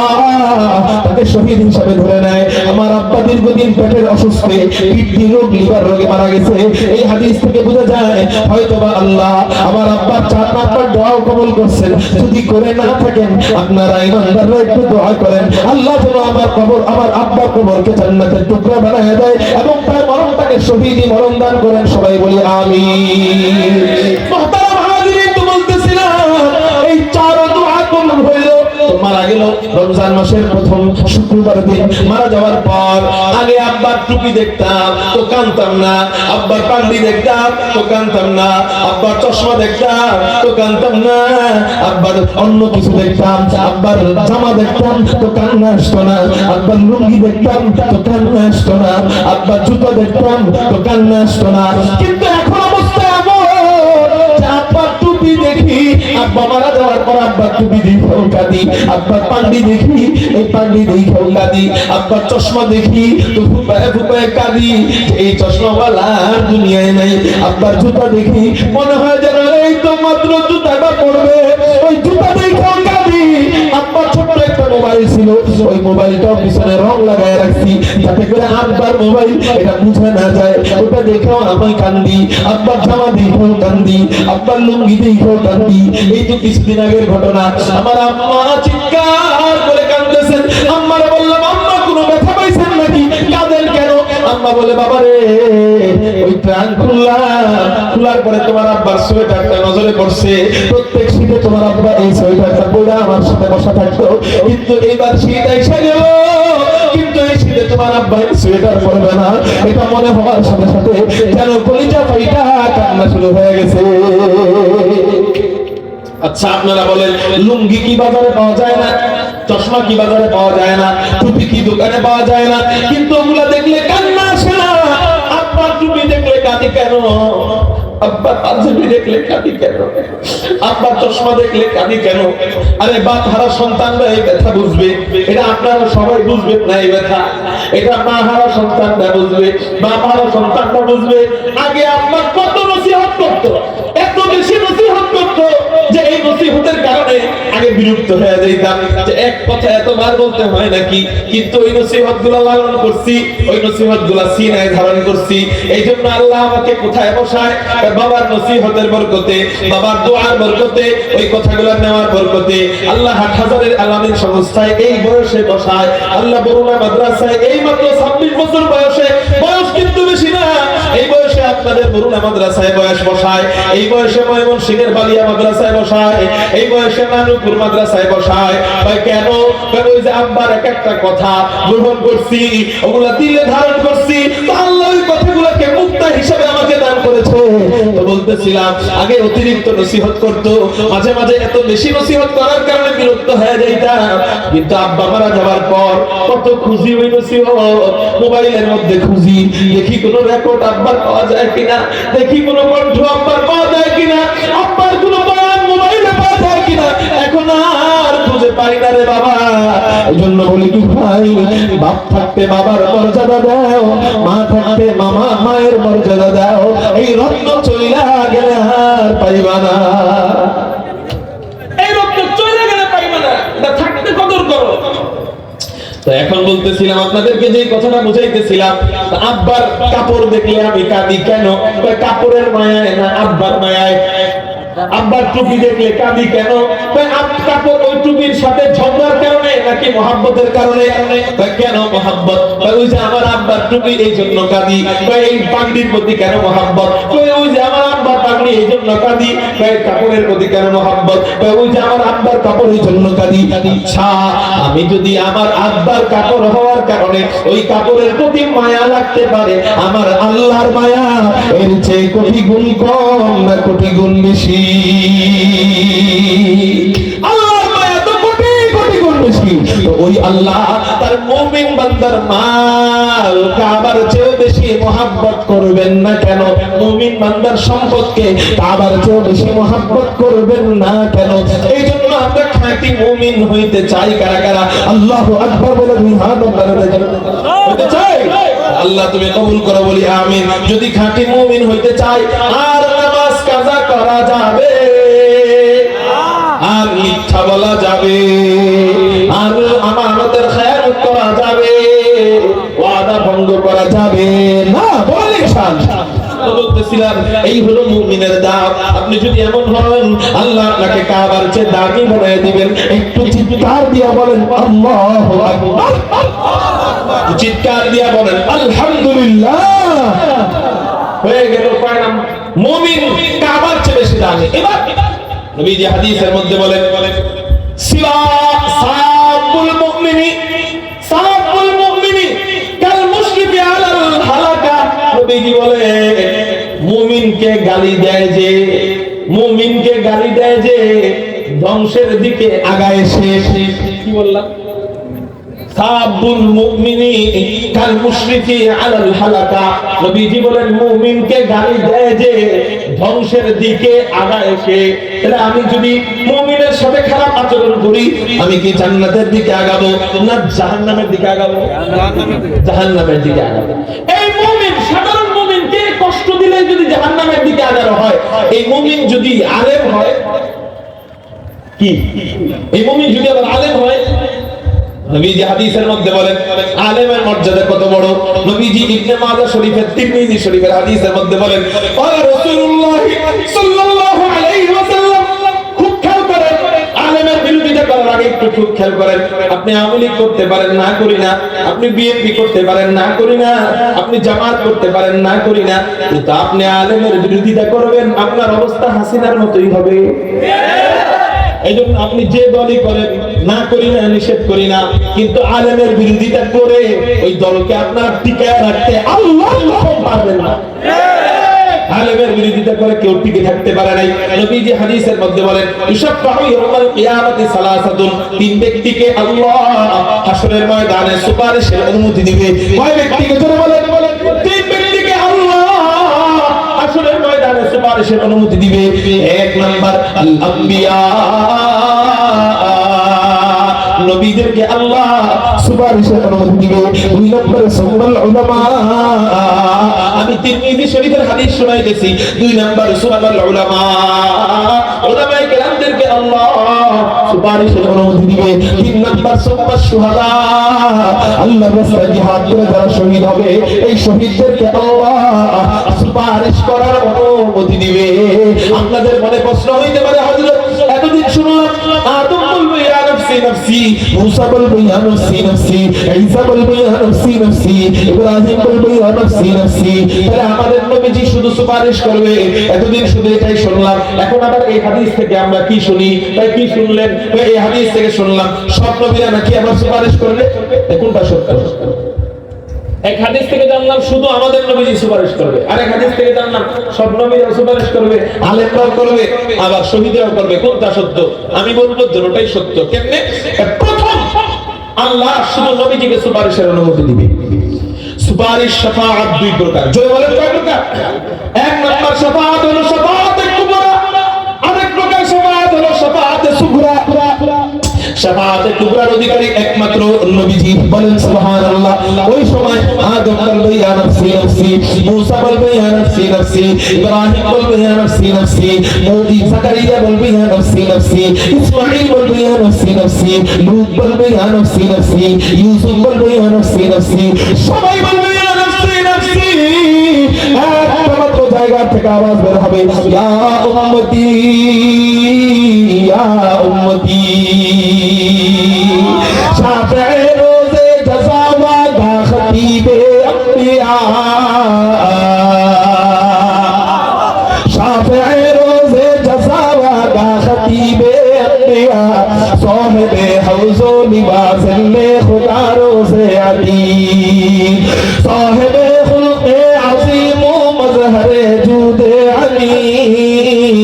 তাকে শহীদ হিসেবে ধরে নেয়। আমার আব্বা দীর্ঘদিন পেটের অসুস্থে, কিডনি রোগ, লিভার রোগে মারা গেছে। এই হাদিস থেকে বোঝা যায় হয়তোবা আল্লাহ আমার আব্বার 4 নাম্বার দোয়াও কবুল করছেন। যদি করে না থাকেন আপনারা ইমানদাররা একটু দোয়া করেন আল্লাহ যেন আমার কবর, আমার আব্বার কবরকে জান্নাতের টুকরা বানায় দেয় এবং তার মরণটাকে শহীদি মরণ দান করেন। সবাই বলি আমিন। মুহতারাম হাজিরিন, তো বলতেছিলাম এই 4 দোয়া কবুল হইল। মারা গেল রমজান মাসের প্রথম শুক্রবার দিন। মারা যাওয়ার পর আগে আব্বার টুপি দেখতাম তো কানতাম না, আব্বার পাগড়ি দেখতাম তো কানতাম না, আব্বার চশমা দেখতাম তো কানতাম না, আব্বার অন্য কিছু দেখতাম, আব্বার জামা দেখতাম তো কান্না আসতো না, আব্বার লুঙ্গি দেখতাম তো কান্না আসতো না, আব্বার জুতো দেখতাম তো কান্না আসতো না। কিন্তু এখন অবস্থা এমন যে আব্বার টুপি দেখি, আব্বা মারা যাওয়ার পর আব্বার টুপি দেখেও কাঁদি, আব্বার পাগড়ি দেখি এই পাগড়ি দেখেও কাঁদি, আব্বার চশমা দেখি তো ফুপায় ফুপায় কাঁদি, এই চশমাওয়ালা আর দুনিয়ায় নাই। আব্বার জুতা দেখি মনে হয় যেন এই তো মাত্র জুতাটা পড়বে, ওই জুতা দেখেও কাঁদি। আব্বার ছোট্ট একটা মোবাইল ছিল, ওই মোবাইলটাও পিছনে রং লাগায় রাখছি যাতে করে আব্বার মোবাইল এটা বুঝে না যায়, ওটা দেখেও আমি কান্দি। আব্বার জামা দেখেও কান্দি, আব্বার লুঙ্গি দেখেও কান্দি। এই তো কিছুদিন আগের ঘটনা, আমার আম্মা চিৎকার করে কাঁদতেছেন। আম্মারে বললাম আম্মা কোনো ব্যথা পাইছেন নাকি, কাঁদেন কেন? আম্মা বলে বাবা রে ওই ট্রাঙ্ক খোলার পরে তোমার আব্বার সোয়েটারটা নজরে পড়ছে। প্রত্যেক শীতে তোমার আব্বা এই সোয়েটারটা পরে আমার সাথে বসা থাকতো, কিন্তু এইবার শীত এসে গেল, কিন্তু এই শীতে তোমার আব্বা এই সোয়েটার পরবে না। এটা মনে হওয়ার সাথে সাথে যেন কলিজা ফাইটা কান্না শুরু হয়ে গেছে। আচ্ছা আপনারা বলেন লুঙ্গি কি বাজারে পাওয়া যায় না, চশমা কি বাজারে পাওয়া যায় না, টুপি কি দোকানে পাওয়া যায় না, কিন্তু ওগুলা দেখলে কান্না আসে না। আব্বার টুপি দেখলে কাঁদি কেন, আব্বার পাঞ্জাবি দেখলে কাঁদি কেন, আব্বার চশমা দেখলে কাঁদি কেন? আরে বাপ হারা সন্তানরা এই ব্যথা বুঝবে, এটা আপনারা সবাই বুঝবেন না এই ব্যথা, এটা মা হারা সন্তানরা বুঝবে, বাপ হারা সন্তানরা বুঝবে। আগে আব্বার কত নসিহত করতো, এত বেশি নসিহত করতো যে এই নসিহতের কারণে আগে বিরক্ত হয়ে যাইতাম যে এক কথা এতবার বলতে হয় নাকি। কিন্তু ওই নসিহত গুলা লালন করছি, ওই নসিহত গুলা সিনায় ধারণ করছি। এই জন্য আল্লাহ আমাকে কোথায় বসায়? বাবার নসিহতের বরকতে, বাবার দোয়ার বরকতে, ওই কথাগুলো নেওয়ার বরকতে আল্লাহ হাটহাজারের আলামিন সংস্থায় এই বয়সে বসায়। আল্লাহ বরুণা মাদ্রাসায় এই মাত্র 26 বছর বয়সে, বয়স কিন্তু বেশি না, এই বয়সে আপনাদের বরুণা মাদ্রাসায় বয়স বসায়, এই বয়সে ময়মনসিংহের বালিয়া মাদ্রাসায় বসায়, এই বয়সে নানুপুর মাদ্রাসায় বসায়। ভাই কেন? কারণ ওই যে আব্বার এক একটা কথা গ্রহণ করছি, ওগুলা দিলে ধারণ করছি, তো আল্লাহ ওই কথাগুলোকে মুক্তা হিসেবে আমাকে দান করেছে। তো বলতেছিলাম আগে অতিরিক্ত নসিহত করতো, মাঝে মাঝে এত বেশি নসিহত করার কারণে বিরক্ত হয়ে যাইতাম। কিন্তু আব্বা মারা যাওয়ার পর কত খুশি ওই নসিহত, মোবাইলের মধ্যে খুঁজি দেখি কোনো রেকর্ড আব্বার পাওয়া যায় কিনা, দেখি কোনো কণ্ঠ আব্বার পাওয়া যায় কিনা, আব্বার কোনো বয়ান মোবাইলে পাওয়া যায় কিনা। এখন আর খুঁজে পাই না রে বাবা। এই জন্য বলি কি ভাই, বাপ থাকতে বাবার মর্যাদা দাও, মা থাকতে মামা মায়ের মর্যাদা দাও। এই রত্ন চইলা গেলে আর পাইবা না। এই তো এখন বলতেছিলাম আপনাদেরকে যে কথাটা বুঝাইতেছিলাম, আব্বার কাপড় দেখলে আমি কাঁদি কেন? কাপড়ের মায়ায় না আব্বার মায়ায়। আব্বার টুপি দেখলে কাঁদি কেন? কাপড় ওই টুপির সাথে ঝগড়ার কারণে নাকি মহাব্বতের কারণে? কেন মহাব্বত? ওই যে আমার আব্বার টুপি এই জন্য কাঁদি। এই পাগড়ির প্রতি কেন মহাব্বত? ওই যে আমার আব্বার পাগড়ি এই জন্য কাঁদি। কাপড়ের প্রতি কেন মহাব্বত? ওই যে আমার আব্বার কাপড় এই জন্য কাঁদি। আচ্ছা, আমি যদি আমার আব্বার কাপড় হওয়ার কারণে ওই কাপড়ের প্রতি মায়া লাগতে পারে, আমার আল্লাহর মায়া এর চেয়ে কোটি গুণ কম না কোটি গুণ বেশি? আল্লাহর মায়া তো কোটি কোটি গুণ বেশি। তো ওই আল্লাহ তার মুমিন বান্দার মাল কাবার চেয়ে বেশি মহব্বত করবেন না কেন? মুমিন বান্দার সম্পদকে কাবার চেয়ে বেশি মহব্বত করবেন না কেন? এই জন্য আমরা খাঁটি মুমিন হইতে চাই। কারা কারা আল্লাহু আকবার বলে হইতে চাই? আল্লাহ তুমি কবুল করো, বলি আমিন। যদি খাঁটি মুমিন হইতে চাই, আর নামাজ কাজা করা যাবে, আর মিথ্যা বলা যাবে, আর আমানতের খেয়ানত করা যাবে, ওয়াদা ভঙ্গ করা যাবে না। বলেন ইনশাআল্লাহ। বলতেছিলাম এই হলো মুমিনের দাম। আপনি যদি এমন হন, আল্লাহ আপনাকে কাবার চেয়ে দামি বানিয়ে দিবেন। একটু চিৎকার দিয়া বলেন আল্লাহু আকবার। চিৎকার দিয়া বলেন আলহামদুলিল্লাহ। হয়ে গেল কয় নাম? মুমিন কাবার চেয়ে বেশি দামি। এবার নবীজি হাদিসের মধ্যে বলেন সিলা সাবুল মুমিনি সাবুল মুমিনি কাল মুশরিকি আলাল হালাকা। নবীজি বলে মুমিনকে গালি দেয় যে, মুমিনকে গালি দেয় যে ধ্বংসের দিকে আগায় সে। কি বললাম? সাবুল মুমিনি কাল মুশরিকি আলাল হালাকা। নবীজি বলেন মুমিনকে গালি দেয় যে ধ্বংসের দিকে আগায় সে। তাহলে আমি যদি মুমিনের সাথে খারাপ আচরণ করি, আমি কি জান্নাতের দিকে আগাবো না জাহান্নামের দিকে আগাবো? জাহান্নামের দিকে আগাবো। এই মুমিন, সাধারণ মুমিনকে কষ্ট দিলে যদি জাহান্নামের দিকে আগানো হয়, এই মুমিন যদি আলেম হয়, কি এই মুমিন যদি আবার আলেম হয়, নবীজি হাদিসের মধ্যে বলেন আলেমের মর্যাদা কত বড়। নবীজি ইবনে মাজাহ শরীফের, তিরমিজি শরীফের হাদিসের মধ্যে বলেন ক্বালা রাসূলুল্লাহ সাল্লাল্লাহু আলাইহি ওয়াসাল্লাম। খুব খেয়াল করেন, আলেমের বিরোধিতা করার আগে একটু খুব খেয়াল করেন। আপনি আওয়ামী লীগ করতে পারেন, না করি না। আপনি বিএনপি করতে পারেন, না করি না। আপনি জামাত করতে পারেন, না করি না। কিন্তু আপনি আলেমের বিরোধিতা করবেন, আপনার অবস্থা হাসিনার মতোই হবে। এই জন্য আপনি যে দলই করেন, না করি না, নিষেধ করি না, কিন্তু আলেমের বিরোধিতা করে ওই দলকে আপনার টিকায় রাখতে আল্লাহ পারবেন না। আলেমের বিরোধিতা করে কেউ টিকে থাকতে পারে নাই। নবীজি হাদিসের মধ্যে বলেন ইশাফাউ ইয়াউমাল কিয়ামাতি সালাসাতুন। তিন ব্যক্তিকে আল্লাহ হাসরের ময়দানে সুপারিশের অনুমতি দিবে। কয় ব্যক্তিকে? জোরে বলেন। তিন ব্যক্তিকে আল্লাহ হাসরের ময়দানে সুপারিশের অনুমতি দিবে। এক নাম্বার আল আম্বিয়া, নবীদেরকে আল্লাহ সুপারিশের অনুমতি দিবে। দুই নম্বরে সুন্নাল উলামা, আমি তিরমিজি শরীফের হাদিস শোনাইতেছি। দুই নম্বর সুন্নাল উলামা, উলামায়ে কেরামদেরকে আল্লাহ সুপারিশের অনুমতি দিবে। তিন নম্বর সুন্নাত শুহাদা, আল্লাহর রাস্তায় জিহাদ করে যারা শহীদ হবে, এই শহীদদেরকে আল্লাহ সুপারিশ করার অনুমতি দিবে। আপনাদের মনে প্রশ্ন হইতে পারে, হযরত এতদিন শুনলাম আদম বলবে ইয়া নাফসি নাফসি, মুসা বলবে ইয়া নাফসি নাফসি, ঈসা বলবে ইয়া নাফসি নাফসি, ইব্রাহিম বলবে ইয়া নাফসি নাফসি। তাহলে আমাদের নবীজি শুধু সুপারিশ করবে, এতদিন শুধু এটাই শুনলাম। এখন আবার এই হাদিস থেকে আমরা কি শুনি? তাই কি শুনলেন? এই হাদিস থেকে শুনলাম সব নবীরা নাকি আবার সুপারিশ করবে। কোনটা সত্য? এক হাদিস থেকে জানলাম শুধু আমাদের নবীজি সুপারিশ করবে, আর এক হাদিস থেকে জানলাম সব নবীরা সুপারিশ করবে, আলেমরাও করবে, আবার শহীদরাও করবে। কোনটা সত্য? আমি বলবো দুটোটাই সত্য। কেমনে? প্রথম, আল্লাহ শুধু নবীজিকে সুপারিশের অনুমতি দিবে। সুপারিশ শাফাআত দুই প্রকার। জয় বলেন কয় প্রকার? এক নম্বর শাফাআত হলো শাফাআতে কুবরা, আরেক প্রকার শাফাআত হলো শাফাআতে সুগরা। শাফাআতের টুকরার অধিকারী একমাত্র নবীজি। বলেন সুবহানাল্লাহ। ওই সময় আদম বলবে ইয়া নফসি নফসি, মূসা বলবে ইয়া নফসি নফসি, ইব্রাহিম বলবে ইয়া নফসি নফসি, জাকারিয়া বলবে ইয়া নফসি নফসি, ইসমাঈল বলবে ইয়া নফসি নফসি, লূত বলবে ইয়া নফসি নফসি, ইউসুফ বলবে ইয়া নফসি নফসি, সবাই বলবে ইয়া নফসি নফসি। একটা মাত্র জায়গা থেকে আওয়াজ বের হবে, ইয়া উম্মতি ইয়া উম্মতি। শাফিঈ রোজে জাযা ওয়াদা খতীবে আম্বিয়া, শাফিঈ রোজে জাযা ওয়াদা খতীবে আম্বিয়া, সাহিবে হৌজো লিবাসে খুদা রোজে আদীম, সাহিবে খুলকে আযীম ও মজহরে জুদে আলীম,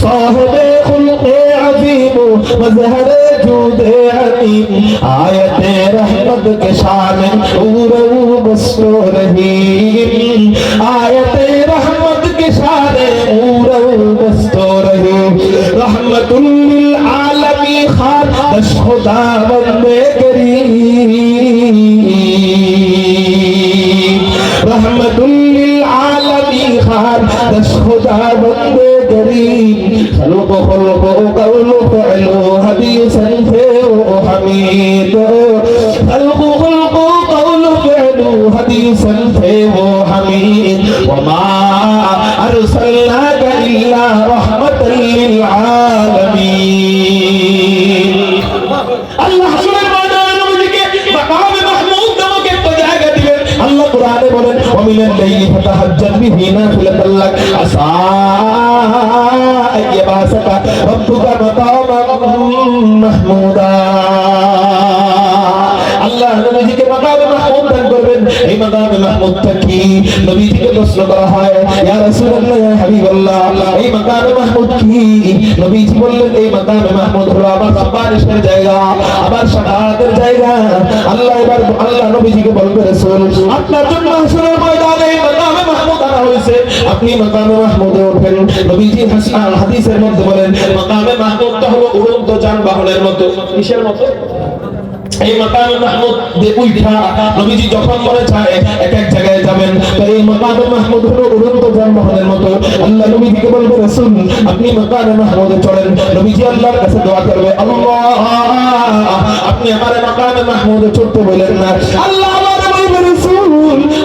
সাহিবে খুলকে আযীম ও মজহরে জুদে আলীম, आयते रहमत के शान उरो बस्तो रहीम, आयते रहमत के शान उरो बस्तो रहीम, रहमतुल लिल आलमी खान दश खुदा बंदे करीम, रहमतुल लिल आलमी खान दश खुदा बंदे करीम, खल्क़ो खल्क़ो कौलो फ़अलो हदीसन थे ओ हमीद, खल्क़ो खल्क़ो कौलो फ़अलो हदीसन थे वो हमीद, वमा अरसलनाका इल्ला रहमतल लिल आलमीन। अल्लाह सुब्हानाहु व तआला मकाम महमूद के तो जाएगा दिले। अल्लाह कुरान बोले वमिनल लैली फतहज्जद बिही नाफिलतल लक असा अय्यबासका रब्बुका मकाम महमूदा। আল্লাহ নবীজিকে মাকামে মাহমুদ দান করবেন। এই মাকামে মাহমুদটা কি? নবীজিকে প্রশ্ন করা হয়, ইয়া রাসূলুল্লাহ ইয়া হাবিবাল্লাহ, এই মাকামে মাহমুদ কি? নবীজি বললেন এই মাকামে মাহমুদ হলো আমার সুপারিশের জায়গা, আমার শাফাআতের জায়গা। আল্লাহ নবীজিকে বলবে, রাসূল আপনার জন্য হাসরের ময়দানে মাকামে মাহমুদ আনা হয়েছে, আপনি মাকামে মাহমুদে ওঠেন। নবীজি হাদিসের মধ্যে বলেন মাকামে মাহমুদটা হলো উড়ন্ত যানবাহনের মতো। কিসের মতো? এই মাকামে মাহমুদ উঠা নবীজি যখন মনে চায় এক এক জায়গায় যাবেন, তো এই মাকামে মাহমুদ হলো উড়ন্ত যানবাহনের মতো। আল্লাহ নবীজিকে বলবে, রাসূল আপনি মাকামে মাহমুদে চড়েন। নবীজি আল্লাহর কাছে দোয়া করবে, আল্লাহ আপনি আমার মাকামে মাহমুদে চড়তে বলেন না। আল্লাহ আমারে বলবে, রাসূল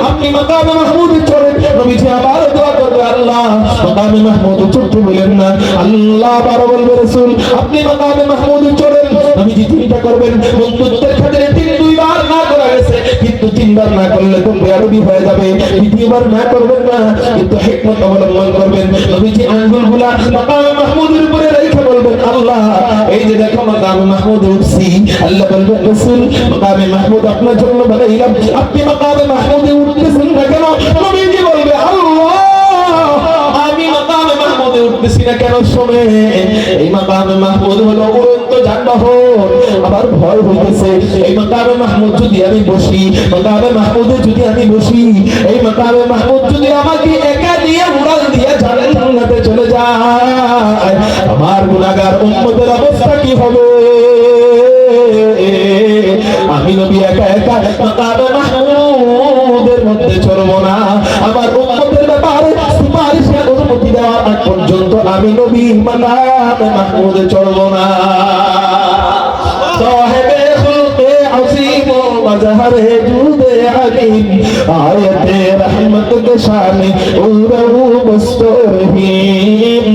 আপনি মাকামে মাহমুদে চড়েন। নবীজি আবার দোয়া করবে, আল্লাহ মাকামে মাহমুদে চড়তে বলেন না। আল্লাহ আবার বলবে, রাসূল আপনি মাকামে মাহমুদে চড়েন। নবীজি চিন্তা করবেন, বন্ধুত্বের খাতিরে দুইবার না করা গেছে, কিন্তু তিনবার না করলে তো বেয়াদবি হয়ে যাবে। দ্বিতীয়বার না করবেন না, কিন্তু হিকমত অবলম্বন করবেন। নবীজি আঙ্গুলগুলা মাকামে মাহমুদের উপরে রেখে বলবেন, আল্লাহ এই যে দেখো মাকামে মাহমুদে উঠছি। আল্লাহ বলবেন, রাসূল মাকামে মাহমুদ আপনার জন্য বানাইলাম, আপনি মাকামে মাহমুদে উঠতেছেন না কেন? নবীজি বলবে, আল্লাহ আমি মাকামে মাহমুদে উঠতেছি না কেন? শোনে এই মাকামে মাহমুদ হলো উড়ন্ত যানবাহন, আমার ভয় হইতেছে এই মাকামে মাহমুদ যদি আমি বসি, মাকামে মাহমুদে যদি আমি বসি, এই মাকামে মাহমুদ যদি আমাকে একা দিয়ে উড়াল দিয়ে জান্নাতে চলে যায়, আমার গুনাহগার উম্মতের অবস্থা কি হবে? আমি নবী একা একা মাকামে মাহমুদের মধ্যে চলবো না। আমার উম্মতের ব্যাপারে সুপারিশের অনুমতি দেওয়ার আগ পর্যন্ত আমি নবী মাকামে মাহমুদে চলবো না। সাহেবে খুলকে আযীম ও মজহরে জুদে আলীম, আয়াতে রহমত के शान उरो बस्तो रहीम,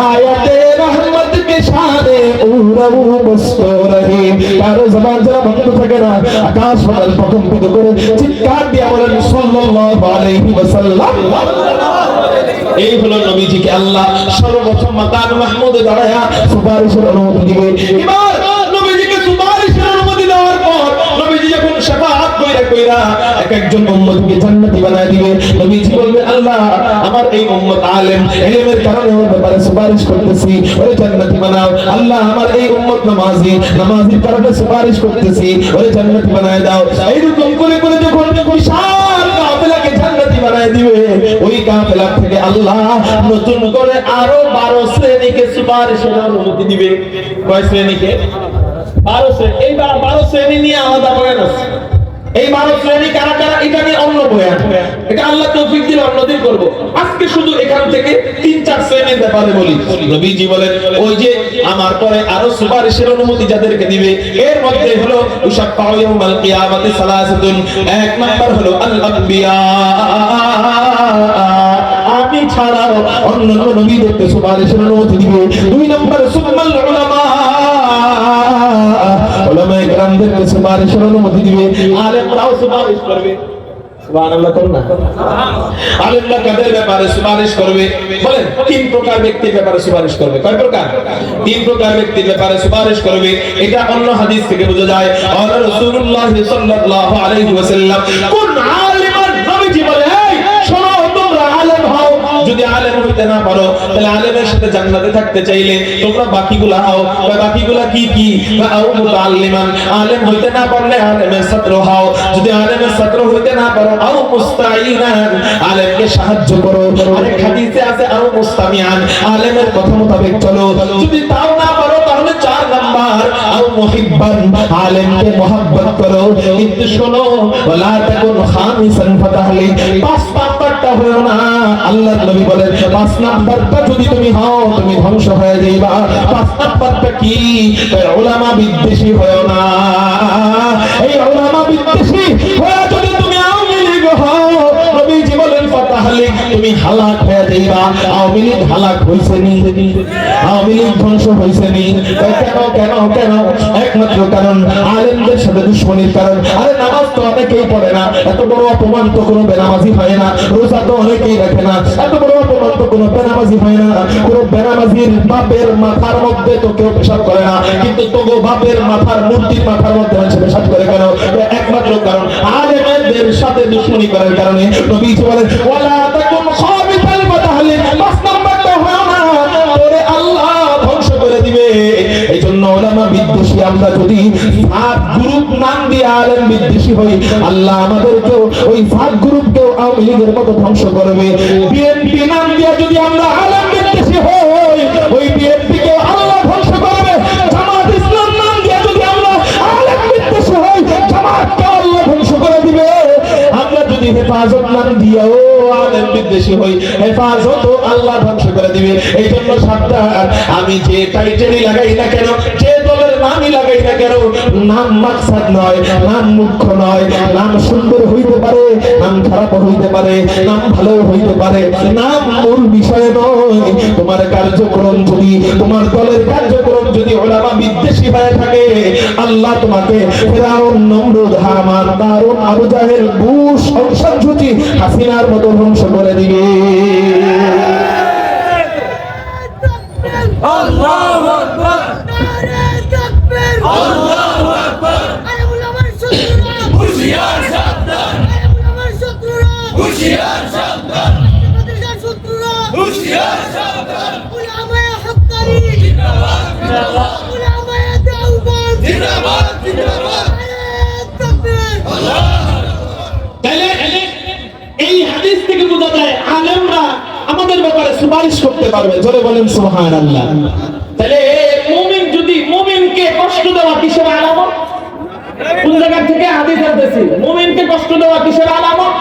आयते रहमत के शान उरो बस्तो रहीम। কারো জবান যারা বন্ধ থাকে না, আকাশ পাতাল প্রকম্পিত করে চিৎকার দিয়ে বলেন সাল্লাল্লাহু আলাইহি ওয়াসাল্লাম। এই হলো নবীজিকে আল্লাহ সর্বপ্রথম মাকামে মাহমুদে দাঁড়ায়া সুপারিশের অনুমতি দিবে। এবার নবীজিকে সুপারিশের অনুমতি দেওয়ার পর নবীজি যখন শাফাআত কইরা এক একজন উম্মতকে জান্নাতি বানায় দিবে, নবীজি বলবে, আল্লাহ আমার এই উম্মত আলেম, ইলমের কারণে ওর ব্যাপারে সুপারিশ করতেছি, ওরে জান্নাতি বানাও। আল্লাহ আমার এই উম্মত নামাজি, নামাজির কারণে সুপারিশ করতেছি, ওরে জান্নাতি বানায় দাও। এইরকম করে করে যখন বিশাল কাফেলাকে জান্নাতি বানায় দিবে, ওই কাফেলা থেকে আল্লাহ নতুন করে আরো 12 শ্রেণীকে সুপারিশের অনুমতি দিবে। কয় শ্রেণীকে? 12 শ্রেণী। এই 12 শ্রেণী নিয়ে আলাদা বয়ান আছে। এই 12 শ্রেণী কারা কারা এটা নিয়ে অন্য বয়ান, এটা আল্লাহ তৌফিক দিলে অন্যদিন করব। আজকে শুধু এখান থেকে 3-4 শ্রেণীর ব্যাপারে বলি। নবীজি বলেন ওই যে আমার পরে আরো সুপারিশের অনুমতি যাদেরকে দিবে এর মধ্যে হলো উশাফাউ ইয়াউমাল কিয়ামাতি সালাসাতুন। এক নাম্বার হলো আল আম্বিয়া, আমি ছাড়াও অন্যান্য নবীদেরকে সুপারিশের অনুমতি দিবে। 2 নাম্বার সুম্মাল উলামা, উলামায়ে কেরামদেরকে সুপারিশের অনুমতি দিবে। আলেমরাও সুপারিশ করবে। সুবহানাল্লাহ করুন না। আলেমরা কাদের ব্যাপারে সুপারিশ করবে? বলেন 3 প্রকার ব্যক্তির ব্যাপারে সুপারিশ করবে। কয় প্রকার? 3 প্রকার ব্যক্তির ব্যাপারে সুপারিশ করবে। এটা অন্য হাদিস থেকে বোঝা যায়। আর রাসূলুল্লাহ সাল্লাল্লাহু আলাইহি ওয়াসাল্লাম কোন আলিমান, নবীজি বলে এই শোনো তোমরা আলেম হও। যদি আলেম হইতে না পারো তাহলে আলেমের সাথে জান্নাতে থাকতে চাইলে তোমরা বাকিগুলা হও। বাকিগুলা কি কি? আও মুতাআল্লিমান, আলেম হইতে না পারলে আলেমের ছাত্র হও। যদি আলেমের ছাত্র হইতে না পারো আও মুস্তাঈনান, আলেমকে সাহায্য করো। আরেক হাদিসে আছে আও মুস্তামিআন, আলেমের কথা মোতাবেক চলো। যদি তাও না পারো তাহলে 4 নাম্বার আও মুহিব্বান, আলেমকে মহব্বত করো। কিন্তু শোনো ওয়ালা তাকুন খামিসান ফাতাহলি, 5 নাম্বারটা হলো না। আল্লাহ নবী বলেন 5 নাম্বারটা যদি তুমি হও তুমি ধ্বংস হয়ে যাইবা। 5 নাম্বারটা কি? উলামা বিদ্বেষী হয়ো না। এই উলামা বিদ্বেষী হয়ে যদি তুমি আওয়ামী লীগ হও, নবীজি বলেন ফাতাহলি, তুমি হালাক হয়ে যাইবা। আওয়ামী লীগ হালাক হইছে নি? আওয়ামী লীগ ধ্বংস হইছে নি? কেন কেন কেন? একমাত্র কারণ আলেমদের সাথে দুশমনির কারণ। আরে নামাজ তো অনেকেই পড়ে না, এত বড় অপমান তো কোনো বেনামাজি হয় না। রোজা তো অনেকেই রাখে না, এত বড় অপমান তো কোনো বেনামাজি হয় না। কোনো বেনামাজির বাপের মাথার মধ্যে তো কেউ পেশাব করে না, কিন্তু তবু বাপের মাথার মূর্তির মাথার মধ্যে মানুষ পেশাব করে কেন? একমাত্র কারণ আলেমদের সাথে দুশমনি করার কারণে। নবীজি বলেন ওয়ালা তাকুন খাবিতাল ফাতাহলি, 5 নাম্বারটা হয় না, তোরে আল্লাহ ধ্বংস করে দিবে। এইজন্য উলামা বিদ্বেষী আমরা যদি 7 গ্রুপ নাম দিয়ে আলেম বিদ্বেষী হই, আল্লাহ আমাদেরকেও ওই 7 গ্রুপকেও আওয়ামী লীগের মতো ধ্বংস করবে। বিএনপি নাম দিয়ে যদি আমরা আলেম বিদ্বেষী হই, ওই বিএনপিকেও আল্লাহ ধ্বংস করবে। জামাত ইসলাম নাম দিয়ে যদি আমরা আলেম বিদ্বেষী হই, জামাতকেও আল্লাহ ধ্বংস করে দিবে। আমরা যদি হেফাজত নাম দিয়েও আলেম বিদ্বেষী হই, হেফাজতও আল্লাহ ধ্বংস করে দিবে। এই জন্য সাবধান, আমি যে টাইটেলই লাগাই না কেন, যে দলের নামই লাগাই না কেন, নাম মাকসাদ নয়, নাম মুখ্য নয়। নাম সুন্দর হইতে পারে, নাম খারাপ হইতে পারে, নাম ভালো হইতে পারে, নাম মূল বিষয় নয়। তোমার কার্যক্রম যদি, তোমার দলের কার্যক্রম যদি উলামা বিদ্বেষী হয়ে থাকে, আল্লাহ তোমাকে ফিরাউন, নমরুদ, হামান, দারুন, আবু জাহেল, বুশ, সংসদী হাসিনার মতো ধ্বংস করে দিবে। আল্লাহু আকবার, নারে তাকবীর, আল্লাহু আকবার। আরে উলামার শত্রুরা হুঁশিয়ার সাবধান, আরে উলামার শত্রুরা হুঁশিয়ার সাবধান, মাদ্রাসার শত্রুরা হুঁশিয়ার সাবধান। উলামায়ে হক্কানি জিন্দাবাদ জিন্দাবাদ, উলামায়ে দেওবন্দ জিন্দাবাদ জিন্দাবাদ, নারে তাকবীর, আল্লাহু আকবার। তাহলে এই হাদিস থেকে বোঝা যায় আলেমরা আমাদের ব্যাপারে সুপারিশ করতে পারবে। জোরে বলেন সুবহানাল্লাহ। তাহলে মুমিন যদি, মুমিনকে কষ্ট দেওয়া কিসের আলামত? কোন জায়গা থেকে হাদিস আনতেছি? মুমিনকে কষ্ট দেওয়া কিসের আলামত?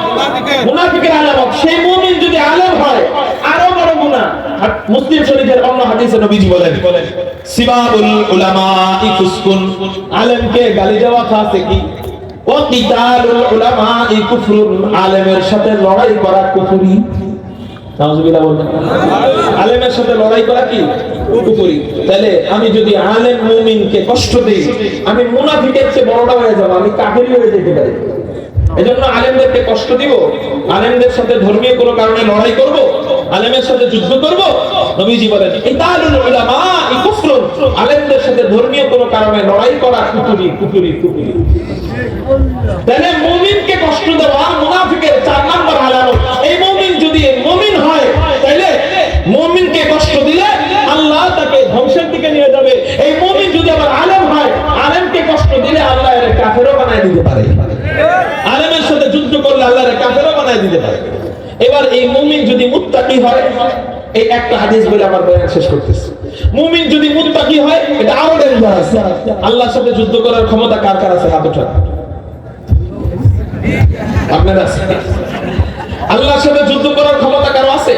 মুনাফিকের আলামত। সেই মুমিন যদি আলেম হয় আরো বড় গুনাহ। মুসলিম শরীফের অন্য হাদিসে নবীজি বলেন সিবাবুল উলামাই ফুসকুন, আলেমকে গালি দেওয়া ফাসিকি কি? ও কিতালুল উলামাই কুফরুন, আলেমের সাথে লড়াই করা কুফরি। নাউজুবিল্লাহ বলেন। আলেমের সাথে লড়াই করা কি? কুফরি। তাহলে আমি যদি আলেম মুমিনকে কষ্ট দেই, আমি মুনাফিকের চেয়ে বড়টা হয়ে যাব, আমি কাফেরই হয়ে যেতে পারি। এজন্য আলেমদেরকে কষ্ট দিব, আলেমদের সাথে ধর্মীয় কোনো কারণে লড়াই করব, আলেমের সাথে যুদ্ধ করব। নবীজি বলেন কিতালুল উলামাই কুফরুন, আলেমদের সাথে ধর্মীয় কোনো কারণে লড়াই করা কুফরি কুফরি কুফরি। তাহলে মুমিনকে কষ্ট দেওয়া মুনাফিকের 4 নাম্বার আলামত। এই মুমিন যদি মুমিন হয়, তাহলে মুমিনকে কষ্ট দিলে আল্লাহ তাকে ধ্বংসের দিকে নিয়ে যাবে। এই মুমিন যদি আবার আলেম হয়, আলেমকে কষ্ট দিলে আল্লাহ এর কাফেরও বানায় দিতে পারে। আলেমের সাথে যুদ্ধ করলে আল্লাহ এর কাফেরও বানায় বানায় দিতে পারে। এবার এই মুমিন যদি মুত্তাকি হয়, এই একটা হাদিস বলে আমার বয়ান শেষ করতেছি। মুমিন যদি মুত্তাকি হয়, এটা আরো ডেঞ্জারাস। আল্লাহর সাথে যুদ্ধ করার ক্ষমতা কার কার আছে? হাত উঠান। আপনার আছে? আল্লাহর সাথে যুদ্ধ করার ক্ষমতা কারো আছে?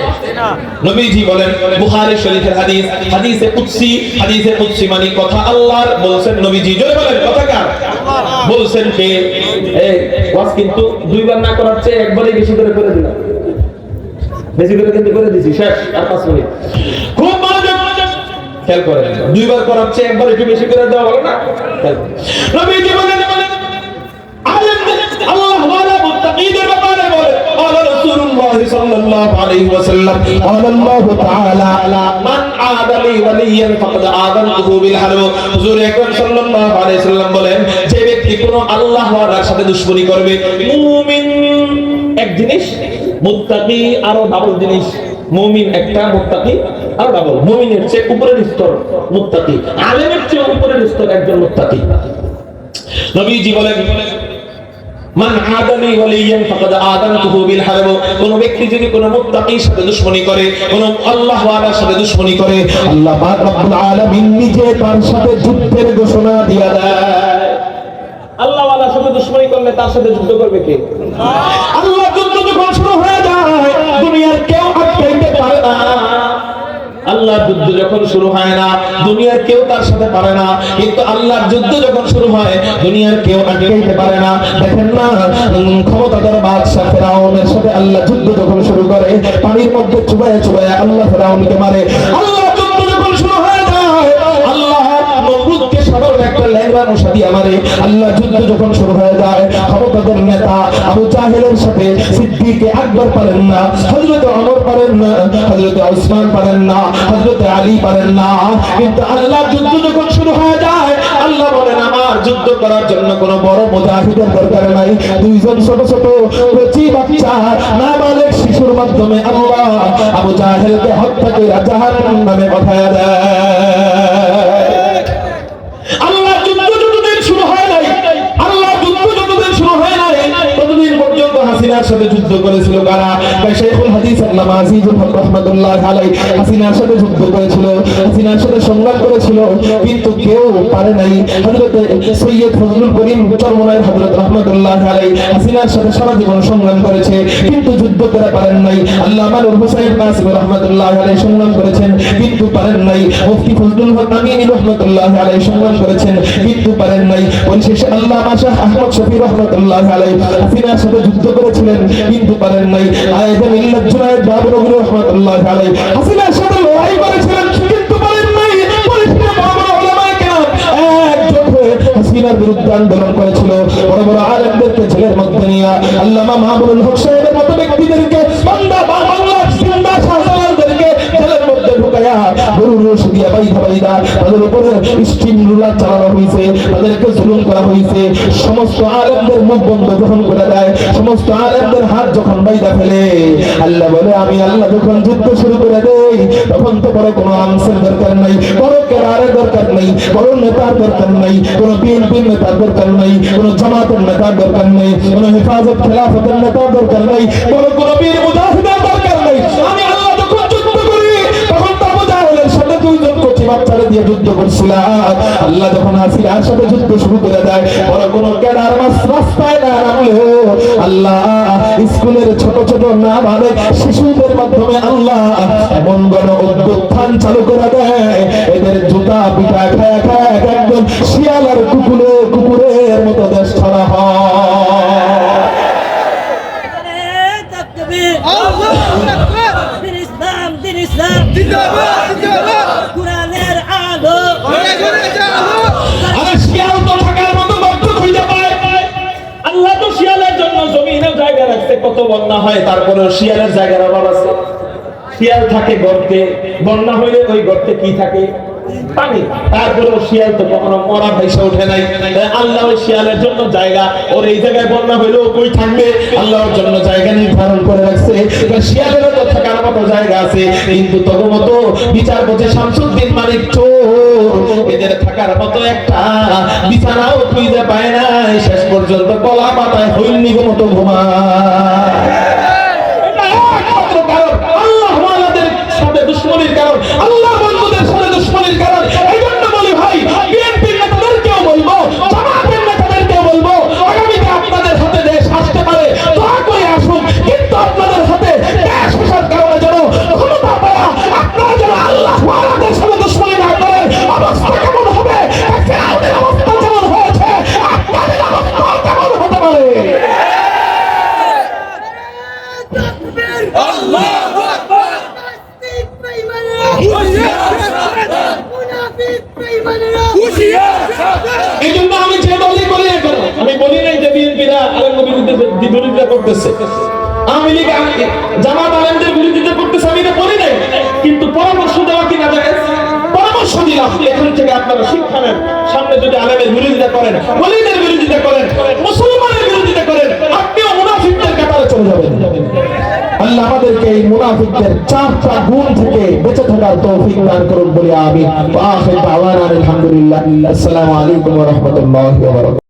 নবীজি বলেন, বুখারী শরীফের হাদিস, হাদিসে কুদসি মানে কথা আল্লাহর বলছেন নবীজি। জোরে বলেন, কথা কার? বলছেন কে? এই ওয়াজ কিন্তু দুইবার না করার চেয়ে একবারই বেশি করে দিলাম। বেশি করে কিন্তু করে দিছি, শেষ আর 5 মিনিট। খুব মনোযোগ খেয়াল করেন, দুইবার করার চেয়ে একবার একটু বেশি করে দেওয়া ভালো না? নবীজি বলেন, আল্লাহ ওয়ালা মুত্তাকিদের ব্যাপারে বলেন, আল্লাহ রাসূলুল্লাহ সাল্লাল্লাহু আলাইহি ওয়াসাল্লাম, আল্লাহ তাআলা মান আদালি ওয়ালিয়ান ফাকাদ আযানতুহু বিল হারব। হুজুর আকরাম সাল্লাল্লাহু আলাইহি ওয়াসাল্লাম বলেন, যে ব্যক্তি কোন আল্লাহ ওয়ালার সাথে দুশমনি করবে, মুমিন এক জিনিস, মুত্তাকি আরো ডাবল জিনিস। মুমিন একটা, মুত্তাকি আরো ডাবল। মুমিনের চেয়ে উপরের স্তর মুত্তাকি, আলেমের চেয়ে উপরের স্তর একজন মুত্তাকি। নবীজি বলেন, মান আদানি ওয়ালিয়ান ফাকাদ আযানতুহু বিল হারব। কোন ব্যক্তি যদি কোন মুত্তাকির সাথে দুশমনি করে, কোন আল্লাহ ওয়ালার সাথে দুশমনি করে, আল্লাহ পাক রব্বুল আলামিন নিজে তার সাথে যুদ্ধের ঘোষণা দিয়ে দেয়। আল্লাহ ওয়ালার সাথে দুশমনি করলে তার সাথে যুদ্ধ করবে কে? আল্লাহ। যুদ্ধ যখন শুরু হয়ে যায়, দুনিয়ার কেউ আটকাইতে পারে না। আল্লাহর যুদ্ধ যখন শুরু হয় না, দুনিয়ার কেউ তার সাথে পারে না। কিন্তু আল্লাহর যুদ্ধ যখন শুরু হয়, দুনিয়ার কেউ আটকাইতে পারে না। দেখেন না, ক্ষমতাধর বাদশা ফেরাউনের সাথে আল্লাহ যুদ্ধ যখন শুরু করে, পানির মধ্যে চুবায়ে চুবায়ে আল্লাহ ফেরাউনকে মারে। আল্লাহ যুদ্ধ যখন শুরু হয়ে যায়, আল্লাহ নমরুদকে সাধারণ একটা ল্যাংড়া মশা দিয়ে মারে। আল্লাহ যুদ্ধ যখন শুরু হয়ে যায়, ক্ষমতাধর নেতা আবু জাহেলের সাথে সিদ্দিক আকবর পারেন না, হযরত ওমর পারেন না, হযরত উসমান পারেন না, হযরত আলী পারেন না। কিন্তু আল্লাহ যুদ্ধ যখন শুরু হয়ে যায়, আল্লাহ বলেন, আমার যুদ্ধ করার জন্য কোনো বড় মুজাহিদের দরকার নাই। দুইজন ছোট ছোট কচি বাচ্চা নাবালেগ শিশুর মাধ্যমে আল্লাহ আবু জাহেলকে হত্যা করে জাহান্নামে পাঠায় দেয়। আল্লাহ যুদ্ধ যতদিন শুরু হয় নাই, আল্লাহ যুদ্ধ যতদিন শুরু হয় নাই, ততদিন পর্যন্ত হাসিনার সাথে যুদ্ধ করেছিল কারা? শাইখুল হাদিস আল্লামা আজিজুল হক রাহমাতুল্লাহ আলাইহি হাসিনার সাথে যুদ্ধ করেছিল, হাসিনার সাথে সংগ্রাম করেছিল, কিন্তু কেউ পারে নাই। হযরত সৈয়দ ফজলুল করিম চরমনায় হযরত রাহমাতুল্লাহ আলাইহি হাসিনার সাথে সারা জীবন সংগ্রাম করেছে, কিন্তু যুদ্ধ করে পারেন নাই। আল্লামা নূর হোসেন কাসিম রাহমাতুল্লাহ আলাইহি সংগ্রাম করেছেন, কিন্তু পারেন নাই। মুফতি ফজলুল হক আমিনী রাহমাতুল্লাহ আলাইহি সংগ্রাম করেছেন, কিন্তু পারেন নাই। পরিশেষে আল্লামা শাহ আহমদ শফি রাহমাতুল্লাহ আলাইহি হাসিনার সাথে যুদ্ধ করেছিলেন, কিন্তু পারেন নাই। আয়েদ মিল্লাত জুনায়েদ বাবুনগরী রাহমাতুল্লাহ আলাইহি হাসিনার সাথে লড়াই করেছিলেন, কিন্তু পারেন নাই। পরিশেষে বড় বড় উলামায়ে কেরাম একজোট হয়ে হাসিনার বিরুদ্ধে আন্দোলন করেছিল। বড় বড় আলেমদেরকে জেলের মধ্যে নিয়ে, আল্লামা মাহমুদুল হক সাহেবের মতো ব্যক্তিদেরকে, বাংলার জিন্দা শাহজালালদেরকে জেলের মধ্যে ঢুকায়া গরুর রশি দিয়ে বাইধা তাদের উপরে স্টিম রুলার চালানো হয়েছে, তাদেরকে জুলুম করা হয়েছে। সমস্ত আলেমদের মুখ বন্ধ যখন করে দেয়, সমস্ত আলেমদের হাত যখন বাইধা ফেলে, আল্লাহ বলে, আমি আল্লাহ যখন যুদ্ধ শুরু করে দেই, তখন তো বড় কোনো আনসার দরকার নাই, বড় কেরারের দরকার নাই, বড় নেতার দরকার নাই, কোনো বিএনপির নেতার দরকার নাই, কোনো জামাতের নেতার দরকার নাই, কোনো হেফাজত খেলাফতের নেতার দরকার নাই, বড় কোনো বীর মুজাহিদের দরকার নাই। আমি আল্লাহ যখন যুদ্ধ করি, তখন তো আবু জাহেলের সাথে দুইজন কচি বাচ্চারা দিয়ে যুদ্ধ করছিলাম। আল্লাহ যখন হাসিনার সাথে যুদ্ধ শুরু করে দেয়, বড় কোনো ক্যাডার রাস্তায় না নামলেও আল্লাহ স্কুলের ছোট ছোট নাবালেগ শিশুদের মাধ্যমে আল্লাহ এমন গণ অভ্যুত্থান চালু করে দেয়, এদের জুতা পিটা খায় খায় একদম শিয়াল আর কুকুরের মতো দেশ ছাড়া হয়। কুরআনের আলো, আরে শিয়াল তো থাকার মতো গর্ত খুঁজে পায়। আল্লাহ তো শিয়ালের জন্য জমিনেও জায়গা রাখছে, কত বন্যা হয় তারপরে শিয়ালের জায়গার অভাব আছে। শিয়াল থাকে গর্তে, বন্যা হইলে ওই গর্তে কি থাকে? পানি। তারপরেও শিয়াল তো কখনো মরা ভাইসা ওঠে নাই। আল্লাহ ওই শিয়ালের জন্য জায়গা, ওর এই জায়গায় বন্যা হইলেও কই থাকবে, আল্লাহর জন্য জায়গা নির্ধারণ করে রাখছে। শিয়ালেরও তো থাকার মতো জায়গা আছে, কিন্তু তবু মতো বিচারপতি শামসুদ্দিন মানিক চোর এদের থাকার মতো একটা বিছানাও খুঁজে পায় না। শেষ পর্যন্ত কলা পাতায় হইল নিগো মতো ঘুমায়। তাকবীর আল্লাহু আকবার নাস্তিক বেঈমানেরা হুঁশিয়ার সাবধান মুনাফিক বেঈমানেরা হুঁশিয়ার সাবধান এই জন্য আমি যে দলই করি না কেন, আমি বলি নাই যে বিএনপিরা আলেমদের বিরোধিতা করতেছে, আওয়ামী লীগ জামাত আলেমদের বিরোধিতা করতেছে, আমি এটা বলি নাই, কিন্তু পরামর্শ দেওয়া কিনা যায়, পরামর্শ দিলাম এখন থেকে আপনারা শিক্ষা নেন, সামনে যদি আলেমের বিরোধিতা করেন, ওলিদের বিরোধিতা করেন, মুসলমানের বিরোধিতা করেন, আপনিও মুনাফিকদের কাতারে চলে যাবেন। আল্লাহ আমাদেরকে এই মুনাফিকদের চারটা গুণ থেকে বেঁচে থাকার তৌফিক দান করুন বলে আমিন। ওয়া আখিরু দাওয়ানা আলহামদুলিল্লাহ। আসসালামু আলাইকুম ওয়া রাহমাতুল্লাহি ওয়া বারাকাতুহু।